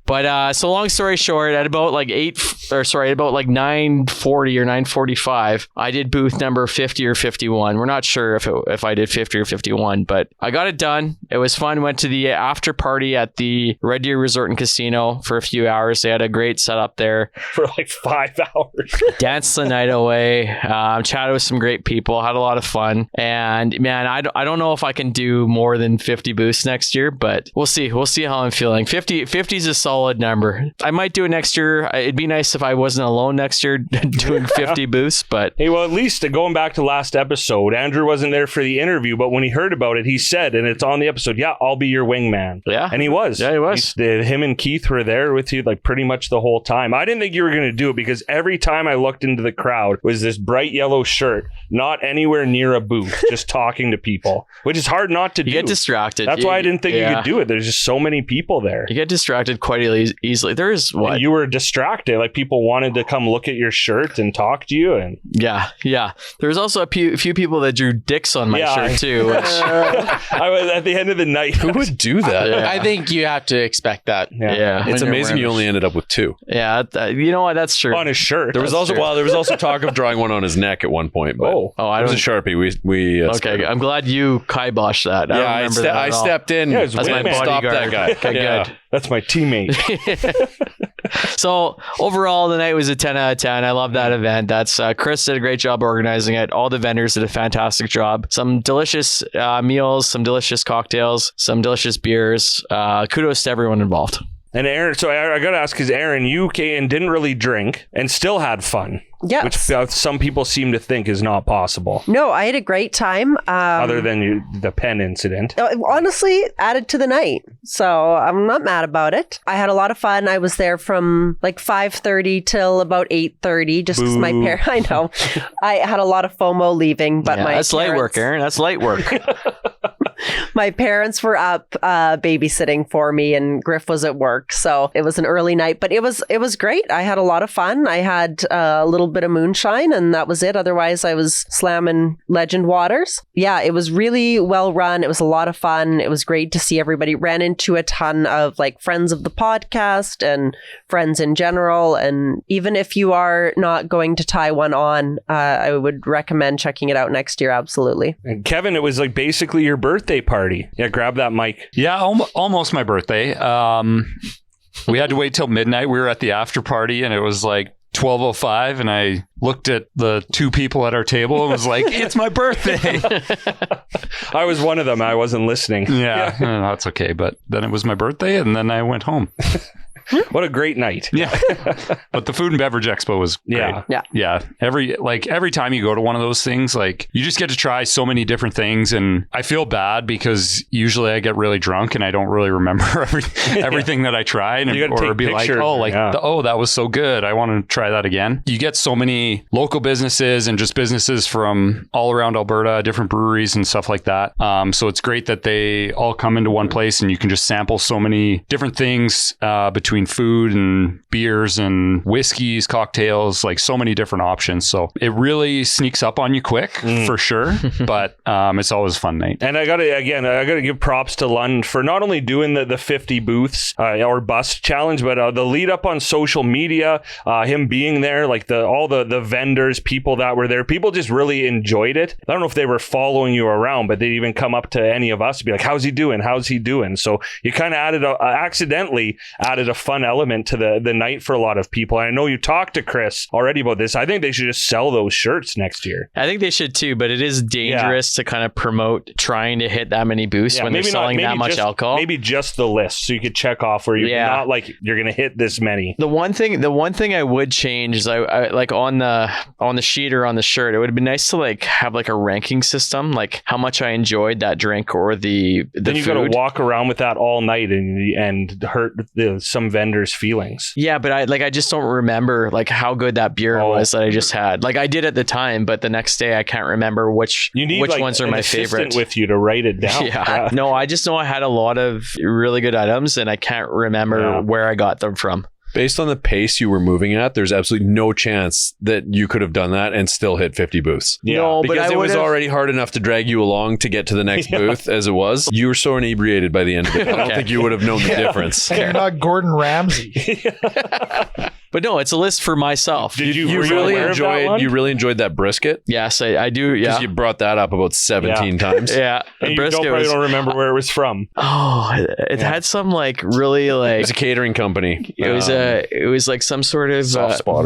Speaker 2: But so long story short, at about like 9:40 or 9:45, I did booth number 50 or 51. We're not sure if I did 50 or 51, but I got it done. It was fun. Went to the after party at the Red Deer Resort and Casino for a few hours. They had a great setup there.
Speaker 3: For like 5 hours.
Speaker 2: Danced the night away. Chatted with some great people. Had a lot of fun. And man, I don't know if I can do more than 50 booths next year, but we'll see. We'll see how I'm feeling. 50 is a solid number. I might do it next year. It'd be nice if I wasn't alone next year doing 50 booths, but...
Speaker 3: Hey, well, at least going back to last episode, Andrew wasn't there for the interview, but when he heard about it, he said, and it's on the episode, yeah, I'll be your wingman.
Speaker 2: Yeah.
Speaker 3: And he was.
Speaker 2: Yeah, he was.
Speaker 3: Him and Keith were there with you like pretty much the whole time. I didn't think you were going to do it because every time I looked into the crowd was this bright yellow shirt, not anywhere near a booth, just talking to people, which is hard not to do.
Speaker 2: You get distracted.
Speaker 3: That's why I didn't think you could do it. There's just so many people there.
Speaker 2: You get distracted quite easily. There's what?
Speaker 3: And you were distracted. Like people wanted to come look at your shirt and talk to you. And
Speaker 2: yeah. There was also a few people that drew dicks on my shirt too. Which...
Speaker 3: I was at the end of the night.
Speaker 6: Who would do that?
Speaker 2: Yeah.
Speaker 5: I think you have to expect that.
Speaker 2: Yeah.
Speaker 6: It's amazing you only ended up with 2.
Speaker 2: Yeah. You know what? That's true.
Speaker 3: On his shirt.
Speaker 6: There was also talk of drawing one on his neck at one point. But
Speaker 2: I
Speaker 6: it was a Sharpie. We
Speaker 2: okay. I'm glad you kiboshed that.
Speaker 6: I stepped in.
Speaker 3: Yeah,
Speaker 2: that's my bodyguard.
Speaker 6: Stop that guy.
Speaker 2: Okay, good.
Speaker 3: That's my teammate.
Speaker 2: So overall, the night was a 10 out of 10. I love that event. That's Chris did a great job organizing it. All the vendors did a fantastic job. Some delicious meals, some delicious cocktails, some delicious beers. Kudos to everyone involved.
Speaker 3: And Aaron, so I got to ask, because Aaron, you came and didn't really drink and still had fun.
Speaker 8: Yes.
Speaker 3: Which some people seem to think is not possible.
Speaker 8: No, I had a great time.
Speaker 3: Other than the pen incident.
Speaker 8: Honestly, added to the night. So I'm not mad about it. I had a lot of fun. I was there from like 5:30 till about 8:30, just because my parents, I know. I had a lot of FOMO leaving, but
Speaker 2: that's light work, Aaron. That's light work.
Speaker 8: My parents were up babysitting for me, and Griff was at work, so it was an early night. But it was great. I had a lot of fun. I had a little bit of moonshine, and that was it. Otherwise, I was slamming Legend Waters. Yeah, it was really well run. It was a lot of fun. It was great to see everybody. Ran into a ton of like friends of the podcast and friends in general. And even if you are not going to tie one on, I would recommend checking it out next year. Absolutely.
Speaker 3: And Kevin, it was like basically your birthday party. Yeah, grab that mic.
Speaker 7: Yeah, almost my birthday. We had to wait till midnight. We were at the after party and it was like 12:05, and I looked at the two people at our table and was like, it's my birthday.
Speaker 3: I was one of them. I wasn't listening.
Speaker 7: Yeah, that's okay. But then it was my birthday and then I went home.
Speaker 3: What a great night.
Speaker 7: Yeah. But the Food and Beverage Expo was great. Yeah. Every time you go to one of those things, like you just get to try so many different things. And I feel bad because usually I get really drunk and I don't really remember everything that I tried, or be like, that was so good. I want to try that again. You get so many local businesses and just businesses from all around Alberta, different breweries and stuff like that. So it's great that they all come into one place and you can just sample so many different things between food and beers and whiskeys, cocktails, like so many different options. So it really sneaks up on you quick for sure, but it's always a fun night.
Speaker 3: And I gotta give props to Lund for not only doing the 50 booths or bus challenge, but the lead up on social media, him being there, like all the vendors, people that were there, people just really enjoyed it. I don't know if they were following you around, but they'd even come up to any of us and be like, how's he doing? So you kind of accidentally added a fun element to the night for a lot of people. And I know you talked to Chris already about this. I think they should just sell those shirts next year.
Speaker 2: I think they should too, but it is dangerous to kind of promote trying to hit that many booths when they're selling that much alcohol.
Speaker 3: Maybe just the list so you could check off where you're not like you're going to hit this many.
Speaker 2: The one thing I would change is I like on the sheet or on the shirt, it would be nice to like have like a ranking system, like how much I enjoyed that drink or the
Speaker 3: then you got to walk around with that all night and hurt some vendors' feelings.
Speaker 2: Yeah, but I just don't remember like how good that beer was that I just had. Like I did at the time, but the next day I can't remember which ones are my favorite.
Speaker 3: With you to write it down.
Speaker 2: Yeah. No, I just know I had a lot of really good items and I can't remember where I got them from.
Speaker 6: Based on the pace you were moving at, there's absolutely no chance that you could have done that and still hit 50 booths.
Speaker 3: Yeah,
Speaker 2: no,
Speaker 6: because it was already hard enough to drag you along to get to the next booth as it was. You were so inebriated by the end of it. I don't think you would have known the difference.
Speaker 4: You're not Gordon Ramsay.
Speaker 2: But no, it's a list for myself.
Speaker 6: You really enjoyed that brisket?
Speaker 2: Yes, I do. Yeah,
Speaker 6: because you brought that up about 17 times.
Speaker 2: Yeah,
Speaker 3: and you probably don't remember where it was from.
Speaker 2: Oh, it had some like really like.
Speaker 6: It was a catering company.
Speaker 2: It was like some sort of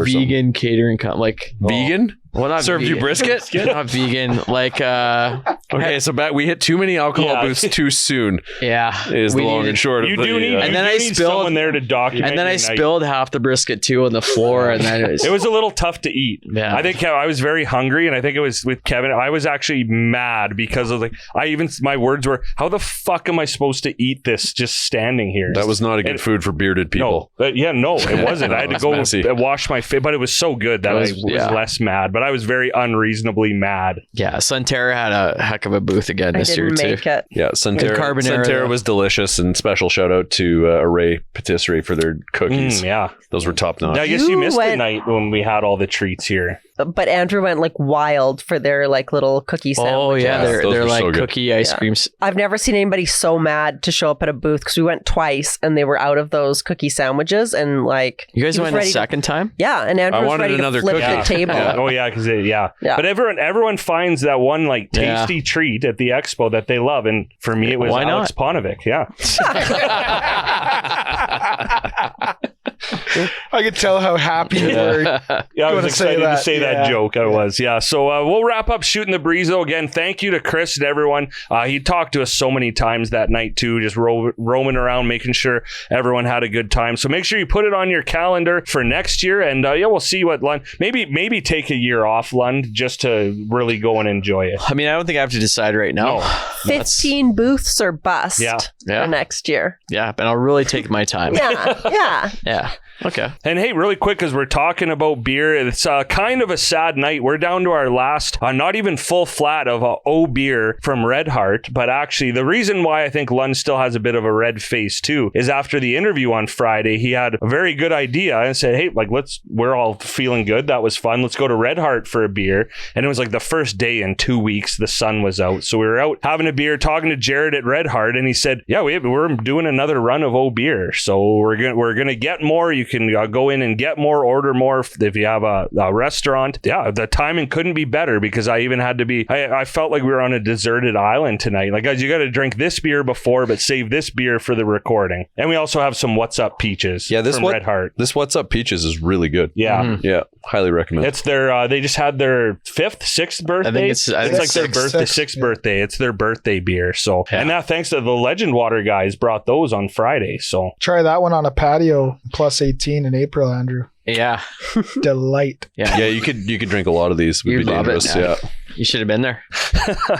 Speaker 2: vegan catering company. Like
Speaker 6: vegan.
Speaker 2: Well, not
Speaker 6: served
Speaker 2: vegan.
Speaker 6: You brisket?
Speaker 2: Not vegan. Like
Speaker 6: okay, so we hit too many alcohol booths too soon.
Speaker 2: Yeah,
Speaker 6: is the long and short.
Speaker 3: You do need. And then I spilled someone there to document.
Speaker 2: And then I spilled half the brisket too on the floor, and then
Speaker 3: it was a little tough to eat.
Speaker 2: Yeah,
Speaker 3: I think I was very hungry, and I think it was with Kevin. I was actually mad because of my words were, "How the fuck am I supposed to eat this just standing here?"
Speaker 6: That was not a good food for bearded people.
Speaker 3: No, it wasn't. I had to go wash my face, but it was so good that I was less mad. But I was very unreasonably mad.
Speaker 2: Yeah, Sunterra had a heck of a booth again this year too.
Speaker 6: Yeah, Sunterra was delicious, and special shout out to Array Patisserie for their cookies. Those were top notch.
Speaker 3: I guess you missed the night when we had all the treats here.
Speaker 8: But Andrew went like wild for their like little cookie sandwiches.
Speaker 2: Oh yeah, they're like so cookie ice creams.
Speaker 8: I've never seen anybody so mad to show up at a booth because we went twice and they were out of those cookie sandwiches and like
Speaker 2: you guys went a second time.
Speaker 8: Yeah, and Andrew was ready to flip the table.
Speaker 3: Oh yeah, because But everyone finds that one like tasty treat at the expo that they love, and for me it was Aleks Paunovic. Yeah.
Speaker 4: I could tell how happy you were.
Speaker 3: Yeah, I was excited to say that
Speaker 4: Yeah.
Speaker 3: joke. I was. Yeah. So we'll wrap up Shooting the Breeze, though. Again, thank you to Chris and everyone. He talked to us so many times that night, too, just roaming around, making sure everyone had a good time. So make sure you put it on your calendar for next year. And we'll see what Lund, maybe take a year off, Lund, just to really go and enjoy it.
Speaker 2: I mean, I don't think I have to decide right now.
Speaker 3: No.
Speaker 8: 15 booths or bust
Speaker 2: Yeah.
Speaker 8: for next year.
Speaker 2: Yeah, but I'll really take my time.
Speaker 8: Yeah.
Speaker 2: Yeah. Okay.
Speaker 3: And hey, really quick, because we're talking about beer, it's kind of a sad night. We're down to our last, not even full flat of O beer from Red Heart. But actually, the reason why I think Lund still has a bit of a red face too is after the interview on Friday, he had a very good idea and said, hey, like, we're all feeling good. That was fun. Let's go to Red Heart for a beer. And it was like the first day in 2 weeks, the sun was out. So we were out having a beer, talking to Jared at Red Heart. And he said, yeah, we're doing another run of O beer. So we're going to get more. You can go in and get more, order more if you have a restaurant. Yeah, the timing couldn't be better because I even had to be, I felt like we were on a deserted island tonight. Like, guys, you got to drink this beer before, but save this beer for the recording. And we also have some What's Up Peaches from Red Heart.
Speaker 6: This What's Up Peaches is really good.
Speaker 3: Yeah.
Speaker 2: Mm-hmm.
Speaker 6: Yeah, highly recommend.
Speaker 3: It's their, they just had their 6th birthday.
Speaker 2: I think it's
Speaker 3: like their birthday, 6th birthday. It's their birthday beer. So, and now thanks to the Legend Water guys brought those on Friday. So
Speaker 4: Try that one on a patio, plus 18 in April, Andrew.
Speaker 2: Yeah.
Speaker 4: Delight.
Speaker 2: Yeah.
Speaker 6: Yeah, you could drink a lot of these. It would be
Speaker 2: love it,
Speaker 6: dangerous.
Speaker 2: yeah.
Speaker 6: Yeah.
Speaker 2: You should have been there.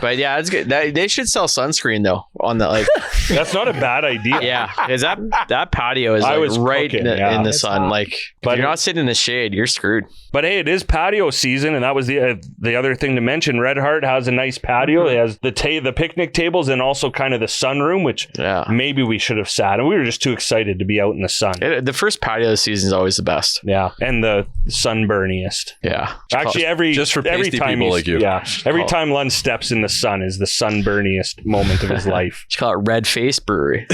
Speaker 2: But yeah, it's good. They should sell sunscreen though on the like.
Speaker 3: That's not a bad idea.
Speaker 2: Yeah, because that patio is
Speaker 3: I was
Speaker 2: right
Speaker 3: cooking,
Speaker 2: in the
Speaker 4: It's
Speaker 2: sun.
Speaker 4: hot.
Speaker 2: Like,
Speaker 3: But
Speaker 2: if you're not sitting in the shade, you're screwed.
Speaker 3: But hey, it is patio season, and that was the other thing to mention. Red Heart has a nice patio. It has the picnic tables and also kind of the sunroom, which maybe we should have sat. And we were just too excited to be out in the sun.
Speaker 2: The first patio of the season is always the best.
Speaker 3: Yeah, and the sunburniest.
Speaker 2: Yeah,
Speaker 3: Actually,
Speaker 6: just for pasty
Speaker 3: time
Speaker 6: people like you.
Speaker 3: Yeah, every time Lund steps in the sun is the sunburniest moment of his life.
Speaker 2: You call it Red Face Brewery.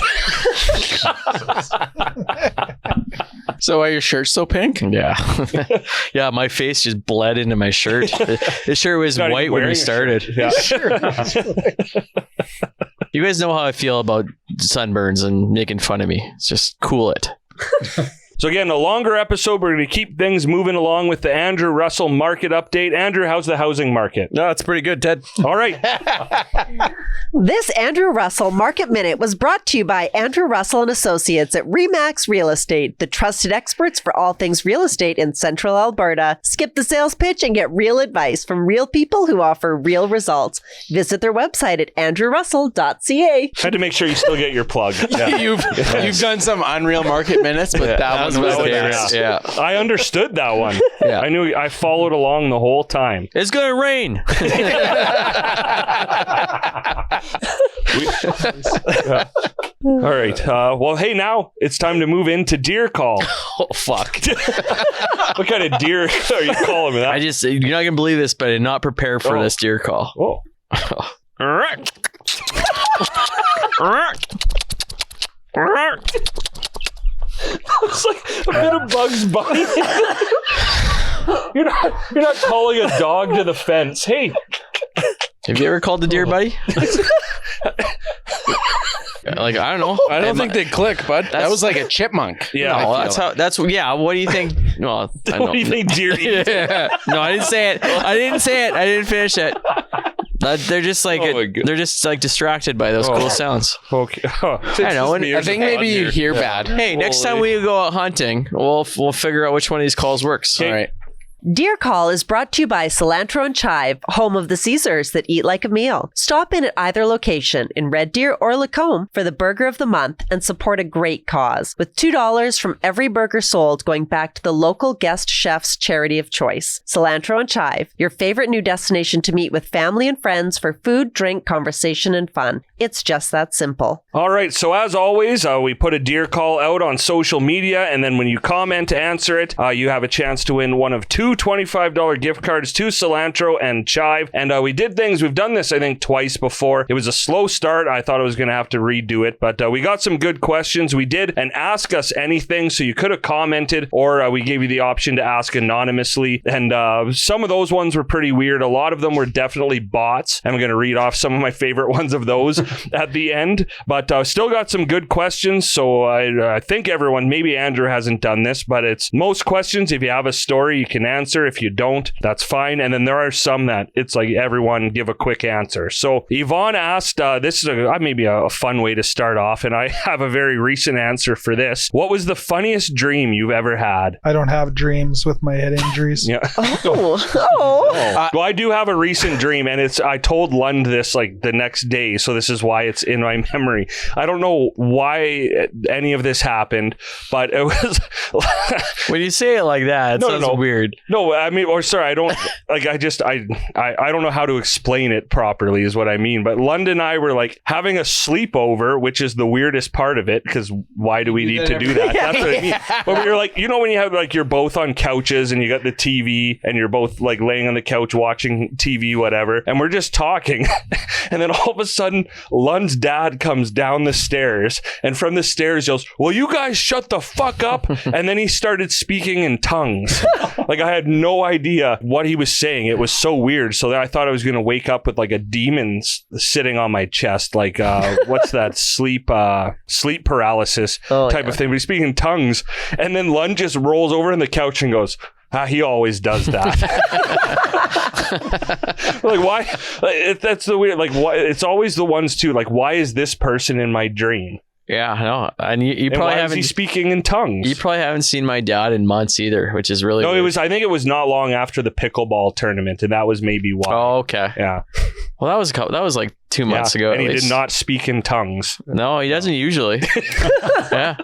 Speaker 5: So are your shirts so pink?
Speaker 2: Yeah, yeah. My face just bled into my shirt. This shirt was
Speaker 3: Not even
Speaker 2: white when
Speaker 3: wearing
Speaker 2: we
Speaker 3: a
Speaker 2: started.
Speaker 3: shirt. Yeah.
Speaker 2: You guys know how I feel about sunburns and making fun of me. It's just cool it.
Speaker 3: So again, a longer episode. We're going to keep things moving along with the Andrew Russell market update. Andrew, how's the housing market?
Speaker 6: No, it's pretty good, Ted.
Speaker 3: All right.
Speaker 8: This Andrew Russell Market Minute was brought to you by Andrew Russell and Associates at Remax Real Estate, the trusted experts for all things real estate in Central Alberta. Skip the sales pitch and get real advice from real people who offer real results. Visit their website at andrewrussell.ca.
Speaker 3: Had to make sure you still get your plug. Yeah.
Speaker 5: You've done some unreal market minutes, but that was my favorite.
Speaker 2: Yeah.
Speaker 3: I understood that one.
Speaker 2: Yeah.
Speaker 3: I followed along the whole time.
Speaker 2: It's gonna rain.
Speaker 3: All right. Well, hey, now it's time to move into deer call.
Speaker 2: Oh fuck!
Speaker 3: What kind of deer are you calling me? That?
Speaker 2: You're not gonna believe this, but I did not prepare for this deer call.
Speaker 3: Oh. It's like a bit of Bugs Bunny. You're not calling a dog to the fence. Hey.
Speaker 2: Have you ever called the deer, buddy? Like, I don't know.
Speaker 5: I don't think they click, bud. That was like a chipmunk.
Speaker 3: Yeah.
Speaker 2: No, what do you think? Well, I
Speaker 3: What do you think deer eat?
Speaker 2: Yeah. No, I didn't say it. I didn't finish it. They're just like they're just like distracted by those cool sounds.
Speaker 3: Okay.
Speaker 2: I know. And
Speaker 5: I think maybe you hear bad.
Speaker 2: Hey, next time we go out hunting, we'll figure out which one of these calls works.
Speaker 5: All right.
Speaker 8: Deer Call is brought to you by Cilantro and Chive, home of the Caesars that eat like a meal. Stop in at either location in Red Deer or Lacombe for the burger of the month and support a great cause, with $2 from every burger sold going back to the local guest chef's charity of choice. Cilantro and Chive, your favorite new destination to meet with family and friends for food, drink, conversation, and fun. It's just that simple.
Speaker 3: All right. So as always, we put a deer call out on social media, and then when you comment to answer it, you have a chance to win one of 2 $25 gift cards to Cilantro and Chive. And we did things. We've done this, I think, twice before. It was a slow start. I thought I was going to have to redo it, but we got some good questions. We did an Ask Us Anything, so you could have commented, or we gave you the option to ask anonymously. And some of those ones were pretty weird. A lot of them were definitely bots. I'm going to read off some of my favorite ones of those at the end, but still got some good questions. So I think everyone, maybe Andrew hasn't done this, but it's most questions. If you have a story, you can answer. If you don't, that's fine. And then there are some that it's like everyone give a quick answer. So Yvonne asked, this is maybe a fun way to start off, and I have a very recent answer for this. What was the funniest dream you've ever had?
Speaker 4: I don't have dreams with my head injuries.
Speaker 3: Yeah. Well, I do have a recent dream, and I told Lund this like the next day, so this is why it's in my memory. I don't know why any of this happened, but it was
Speaker 2: when you say it like that, it sounds weird.
Speaker 3: No, I mean, or sorry, I don't like. I don't know how to explain it properly. Is what I mean. But Lund and I were like having a sleepover, which is the weirdest part of it, because why do we need to do that? That's what I mean. But we were like, when you have like you're both on couches and you got the TV and you're both like laying on the couch watching TV, whatever, and we're just talking, and then all of a sudden Lund's dad comes down the stairs, and from the stairs yells, "Well, you guys shut the fuck up!" And then he started speaking in tongues. Like I had no idea what he was saying. It was so weird. So then I thought I was going to wake up with like a demon sitting on my chest, like what's that sleep paralysis type of thing. But he's speaking in tongues, and then Lund just rolls over on the couch and goes, he always does that. Like why? That's the weird. Like why? It's always the ones too. Like why is this person in my dream?
Speaker 2: Yeah, I know. And you probably haven't.
Speaker 3: Why is he speaking in tongues?
Speaker 2: You probably haven't seen my dad in months either, which is really. No,
Speaker 3: weird. I think it was not long after the pickleball tournament, and that was maybe why.
Speaker 2: Oh, okay.
Speaker 3: Yeah.
Speaker 2: Well, that was like 2 months ago.
Speaker 3: And he did not speak in tongues.
Speaker 2: No, he doesn't usually. Yeah.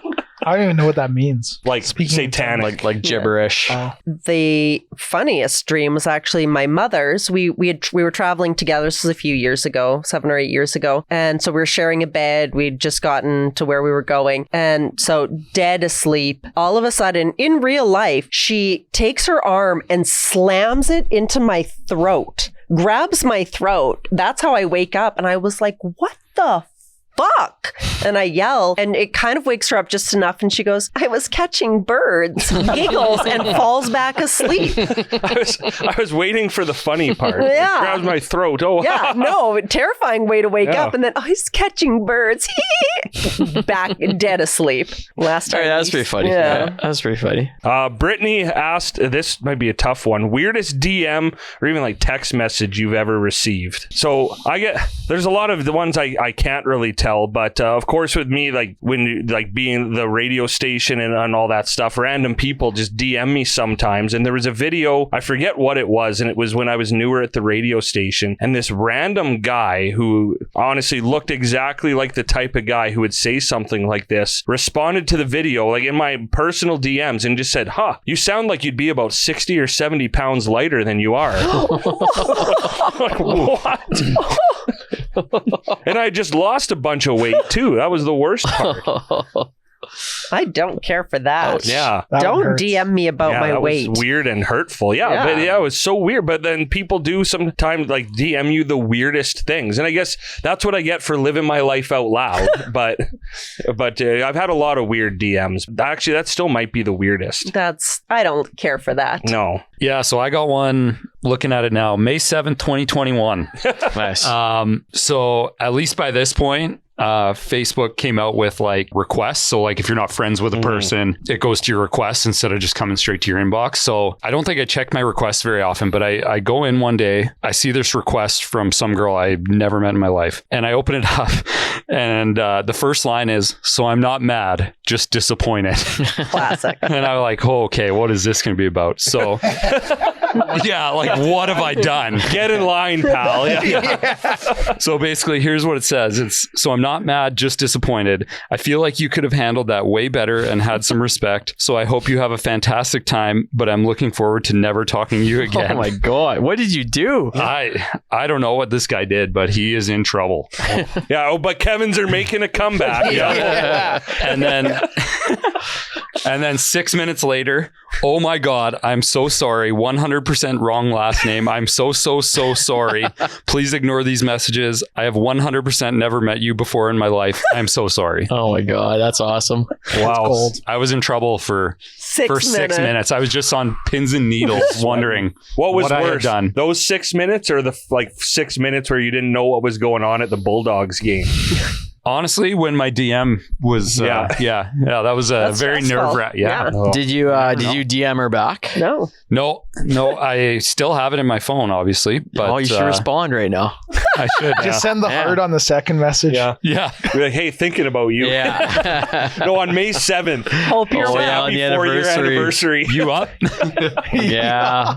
Speaker 4: I don't even know what that means.
Speaker 3: Like speaking satanic,
Speaker 2: like gibberish.
Speaker 8: Yeah. The funniest dream was actually my mother's. We were traveling together. This was a few years ago, 7 or 8 years ago, and so we were sharing a bed. We'd just gotten to where we were going, and so dead asleep. All of a sudden, in real life, she takes her arm and slams it into my throat, grabs my throat. That's how I wake up, and I was like, "What the fuck?" And I yell, and it kind of wakes her up just enough, and she goes, "I was catching birds," giggles, and falls back asleep.
Speaker 3: I was waiting for the funny part.
Speaker 8: Yeah.
Speaker 3: Grabs my throat. Oh,
Speaker 8: yeah, no, terrifying way to wake up, and then he's catching birds. Back dead asleep. Last time.
Speaker 2: That was pretty funny. Yeah, that was pretty funny.
Speaker 3: Brittany asked, this might be a tough one, weirdest DM or even like text message you've ever received. So there's a lot of the ones I can't really tell, but of course with me, like when like being the radio station and all that stuff, random people just DM me sometimes. And there was a video, I forget what it was, and it was when I was newer at the radio station, and this random guy who honestly looked exactly like the type of guy who would say something like this responded to the video like in my personal DMs and just said, you sound like you'd be about 60 or 70 pounds lighter than you are. Like, what? And I just lost a bunch of weight too. That was the worst part.
Speaker 8: I don't care for that.
Speaker 3: Yeah.
Speaker 8: Don't DM me about my weight.
Speaker 3: Was weird and hurtful. Yeah. But it was so weird. But then people do sometimes like DM you the weirdest things. And I guess that's what I get for living my life out loud. but I've had a lot of weird DMs. Actually, that still might be the weirdest.
Speaker 8: I don't care for that.
Speaker 3: No.
Speaker 7: Yeah. So I got one looking at it now, May 7th, 2021.
Speaker 2: Nice.
Speaker 7: So at least by this point, Facebook came out with like requests. So like if you're not friends with a person, it goes to your requests instead of just coming straight to your inbox. So I don't think I check my requests very often, but I go in one day, I see this request from some girl I've never met in my life, and I open it up, and the first line is, "So I'm not mad, just disappointed."
Speaker 8: Classic.
Speaker 7: And I'm like, oh, okay, what is this going to be about? So yeah, like what have I done?
Speaker 3: Get in line, pal. Yeah.
Speaker 7: So basically, here's what it says. It's, "So I'm not mad, just disappointed. I feel like you could have handled that way better and had some respect. So I hope you have a fantastic time, but I'm looking forward to never talking to you again."
Speaker 2: Oh my God. What did you do?
Speaker 7: I don't know what this guy did, but he is in trouble.
Speaker 3: Yeah. Oh, but Kevin's are making a comeback.
Speaker 7: Yeah. And then And then 6 minutes later, oh my God, I'm so sorry. 100% wrong last name. I'm so sorry. Please ignore these messages. I have 100% never met you before in my life. I'm so sorry.
Speaker 2: Oh my God, that's awesome.
Speaker 3: Wow.
Speaker 7: I was in trouble for
Speaker 8: 6
Speaker 7: 6 minutes. I was just on pins and needles wondering
Speaker 3: What was
Speaker 7: I had
Speaker 3: worse,
Speaker 7: done.
Speaker 3: those 6 minutes or the 6 minutes where you didn't know what was going on at the Bulldogs game?
Speaker 7: Honestly, when my DM was, that was a
Speaker 8: That's
Speaker 7: very
Speaker 8: stressful.
Speaker 7: nerve-wracking. Yeah.
Speaker 3: Oh.
Speaker 2: Did you DM her back?
Speaker 8: No.
Speaker 7: No, I still have it in my phone, obviously. But
Speaker 2: You should respond right now.
Speaker 7: I should.
Speaker 4: Just send the heart on the second message.
Speaker 3: Yeah.
Speaker 7: Yeah.
Speaker 3: Be like, hey, thinking about you.
Speaker 2: Yeah.
Speaker 3: No, on May 7th.
Speaker 8: Hope you're
Speaker 2: Oh,
Speaker 8: well.
Speaker 2: yeah, on the
Speaker 3: Before your anniversary.
Speaker 7: You up?
Speaker 2: Yeah.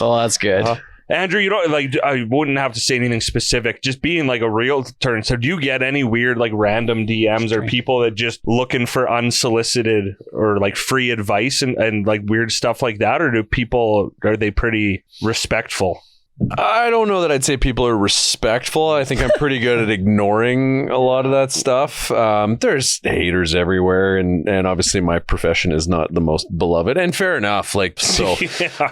Speaker 2: Well, that's good.
Speaker 3: Andrew, you don't like. I wouldn't have to say anything specific. Just being like a real turn. So, do you get any weird like random DMs or people that just looking for unsolicited or like free advice and like weird stuff like that, or are they pretty respectful?
Speaker 6: I don't know that I'd say people are respectful. I think I'm pretty good at ignoring a lot of that stuff. There's haters everywhere, and obviously my profession is not the most beloved, and fair enough. Like, so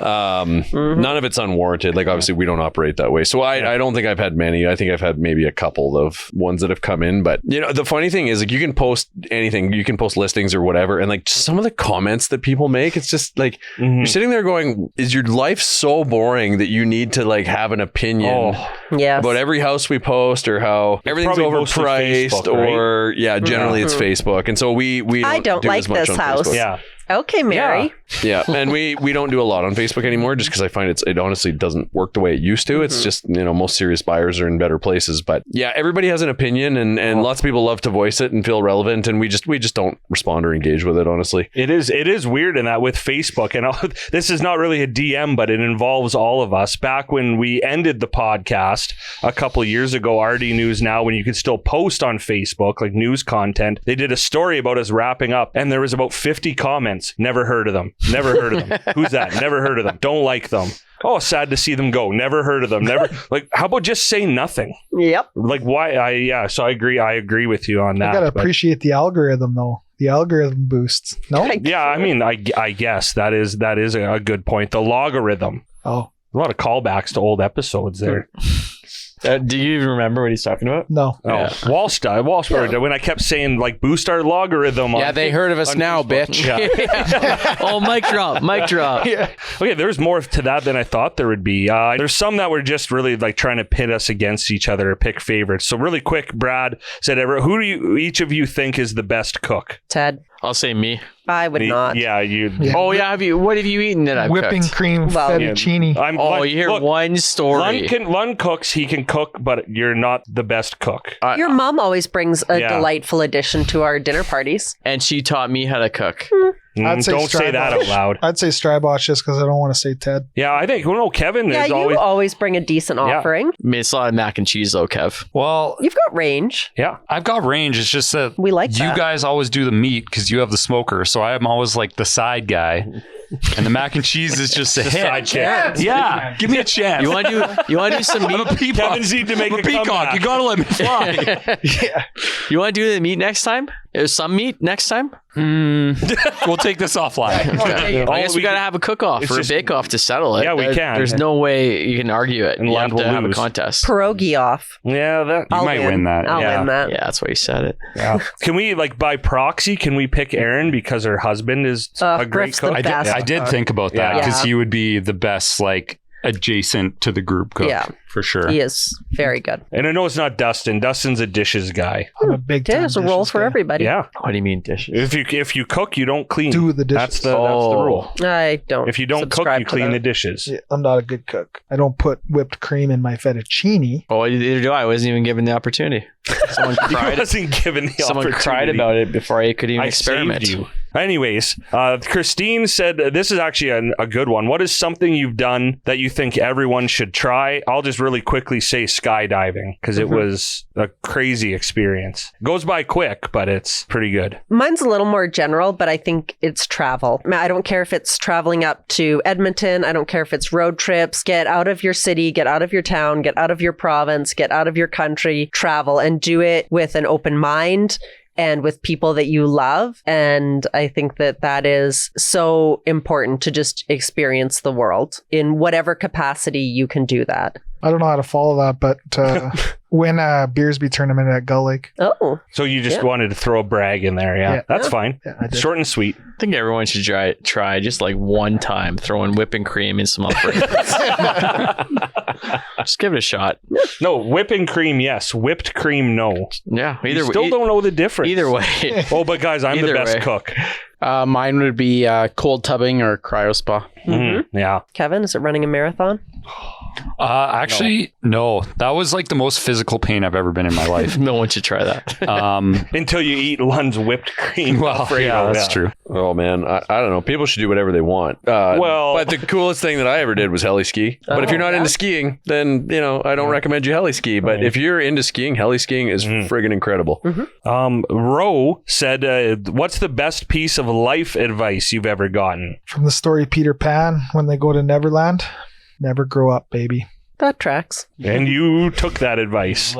Speaker 6: none of it's unwarranted. Like, obviously we don't operate that way. So I don't think I've had many. I think I've had maybe a couple of ones that have come in. But you know, the funny thing is, like, you can post anything, you can post listings or whatever, and like some of the comments that people make, it's just like you're sitting there going, "Is your life so boring that you need to like have an opinion
Speaker 8: Yes.
Speaker 6: about every house we post or how everything's
Speaker 3: probably mostly
Speaker 6: overpriced
Speaker 3: Facebook, right?
Speaker 6: or generally it's Facebook." And so we
Speaker 8: I don't
Speaker 6: do
Speaker 8: like
Speaker 6: as much
Speaker 8: this
Speaker 6: on
Speaker 8: house.
Speaker 6: Facebook.
Speaker 3: Yeah.
Speaker 8: Okay, Mary.
Speaker 6: Yeah, and we don't do a lot on Facebook anymore just because I find it honestly doesn't work the way it used to. It's just, you know, most serious buyers are in better places. But yeah, everybody has an opinion and lots of people love to voice it and feel relevant, and we just don't respond or engage with it, honestly.
Speaker 3: It is weird in that with Facebook, and this is not really a DM, but it involves all of us. Back when we ended the podcast a couple of years ago, RD News Now, when you could still post on Facebook, like news content, they did a story about us wrapping up, and there was about 50 comments. Never heard of them. Never heard of them. Who's that? Never heard of them. Don't like them. Oh, sad to see them go. Never heard of them. Never. Like, how about just say nothing?
Speaker 8: Yep.
Speaker 3: Like, why? So I agree with you on that.
Speaker 4: I gotta
Speaker 3: but-
Speaker 4: appreciate the algorithm though. The algorithm boost. No.
Speaker 3: Yeah, I mean, I guess that is a good point. The logarithm.
Speaker 4: Oh
Speaker 3: A lot of callbacks to old episodes there.
Speaker 2: Do you even remember what he's talking about?
Speaker 4: no.
Speaker 3: Oh, Wall Street. When I kept saying like boost our logarithm.
Speaker 5: Yeah, they heard of us now, bitch.
Speaker 3: Yeah.
Speaker 2: Oh, mic drop.
Speaker 3: Yeah. Okay, there's more to that than I thought there would be. There's some that were just really like trying to pit us against each other or pick favorites. So really quick, Brad said, who do each of you think is the best cook?
Speaker 8: Ted.
Speaker 2: I'll say me.
Speaker 8: I would not.
Speaker 3: Yeah, you.
Speaker 4: Yeah.
Speaker 2: Oh yeah, what have you eaten that I've
Speaker 4: Whipping
Speaker 2: cooked?
Speaker 4: cream
Speaker 8: Well,
Speaker 4: fettuccine.
Speaker 3: I'm.
Speaker 2: You hear
Speaker 3: look,
Speaker 2: one story.
Speaker 3: Lund cooks. He can cook, but you're not the best cook.
Speaker 8: Your mom always brings a
Speaker 3: Yeah.
Speaker 8: delightful addition to our dinner parties.
Speaker 2: And she taught me how to cook.
Speaker 4: I'd say
Speaker 3: Don't say that out
Speaker 4: Strybach.
Speaker 3: loud.
Speaker 4: I'd say Strybach just because I don't want to say Ted.
Speaker 3: Yeah, I think. Kevin
Speaker 8: Yeah,
Speaker 3: is
Speaker 8: you
Speaker 3: always.
Speaker 8: always bring a decent
Speaker 3: Yeah.
Speaker 8: offering.
Speaker 2: I mean, it's a lot of mac and cheese though, Kev.
Speaker 7: Well,
Speaker 8: You've got range.
Speaker 3: Yeah.
Speaker 7: I've got range. It's just that
Speaker 8: We like
Speaker 7: you
Speaker 8: that.
Speaker 7: guys always do the meat because you have the smoker. So I'm always like the side guy. And the mac and cheese is just a hit.
Speaker 3: side chick.
Speaker 7: Yeah. Give me a chance.
Speaker 2: You want to do some
Speaker 7: I'm
Speaker 2: meat?
Speaker 7: a peacock.
Speaker 3: Kevin's need to make
Speaker 7: I'm
Speaker 3: a
Speaker 7: a peacock.
Speaker 3: comeback.
Speaker 7: You gotta let me fly.
Speaker 4: Yeah.
Speaker 2: You want to do the meat next time? There's some meat next time.
Speaker 7: We'll take this offline.
Speaker 2: I guess we got to have a cook-off
Speaker 3: it's
Speaker 2: or a
Speaker 3: just-
Speaker 2: bake-off to settle it.
Speaker 3: Yeah, we can.
Speaker 2: There's no way you can argue it.
Speaker 3: And
Speaker 2: You
Speaker 3: Lund
Speaker 2: have to
Speaker 3: will
Speaker 2: have a
Speaker 3: lose.
Speaker 2: contest.
Speaker 8: Pierogi off.
Speaker 3: Yeah, that.
Speaker 8: I'll
Speaker 7: might win that.
Speaker 8: I'll
Speaker 3: Yeah.
Speaker 8: win that.
Speaker 2: Yeah, that's why you said it.
Speaker 3: Yeah. Can we by proxy? Can we pick Erin because her husband is a great
Speaker 8: Griff's the
Speaker 3: cook?
Speaker 8: best.
Speaker 7: I did think about that
Speaker 3: Yeah.
Speaker 7: because
Speaker 8: Yeah.
Speaker 7: he would be the best, like, adjacent to the group cook.
Speaker 8: Yeah.
Speaker 7: For sure.
Speaker 8: He is very good.
Speaker 3: And I know it's not Dustin. Dustin's a dishes guy.
Speaker 4: I'm a big time
Speaker 8: There's a role
Speaker 4: dishes
Speaker 8: for
Speaker 4: guy.
Speaker 8: everybody.
Speaker 3: Yeah.
Speaker 2: What do you mean dishes?
Speaker 3: If you cook, you don't clean.
Speaker 4: Do the dishes.
Speaker 3: That's the rule.
Speaker 8: I don't.
Speaker 3: If you don't cook,
Speaker 8: subscribe
Speaker 3: you
Speaker 8: to
Speaker 3: clean
Speaker 8: that.
Speaker 3: the dishes.
Speaker 4: Yeah, I'm not a good cook. I don't put whipped cream in my fettuccine.
Speaker 2: Oh, neither do I. I wasn't even given the opportunity. Someone
Speaker 3: He
Speaker 2: cried.
Speaker 3: wasn't given the
Speaker 2: Someone
Speaker 3: opportunity.
Speaker 2: cried about it before I could even
Speaker 3: I
Speaker 2: experiment.
Speaker 3: saved you. Anyways, Christine said, this is actually a good one. What is something you've done that you think everyone should try? I'll just really quickly say skydiving because it was a crazy experience. Goes by quick, but it's pretty good.
Speaker 8: Mine's a little more general, but I think it's travel. I don't care if it's traveling up to Edmonton. I don't care if it's road trips. Get out of your city, get out of your town, get out of your province, get out of your country, travel and do it with an open mind and with people that you love. And I think that is so important to just experience the world in whatever capacity you can do that.
Speaker 4: I don't know how to follow that, but win a Beersby tournament at Gull Lake.
Speaker 8: Oh.
Speaker 3: So you just wanted to throw a brag in there. Yeah. That's fine.
Speaker 4: Yeah, I did.
Speaker 3: Short and sweet.
Speaker 2: I think everyone should try just like one time throwing whipping cream in some upgrades. Just give it a shot.
Speaker 3: No, whipping cream, yes. Whipped cream, no.
Speaker 2: Yeah.
Speaker 3: You still don't know the difference.
Speaker 2: Either way.
Speaker 3: Oh, but guys, I'm the best cook.
Speaker 5: Mine would be cold tubbing or cryo spa.
Speaker 3: Yeah.
Speaker 8: Kevin, is it running a marathon?
Speaker 7: Actually, no. That was like the most physical pain I've ever been in my life.
Speaker 2: No one should try that.
Speaker 3: Until you eat Lund's whipped cream.
Speaker 7: Well,
Speaker 3: Alfredo.
Speaker 7: that's true.
Speaker 6: Oh man, I don't know. People should do whatever they want. But the coolest thing that I ever did was heli ski. But if you're not into skiing, then I don't recommend you heli ski. But if you're into skiing, heli skiing is friggin' incredible.
Speaker 3: Ro said, "What's the best piece of life advice you've ever gotten?"
Speaker 4: From the story Peter Pan, when they go to Neverland, never grow up, baby.
Speaker 8: That tracks.
Speaker 3: And you took that advice.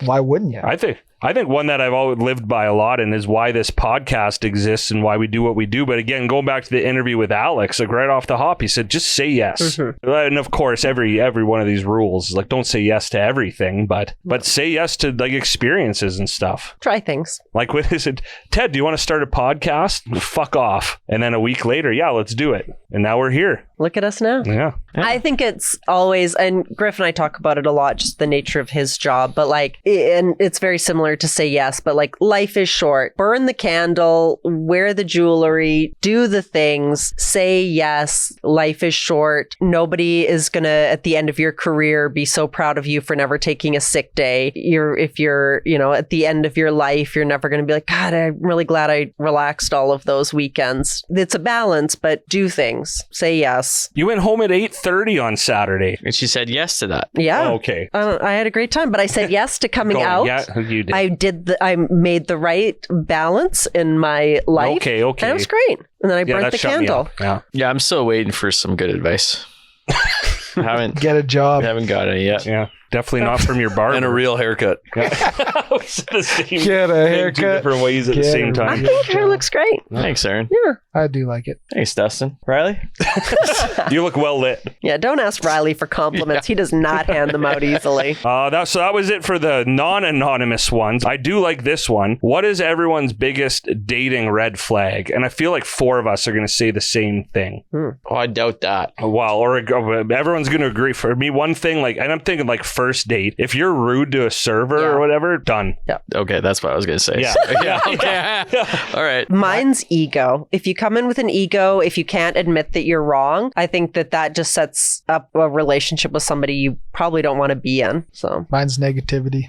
Speaker 4: Why wouldn't you?
Speaker 3: I think one that I've always lived by a lot and is why this podcast exists and why we do what we do. But again, going back to the interview with Aleks, like right off the hop, he said, just say yes. And of course, every one of these rules is like, don't say yes to everything, but say yes to like experiences and stuff.
Speaker 8: Try things.
Speaker 3: Like when he said, Ted, do you want to start a podcast? Fuck off. And then a week later, yeah, let's do it. And now we're here.
Speaker 8: Look at us now.
Speaker 3: Yeah.
Speaker 8: I think it's always, and Griff and I talk about it a lot, just the nature of his job, but like, and it's very similar to say yes, but like life is short. Burn the candle, wear the jewelry, do the things, say yes. Life is short. Nobody is going to, at the end of your career, be so proud of you for never taking a sick day. If you're, at the end of your life, you're never going to be like, God, I'm really glad I relaxed all of those weekends. It's a balance, but do things. Say yes.
Speaker 3: You went home at 8:30 on Saturday.
Speaker 2: And she said yes to that.
Speaker 8: Yeah.
Speaker 3: Oh, okay.
Speaker 8: I had a great time, but I said yes to coming out.
Speaker 3: Yeah, you did.
Speaker 8: I made the right balance in my life.
Speaker 3: Okay.
Speaker 8: And it was great. And then I burnt the candle.
Speaker 2: Yeah, I'm still waiting for some good advice. Haven't
Speaker 4: Get a job.
Speaker 2: haven't got any yet.
Speaker 3: Yeah. Definitely not from your barber.
Speaker 6: And a real haircut.
Speaker 3: It's the same
Speaker 4: Get a
Speaker 3: thing,
Speaker 4: haircut.
Speaker 3: two different ways at the
Speaker 4: Get
Speaker 3: same
Speaker 4: a
Speaker 3: time.
Speaker 8: I think hair looks great.
Speaker 2: Thanks, Aaron.
Speaker 8: Yeah.
Speaker 4: I do like it.
Speaker 2: Thanks, Dustin. Riley?
Speaker 3: You look well lit.
Speaker 8: Yeah, don't ask Riley for compliments. He does not hand them out easily.
Speaker 3: So that was it for the non-anonymous ones. I do like this one. What is everyone's biggest dating red flag? And I feel like 4 of us are going to say the same thing.
Speaker 2: Oh, I doubt that.
Speaker 3: Well, or everyone's going to agree. For me, one thing, and I'm thinking first date. If you're rude to a server or whatever, done.
Speaker 8: Yeah.
Speaker 2: Okay, that's what I was going to say.
Speaker 3: Yeah.
Speaker 2: Yeah. Okay. All right.
Speaker 8: Mine's ego. If you come in with an ego, if you can't admit that you're wrong, I think that just sets up a relationship with somebody you probably don't want to be in. So
Speaker 4: Mine's negativity.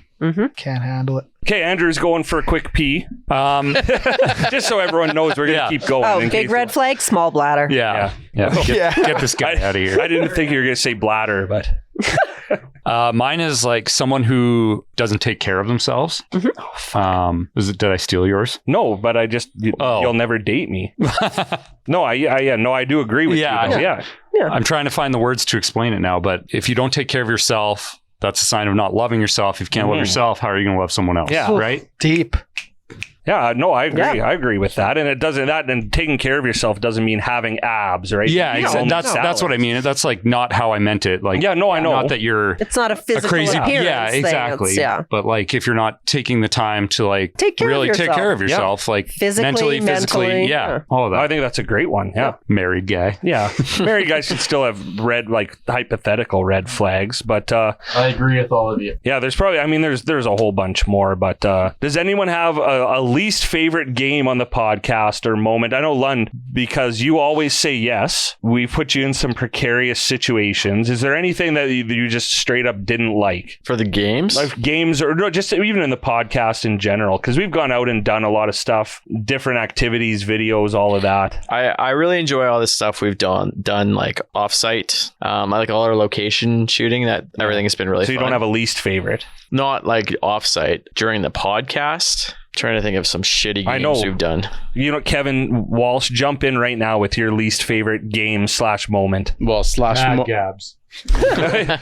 Speaker 4: Can't handle it.
Speaker 3: Okay, Andrew's going for a quick pee. Just so everyone knows we're going to keep going.
Speaker 8: Oh, big red flag, small bladder.
Speaker 7: Yeah. Get this guy out of here.
Speaker 3: I didn't think you were going to say bladder, but...
Speaker 7: Mine is like someone who doesn't take care of themselves. Did I steal yours?
Speaker 3: No, but you'll never date me. No, I do agree with you. Though. Yeah.
Speaker 7: I'm trying to find the words to explain it now, but if you don't take care of yourself, that's a sign of not loving yourself. If you can't love yourself, how are you going to love someone else?
Speaker 3: Yeah.
Speaker 7: Right?
Speaker 4: Deep.
Speaker 3: Yeah, no, I agree.
Speaker 8: Yeah.
Speaker 3: I agree with that. And and taking care of yourself doesn't mean having abs, right?
Speaker 7: Yeah, exactly. That's what I mean. That's like not how I meant it. Like,
Speaker 3: yeah, no, I know.
Speaker 7: Not that you're
Speaker 8: It's not a physical
Speaker 7: crazy.
Speaker 8: appearance
Speaker 7: Yeah,
Speaker 8: thing.
Speaker 7: exactly.
Speaker 8: It's-
Speaker 7: But like, if you're not taking the time to like
Speaker 8: Take care of
Speaker 7: really take
Speaker 8: yourself.
Speaker 7: care of yourself, like
Speaker 8: Physically,
Speaker 7: physically,
Speaker 8: mentally,
Speaker 7: yeah. All of that.
Speaker 3: I think that's a great one. Yeah.
Speaker 7: Married guy.
Speaker 3: Yeah. Married guys should still have hypothetical red flags, but
Speaker 5: I agree with all of you.
Speaker 3: yeah, there's probably, there's a whole bunch more, but does anyone have a least favorite game on the podcast or moment? I know, Lund, because you always say yes, we put you in some precarious situations. Is there anything that you just straight up didn't like?
Speaker 2: For the games?
Speaker 3: Like games or no, just even in the podcast in general, because we've gone out and done a lot of stuff, different activities, videos, all of that.
Speaker 2: I really enjoy all this stuff we've done like offsite. I like all our location shooting. That everything has been really
Speaker 3: So you
Speaker 2: fun.
Speaker 3: don't have a least favorite?
Speaker 2: Not like offsite during the podcast. Trying to think of some shitty
Speaker 3: I
Speaker 2: games
Speaker 3: know.
Speaker 2: we've done.
Speaker 3: Kevin Walsh, jump in right now with your least favorite game / moment.
Speaker 5: Well,
Speaker 7: Gabs.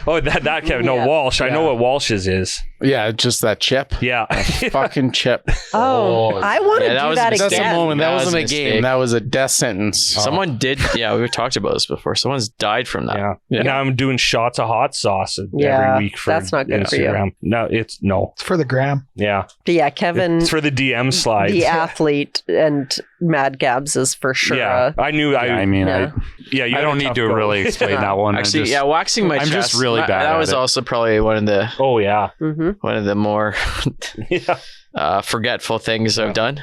Speaker 3: Oh, that Kevin. No, Walsh. I know what Walsh's is.
Speaker 5: Yeah, just that chip.
Speaker 3: Yeah.
Speaker 5: Fucking chip.
Speaker 8: Oh, I want to
Speaker 2: Yeah, that
Speaker 8: do
Speaker 2: was
Speaker 8: that
Speaker 2: a
Speaker 5: That's
Speaker 8: again.
Speaker 5: a moment. That
Speaker 2: That was
Speaker 5: wasn't
Speaker 2: a
Speaker 5: a game.
Speaker 2: mistake.
Speaker 5: That was a death sentence.
Speaker 2: Someone did. Yeah, we've talked about this before. Someone's died from that.
Speaker 3: Yeah.
Speaker 5: Yeah.
Speaker 3: And now I'm doing shots of hot sauce
Speaker 8: Yeah,
Speaker 3: every week for
Speaker 8: that's not good for you.
Speaker 3: Instagram. No, it's no.
Speaker 4: It's for the gram.
Speaker 3: Yeah.
Speaker 8: But yeah, Kevin,
Speaker 3: It's for the DM slides.
Speaker 8: the athlete, and Mad Gabs is for sure.
Speaker 3: Yeah. I knew
Speaker 7: Yeah, I mean,
Speaker 8: Yeah.
Speaker 3: yeah, you
Speaker 7: I
Speaker 3: had
Speaker 7: don't
Speaker 3: a
Speaker 7: need
Speaker 3: tough
Speaker 7: to
Speaker 3: go.
Speaker 7: really explain that one.
Speaker 2: Actually, yeah, waxing my
Speaker 7: I'm
Speaker 2: chest.
Speaker 7: just really bad
Speaker 2: That
Speaker 7: at
Speaker 2: was
Speaker 7: it.
Speaker 2: also probably one of the
Speaker 3: Oh yeah.
Speaker 2: more
Speaker 3: Yeah.
Speaker 2: forgetful things I've done.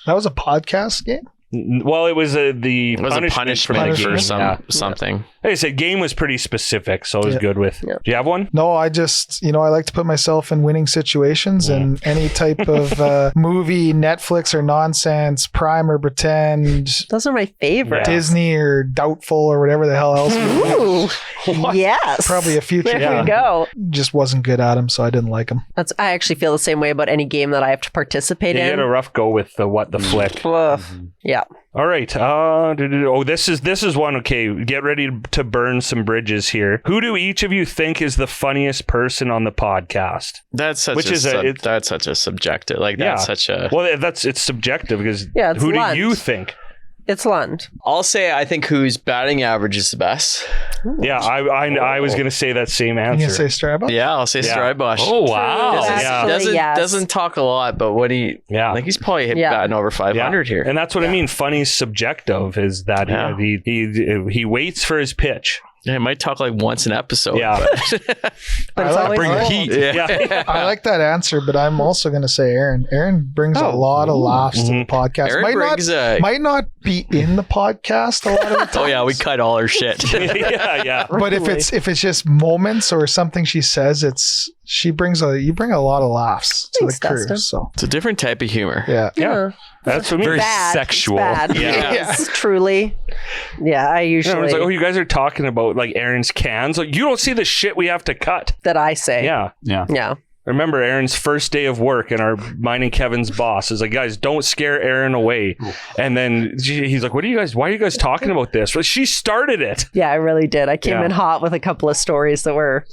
Speaker 4: That was a podcast game.
Speaker 3: Well, it was the
Speaker 2: It was a punishment
Speaker 3: game.
Speaker 2: for
Speaker 3: Yeah.
Speaker 2: something.
Speaker 3: Like I said, game was pretty specific, so I was
Speaker 4: Yeah.
Speaker 3: good with.
Speaker 8: Yeah.
Speaker 3: Do you have one?
Speaker 4: No, I just, I like to put myself in winning situations, and any type of movie, Netflix or nonsense, Prime or Pretend,
Speaker 8: Those are my favorite.
Speaker 4: Disney or Doubtful or whatever the hell else.
Speaker 8: Ooh, yes.
Speaker 4: Probably a future
Speaker 8: There
Speaker 4: thing.
Speaker 8: we go.
Speaker 4: Just wasn't good at them, so I didn't like them.
Speaker 8: I actually feel the same way about any game that I have to participate
Speaker 3: Yeah, you had
Speaker 8: in.
Speaker 3: a rough go with the flick.
Speaker 8: Ugh. Yeah.
Speaker 3: All right. Oh, this is one. Okay, get ready to burn some bridges here. Who do each of you think is the funniest person on the podcast?
Speaker 2: That's such
Speaker 3: Which
Speaker 2: a
Speaker 3: is
Speaker 2: that's such a subjective. Like that's
Speaker 3: Yeah.
Speaker 2: such a.
Speaker 3: Well, it's subjective because
Speaker 8: Yeah, it's
Speaker 3: who do
Speaker 8: Lund.
Speaker 3: you think?
Speaker 8: It's Lund.
Speaker 2: I'll say I think whose batting average is the best.
Speaker 3: Yeah, I was gonna say that same
Speaker 4: You
Speaker 3: answer.
Speaker 4: gonna say Strabo?
Speaker 2: Yeah, I'll say
Speaker 3: Yeah.
Speaker 2: Strybush.
Speaker 7: Oh, wow.
Speaker 8: Actually, yes.
Speaker 2: Doesn't talk a lot, but what
Speaker 3: Yeah.
Speaker 2: like he's probably
Speaker 8: Yeah.
Speaker 2: batting over 500 here.
Speaker 3: And that's what I mean. Funny's subjective is that
Speaker 2: Yeah.
Speaker 3: he waits for his pitch.
Speaker 2: Yeah, he might talk like once an episode.
Speaker 3: Yeah.
Speaker 8: But it's always
Speaker 7: Bring the heat.
Speaker 3: Yeah.
Speaker 4: I like that answer, but I'm also going to say Aaron. Aaron brings a lot of laughs to the podcast.
Speaker 2: Aaron brings
Speaker 4: might not be in the podcast a lot of the time.
Speaker 2: Oh yeah, we cut all our shit.
Speaker 3: yeah.
Speaker 4: But if it's just moments or something she says, you bring a lot of laughs to
Speaker 8: Thanks,
Speaker 4: the crew.
Speaker 8: Dustin.
Speaker 4: So
Speaker 2: It's a different type of humor.
Speaker 4: yeah.
Speaker 3: Yeah. That's what I mean.
Speaker 7: Very
Speaker 8: bad.
Speaker 7: sexual.
Speaker 8: It's bad.
Speaker 3: Yeah.
Speaker 8: Yes, truly. Yeah, I
Speaker 3: Yeah,
Speaker 8: usually
Speaker 3: it's like, oh, you guys are talking about like Aaron's cans. Like, you don't see the shit we have to cut.
Speaker 8: that I say.
Speaker 3: Yeah.
Speaker 7: Yeah.
Speaker 8: Yeah.
Speaker 3: I remember Aaron's first day of work, and mine and Kevin's boss is like, guys, don't scare Aaron away. And then he's like, why are you guys talking about this? Well, she started it.
Speaker 8: Yeah, I really did. I came
Speaker 3: Yeah.
Speaker 8: in hot with a couple of stories that were,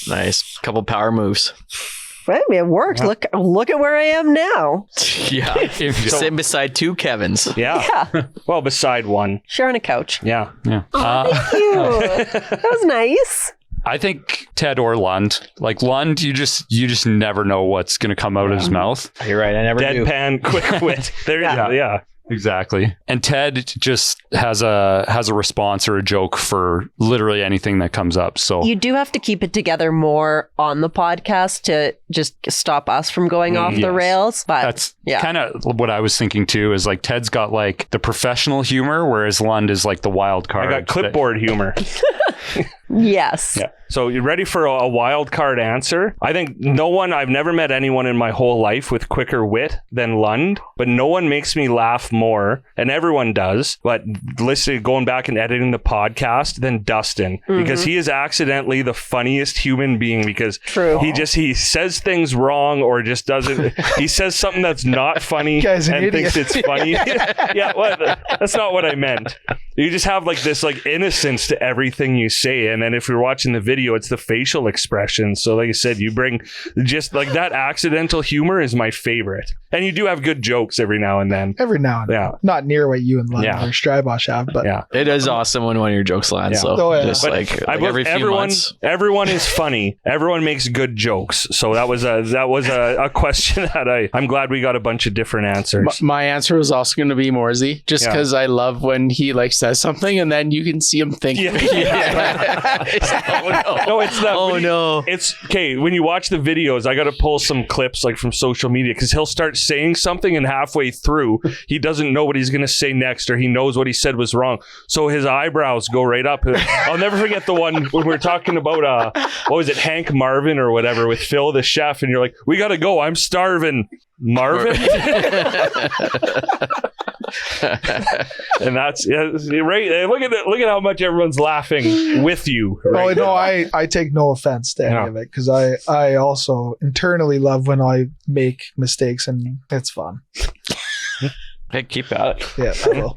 Speaker 2: Nice. Couple power moves.
Speaker 8: I mean, it worked. Look at where I am now.
Speaker 2: Yeah. Sitting beside two Kevins.
Speaker 3: Yeah.
Speaker 8: Yeah.
Speaker 3: Well, beside one.
Speaker 8: Sharing a couch.
Speaker 3: Yeah.
Speaker 7: Yeah.
Speaker 8: Cute. That was nice.
Speaker 7: I think Ted or Lund. Like Lund, you just never know what's going to come out of his mouth.
Speaker 2: You're right. I never knew.
Speaker 3: Deadpan, quick wit. There you go. Yeah.
Speaker 7: Exactly. And Ted just has a response or a joke for literally anything that comes up. So
Speaker 8: You do have to keep it together more on the podcast to just stop us from going off the
Speaker 7: yes.
Speaker 8: rails. But
Speaker 7: that's
Speaker 8: yeah.
Speaker 7: kind of what I was thinking too, is like Ted's got like the professional humor, whereas Lund is like the wild card.
Speaker 3: I got clipboard humor.
Speaker 8: Yes.
Speaker 3: Yeah. So you ready for a wild card answer? I think I've never met anyone in my whole life with quicker wit than Lund, but no one makes me laugh more, and everyone does, but going back and editing the podcast than Dustin, because he is accidentally the funniest human being, because
Speaker 8: True.
Speaker 3: he says things wrong or just doesn't, he says something that's not funny
Speaker 4: Guy's an
Speaker 3: and
Speaker 4: idiot.
Speaker 3: thinks it's funny. Yeah, well, that's not what I meant. You just have like this like innocence to everything you say, and then if you're watching the video, it's the facial expressions. So like I said, you bring just like that accidental humor is my favorite, and you do have good jokes every now and then.
Speaker 4: Every now and then.
Speaker 3: Yeah.
Speaker 4: Not near what you and Lund
Speaker 3: Yeah.
Speaker 4: or Strybosh have, but
Speaker 3: Yeah,
Speaker 2: It is awesome when one of your jokes lands,
Speaker 3: Yeah.
Speaker 2: though.
Speaker 4: Oh, yeah.
Speaker 2: Just
Speaker 3: but
Speaker 2: like
Speaker 3: I
Speaker 2: every
Speaker 3: believe
Speaker 2: few months.
Speaker 3: everyone is funny. Everyone makes good jokes. So that was a question that I'm glad we got a bunch of different answers.
Speaker 5: My answer was also going to be Morsey, just
Speaker 3: Yeah.
Speaker 5: because I love when he like says something and then you can see him think.
Speaker 3: Yeah.
Speaker 2: Oh no.
Speaker 3: No, it's not.
Speaker 2: Oh no.
Speaker 3: It's okay. When you watch the videos, I got to pull some clips like from social media, because he'll start saying something and halfway through he doesn't know what he's going to say next, or he knows what he said was wrong. So his eyebrows go right up. I'll never forget the one when we were talking about, what was it, Hank Marvin or whatever with Phil the chef. And you're like, we got to go. I'm starving. Marvin? And that's right. Look at how much everyone's laughing with you.
Speaker 4: Oh
Speaker 3: Right?
Speaker 4: no, I take no offense to any
Speaker 3: Yeah.
Speaker 4: of it, because I also internally love when I make mistakes, and it's fun.
Speaker 2: Hey, keep at it.
Speaker 4: Yeah, I will.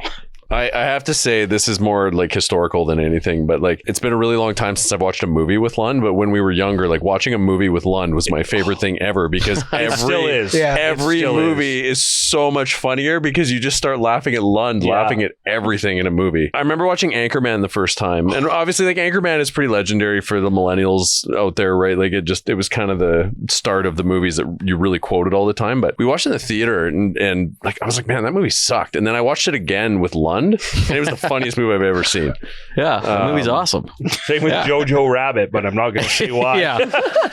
Speaker 6: I have to say this is more like historical than anything, but like it's been a really long time since I've watched a movie with Lund. But when we were younger, like watching a movie with Lund was my favorite thing ever because every movie is so much funnier because you just start laughing at Lund, laughing at everything in a movie. I remember watching Anchorman the first time, and obviously like Anchorman is pretty legendary for the millennials out there, right? Like it was kind of the start of the movies that you really quoted all the time. But we watched it in the theater and like I was like, man, that movie sucked. And then I watched it again with Lund, and it was the funniest movie I've ever seen.
Speaker 9: Yeah, the movie's awesome.
Speaker 3: Same with Jojo Rabbit, but I'm not going to say why.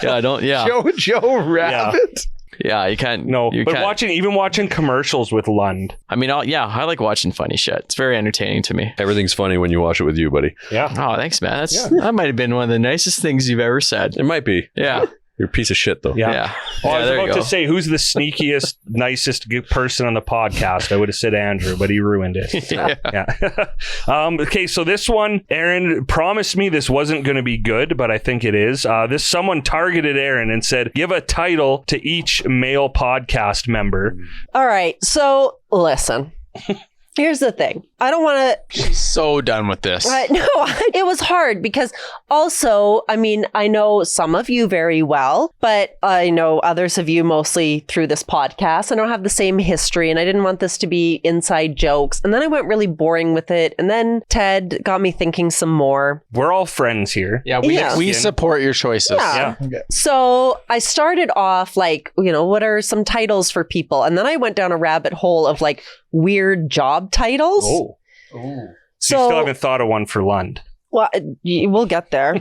Speaker 4: Jojo Rabbit.
Speaker 9: Yeah, you can't.
Speaker 3: No,
Speaker 9: you
Speaker 3: but
Speaker 9: can't.
Speaker 3: watching commercials with Lund.
Speaker 9: I mean, I like watching funny shit. It's very entertaining to me.
Speaker 6: Everything's funny when you watch it with you, buddy.
Speaker 3: Yeah.
Speaker 9: Oh, thanks, man. That might have been one of the nicest things you've ever said.
Speaker 6: It might be.
Speaker 9: Yeah.
Speaker 6: You're a piece of shit, though.
Speaker 9: Yeah.
Speaker 3: Well, I was about to say, who's the sneakiest, nicest person on the podcast? I would have said Andrew, but he ruined it. Okay, so this one, Aaron promised me this wasn't going to be good, but I think it is. Someone targeted Aaron and said, give a title to each male podcast member.
Speaker 8: All right. So listen. Here's the thing. I don't want to...
Speaker 5: She's so done with this.
Speaker 8: No, it was hard because also, I mean, I know some of you very well, but I know others of you mostly through this podcast. I don't have the same history and I didn't want this to be inside jokes. And then I went really boring with it. And then Ted got me thinking some more.
Speaker 3: We're all friends here.
Speaker 5: Yeah, we support your choices.
Speaker 8: Yeah.
Speaker 4: Okay.
Speaker 8: So I started off like, what are some titles for people? And then I went down a rabbit hole of like weird job titles.
Speaker 3: So you still haven't thought of one for Lund.
Speaker 8: Well, we'll get there.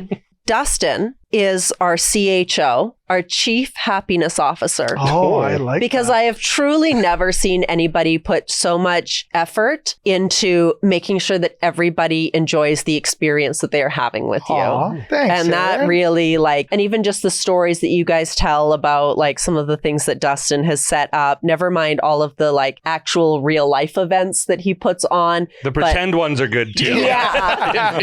Speaker 8: Dustin is our CHO, our Chief Happiness Officer.
Speaker 4: Oh, I like
Speaker 8: because
Speaker 4: that.
Speaker 8: I have truly never seen anybody put so much effort into making sure that everybody enjoys the experience that they are having with you.
Speaker 4: Aw, thanks,
Speaker 8: and that
Speaker 4: Aaron.
Speaker 8: really and even just the stories that you guys tell about like some of the things that Dustin has set up, never mind all of the like actual real life events that he puts on.
Speaker 3: The pretend ones are good too.
Speaker 8: Yeah.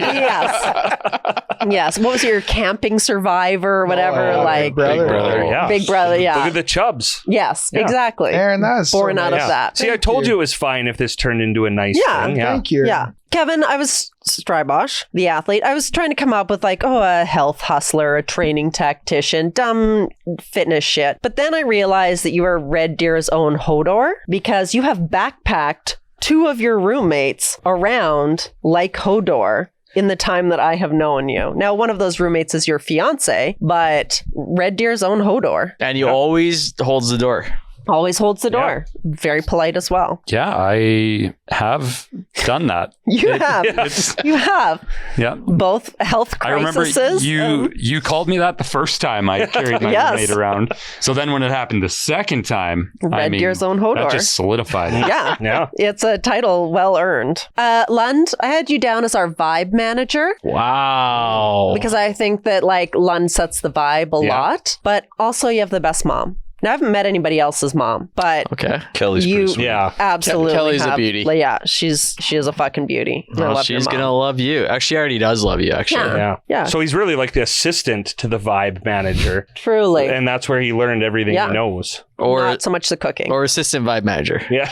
Speaker 8: Yes. What was your camping survivor or whatever?
Speaker 4: Big Brother.
Speaker 3: Yeah.
Speaker 8: Big Brother, yeah.
Speaker 3: Look at the Chubs.
Speaker 8: Yes,
Speaker 3: Yeah.
Speaker 8: exactly.
Speaker 4: Aaron, that is
Speaker 8: Born out of that.
Speaker 3: See, I told you it was fine if this turned into a nice thing. Yeah.
Speaker 4: Thank you.
Speaker 8: Yeah. Kevin, I was Strybosh, the athlete. I was trying to come up with like, a health hustler, a training tactician, dumb fitness shit. But then I realized that you are Red Deer's own Hodor because you have backpacked two of your roommates around like Hodor in the time that I have known you. Now, one of those roommates is your fiance, but Red Deer's own Hodor.
Speaker 9: And he always holds the door.
Speaker 8: Always holds the door. Very polite as well.
Speaker 7: Yeah, I have done that.
Speaker 8: You have. You have.
Speaker 7: Yeah.
Speaker 8: Both health
Speaker 7: I remember
Speaker 8: crises.
Speaker 7: you called me that the first time I carried my roommate around. So then when it happened the second time,
Speaker 8: Red Deer's own Hodor.
Speaker 7: that just solidified it.
Speaker 8: Yeah.
Speaker 3: Yeah.
Speaker 8: It's a title well earned. Lund, I had you down as our vibe manager
Speaker 9: Wow.
Speaker 8: because I think that like Lund sets the vibe a lot, but also you have the best mom. Now, I haven't met anybody else's mom, but
Speaker 9: Okay.
Speaker 6: Kelly's
Speaker 8: you
Speaker 6: pretty sweet.
Speaker 3: Yeah.
Speaker 8: absolutely
Speaker 5: Kelly's a
Speaker 8: have-
Speaker 5: beauty.
Speaker 8: like, yeah, she is a fucking beauty. I
Speaker 9: Well,
Speaker 8: love your
Speaker 9: she's
Speaker 8: mom.
Speaker 9: gonna love you. Actually, she already does love you. Actually.
Speaker 8: Yeah.
Speaker 3: Yeah. So he's really like the assistant to the vibe manager.
Speaker 8: Truly.
Speaker 3: And that's where he learned everything
Speaker 8: Yeah.
Speaker 3: he knows.
Speaker 9: Or
Speaker 8: Not so much the cooking.
Speaker 9: or assistant vibe manager.
Speaker 3: Yeah.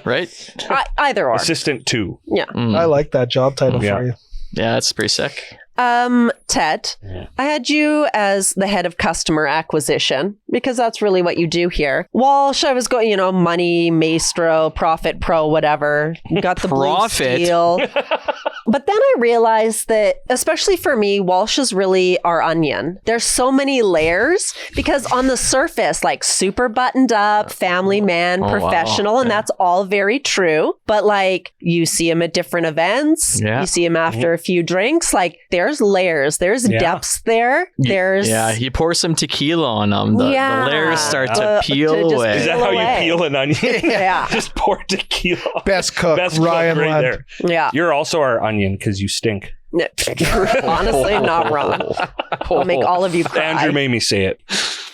Speaker 9: Right.
Speaker 8: Either or.
Speaker 3: Assistant 2.
Speaker 8: Yeah.
Speaker 4: I like that job title
Speaker 3: Yeah.
Speaker 4: for you.
Speaker 9: Yeah, that's pretty sick.
Speaker 8: Ted, I had you as the head of customer acquisition because that's really what you do here. Walsh, I was going, money, maestro, profit pro, whatever. You got the blue
Speaker 9: Profit?
Speaker 8: steel. But then I realized that, especially for me, Walsh is really our onion. There's so many layers because on the surface, like super buttoned up, family man,
Speaker 9: wow.
Speaker 8: professional, and that's all very true. But like you see him at different events,
Speaker 9: Yeah.
Speaker 8: you see him after a few drinks, like there's layers, there's depths there. There's
Speaker 9: Yeah, you pour some tequila on them. The layers start to peel
Speaker 8: to just
Speaker 9: away.
Speaker 3: Is that
Speaker 8: peel
Speaker 3: how
Speaker 8: away.
Speaker 3: you peel an onion?
Speaker 8: Yeah.
Speaker 3: Just pour tequila.
Speaker 4: Best cook,
Speaker 3: Best
Speaker 4: Ryan
Speaker 3: cook right
Speaker 4: Lund.
Speaker 3: there.
Speaker 8: Yeah.
Speaker 3: You're also our onion because you stink.
Speaker 8: Honestly, not wrong. I'll make all of you cry.
Speaker 3: Andrew made me say it.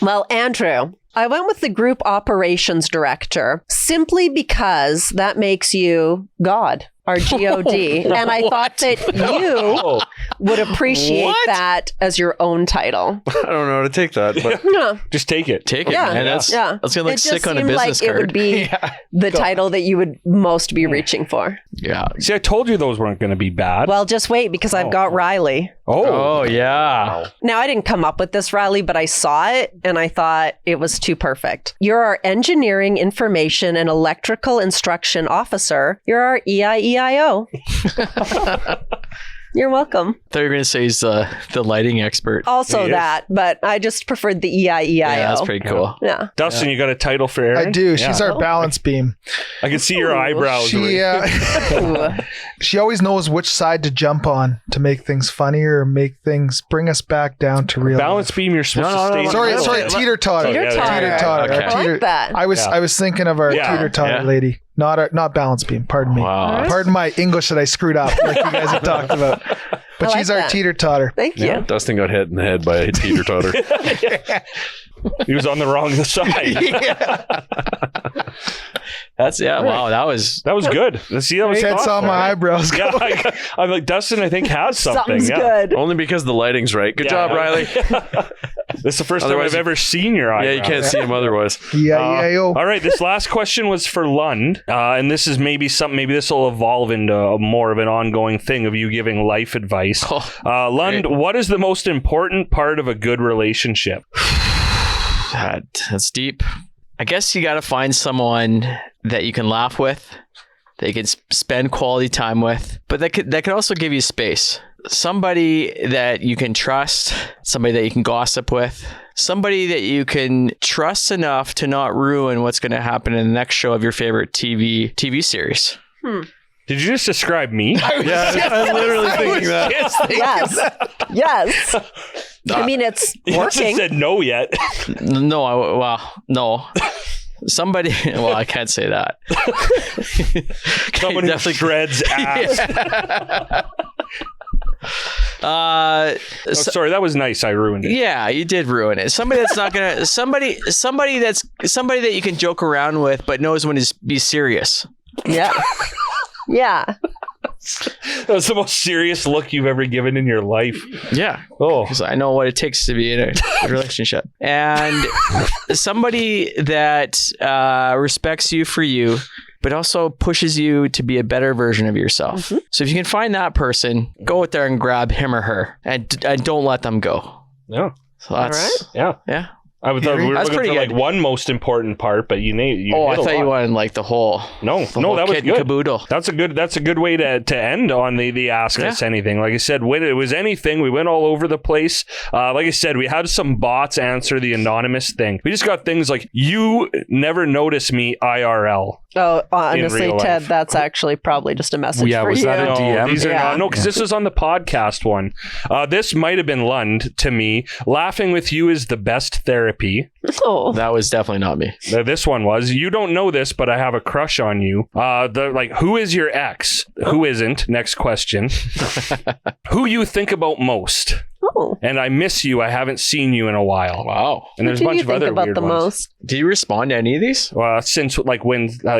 Speaker 8: Well, Andrew, I went with the group operations director simply because that makes you God. RGOD. And I thought that you would appreciate that as your own title.
Speaker 6: I don't know how to take that, but
Speaker 8: Yeah.
Speaker 3: Just take it.
Speaker 2: Take it,
Speaker 8: Yeah.
Speaker 2: man. That's
Speaker 8: Yeah.
Speaker 2: gonna look
Speaker 8: It just
Speaker 2: sick on a
Speaker 8: seemed
Speaker 2: business
Speaker 8: like
Speaker 2: card.
Speaker 8: it would be the title that you would most be reaching for.
Speaker 2: Yeah.
Speaker 3: See, I told you those weren't going to be bad.
Speaker 8: Well, just wait because I've got Riley.
Speaker 2: Oh yeah.
Speaker 8: Now, I didn't come up with this, Riley, but I saw it and I thought it was too perfect. You're our engineering, information, and electrical instruction officer. You're our EIEIO. You're welcome.
Speaker 2: I thought you were gonna say he's the lighting expert.
Speaker 8: Also
Speaker 3: He is.
Speaker 8: that, but I just preferred the EIEIO.
Speaker 2: Yeah, that's pretty cool.
Speaker 8: Yeah.
Speaker 3: Dustin, you got a title for Erin?
Speaker 4: I do. She's
Speaker 3: Yeah.
Speaker 4: our balance beam.
Speaker 3: I can see your eyebrows.
Speaker 4: She she always knows which side to jump on to make things funnier or make things bring us back down to real.
Speaker 3: Balance beam, you're supposed to stay.
Speaker 4: Sorry, teeter totter.
Speaker 8: Teeter-totter.
Speaker 4: Teeter-totter.
Speaker 2: Okay.
Speaker 8: I like that.
Speaker 4: I was thinking of our
Speaker 3: Yeah.
Speaker 4: teeter totter
Speaker 2: Yeah.
Speaker 4: lady, not balance beam. Pardon me.
Speaker 2: Wow.
Speaker 4: Pardon my English that I screwed up, like you guys have talked about. But
Speaker 8: I like
Speaker 4: she's our
Speaker 8: that.
Speaker 4: teeter totter.
Speaker 8: Thank you.
Speaker 6: Dustin got hit in the head by a teeter-totter.
Speaker 3: He was on the wrong side.
Speaker 2: That's wow. That was
Speaker 3: That was good. See, that was
Speaker 4: Can't saw
Speaker 3: thoughtful.
Speaker 4: my eyebrows go.
Speaker 3: Yeah, I'm like, Dustin, I think has something.
Speaker 8: Something's
Speaker 3: Yeah.
Speaker 8: good.
Speaker 6: Only because the lighting's right. Good
Speaker 3: Yeah.
Speaker 6: job, Riley.
Speaker 3: This is the first time
Speaker 6: Otherwise
Speaker 3: I've ever seen your eyebrows.
Speaker 6: Yeah, you can't see him otherwise.
Speaker 4: EIEIO.
Speaker 3: All right, this last question was for Lund, and this is maybe something. Maybe this will evolve into more of an ongoing thing of you giving life advice. Lund, what is the most important part of a good relationship?
Speaker 2: that's deep. I guess you got to find someone that you can laugh with, that you can spend quality time with, but that could also give you space. Somebody that you can trust, somebody that you can gossip with, somebody that you can trust enough to not ruin what's going to happen in the next show of your favorite TV series.
Speaker 3: Did you just describe me?
Speaker 6: Yeah, I'm literally thinking that.
Speaker 8: Yes. Yes. I mean, it's
Speaker 3: He hasn't
Speaker 8: working.
Speaker 3: said no yet.
Speaker 2: No. Somebody, well, I can't say that.
Speaker 3: Someone who
Speaker 2: Definitely-
Speaker 3: shreds ass. Sorry, that was nice. I ruined it.
Speaker 2: Yeah, you did ruin it. Somebody that's not gonna somebody that you can joke around with, but knows when to be serious.
Speaker 8: Yeah. Yeah.
Speaker 3: That was the most serious look you've ever given in your life.
Speaker 2: Yeah.
Speaker 3: Oh,
Speaker 2: Because I know what it takes to be in a relationship. And somebody that respects you for you, but also pushes you to be a better version of yourself. So if you can find that person, go out there and grab him or her, and don't let them go.
Speaker 3: yeah,
Speaker 2: So that's
Speaker 3: yeah.
Speaker 2: yeah.
Speaker 3: I would thought we were
Speaker 2: That's
Speaker 3: looking
Speaker 2: pretty
Speaker 3: for like
Speaker 2: good.
Speaker 3: one most important part, but you named. You
Speaker 2: Oh, I
Speaker 3: hit a
Speaker 2: thought you
Speaker 3: lot.
Speaker 2: wanted like the whole.
Speaker 3: No,
Speaker 2: the
Speaker 3: no,
Speaker 2: whole
Speaker 3: that was
Speaker 2: kit and
Speaker 3: good.
Speaker 2: caboodle.
Speaker 3: That's a good way to end on the Ask Us Anything. Like I said, when it was anything, we went all over the place. Like I said, we had some bots answer the anonymous thing. We just got things like, you never notice me IRL.
Speaker 8: Oh, honestly,
Speaker 3: real
Speaker 8: Ted,
Speaker 3: life.
Speaker 8: that's actually probably just a message
Speaker 7: Yeah,
Speaker 8: for
Speaker 7: was
Speaker 8: you.
Speaker 7: that a DM?
Speaker 3: These are
Speaker 8: Yeah.
Speaker 3: not, no, because this is on the podcast one. This might have been Lund to me. Laughing with you is the best therapy.
Speaker 8: Oh.
Speaker 2: That was definitely not me.
Speaker 3: This one was, you don't know this, but I have a crush on you. Who is your ex? Who isn't? Next question. Who you think about most?
Speaker 8: Oh.
Speaker 3: And I miss you. I haven't seen you in a while.
Speaker 2: Wow.
Speaker 3: And there's a
Speaker 8: Who do
Speaker 3: bunch
Speaker 8: you
Speaker 3: of
Speaker 8: think
Speaker 3: other
Speaker 8: about
Speaker 3: weird
Speaker 8: the
Speaker 3: ones.
Speaker 8: most?
Speaker 2: Did you respond to any of these?
Speaker 3: Since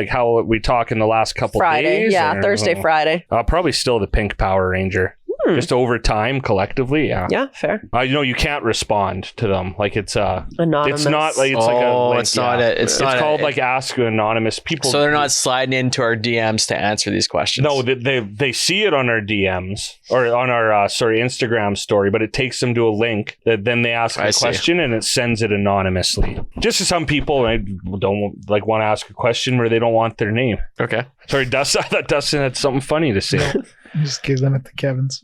Speaker 3: how we talk in the last couple
Speaker 8: Friday.
Speaker 3: days?
Speaker 8: Yeah,
Speaker 3: or-
Speaker 8: Thursday, Friday.
Speaker 3: Probably still the Pink Power Ranger. Just over time, collectively, yeah.
Speaker 8: Yeah, fair.
Speaker 3: You can't respond to them. Like it's
Speaker 8: Anonymous.
Speaker 3: it's not like it's like a.
Speaker 2: Oh,
Speaker 3: Like,
Speaker 2: it's not a- it's not a-
Speaker 3: called like Ask Anonymous people.
Speaker 2: So they're not sliding into our DMs to answer these questions.
Speaker 3: No, they see it on our DMs or on our Instagram story, but it takes them to a link that then they ask
Speaker 2: I
Speaker 3: a
Speaker 2: see.
Speaker 3: question and it sends it anonymously. Just to some people, don't like want to ask a question where they don't want their name.
Speaker 2: Okay.
Speaker 3: Sorry, Dustin. I thought Dustin had something funny to say.
Speaker 4: Just give them it to Kevin's.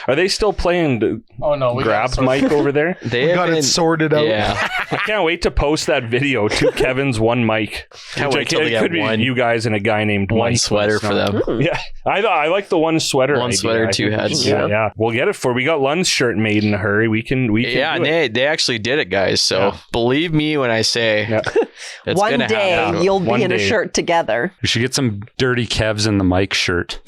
Speaker 3: Are they still playing the
Speaker 5: Oh no, we
Speaker 3: grabbed mic over there?
Speaker 2: They have
Speaker 4: Got
Speaker 2: been,
Speaker 4: it sorted out.
Speaker 2: Yeah.
Speaker 3: I can't wait to post that video. 2 Kevins, 1 mic.
Speaker 2: Can't
Speaker 3: Which
Speaker 2: wait till
Speaker 3: it
Speaker 2: they get
Speaker 3: could be
Speaker 2: one-
Speaker 3: you guys and a guy named
Speaker 2: One
Speaker 3: Mike.
Speaker 2: sweater for them.
Speaker 3: Yeah, I like the one sweater.
Speaker 2: One
Speaker 3: idea.
Speaker 2: sweater,
Speaker 3: I
Speaker 2: 2
Speaker 3: think-
Speaker 2: heads.
Speaker 3: Yeah. We'll get it we got Lund's shirt made in a hurry. We can
Speaker 2: Yeah,
Speaker 3: do it.
Speaker 2: they actually did it, guys. So
Speaker 3: Yeah.
Speaker 2: believe me when I say
Speaker 3: Yeah.
Speaker 2: it's
Speaker 8: One
Speaker 2: gonna
Speaker 8: day
Speaker 2: happen.
Speaker 8: you'll be
Speaker 3: One
Speaker 8: in a
Speaker 3: day.
Speaker 8: shirt together.
Speaker 7: We should get some dirty Kevs in the mic shirt.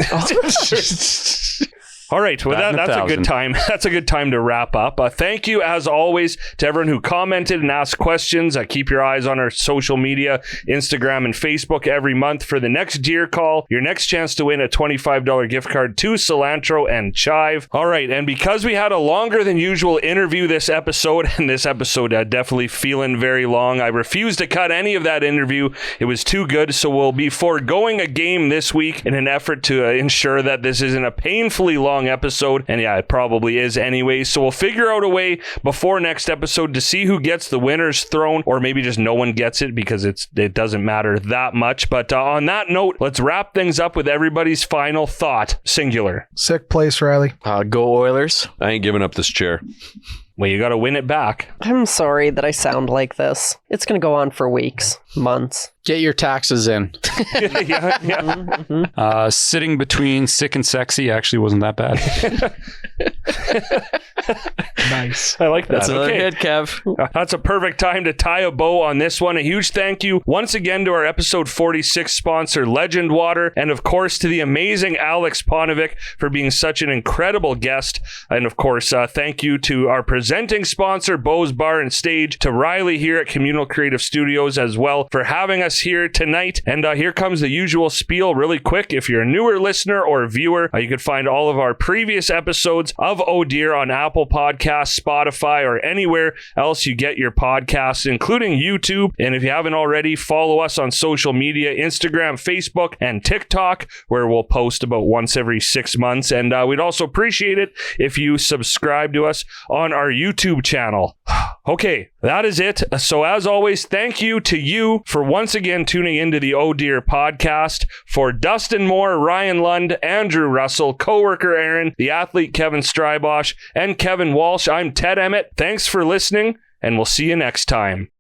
Speaker 3: All right, well that's a good time. That's a good time to wrap up. Thank you, as always, to everyone who commented and asked questions. Keep your eyes on our social media, Instagram and Facebook every month for the next Deer Call, your next chance to win a $25 gift card to Cilantro and Chive. All right, and because we had a longer than usual interview this episode, and this episode definitely feeling very long, I refused to cut any of that interview. It was too good, so we'll be foregoing a game this week in an effort to ensure that this isn't a painfully long episode, and yeah, it probably is anyway. So we'll figure out a way before next episode to see who gets the winner's throne, or maybe just no one gets it because it doesn't matter that much. But on that note, let's wrap things up with everybody's final thought. Singular.
Speaker 4: Sick place, Riley.
Speaker 2: Go Oilers.
Speaker 6: I ain't giving up this chair.
Speaker 3: Well, you got to win it back.
Speaker 8: I'm sorry that I sound like this. It's going to go on for weeks, months.
Speaker 5: Get your taxes in.
Speaker 3: Yeah.
Speaker 7: Sitting between sick and sexy actually wasn't that bad.
Speaker 4: Nice.
Speaker 3: I like that.
Speaker 2: That's another hit, Kev.
Speaker 3: That's a perfect time to tie a bow on this one. A huge thank you once again to our episode 46 sponsor, Legend Water, and of course to the amazing Aleks Paunovic for being such an incredible guest. And of course, thank you to our presenting sponsor, Bo's Bar and Stage, to Riley here at Communal Creative Studios as well for having us here tonight. And here comes the usual spiel really quick. If you're a newer listener or viewer, you can find all of our previous episodes of Oh Dear on Apple Podcasts, Spotify, or anywhere else you get your podcasts, including YouTube. And if you haven't already, follow us on social media, Instagram, Facebook, and TikTok, where we'll post about once every 6 months. And we'd also appreciate it if you subscribe to us on our YouTube channel. Okay, that is it. So as always, thank you to you for once again tuning into the Oh Dear podcast. For Dustin Moore, Ryan Lund, Andrew Russell, coworker Aaron, the athlete Kevin Strybosch, and Kevin Walsh, I'm Ted Emmett. Thanks for listening, and we'll see you next time.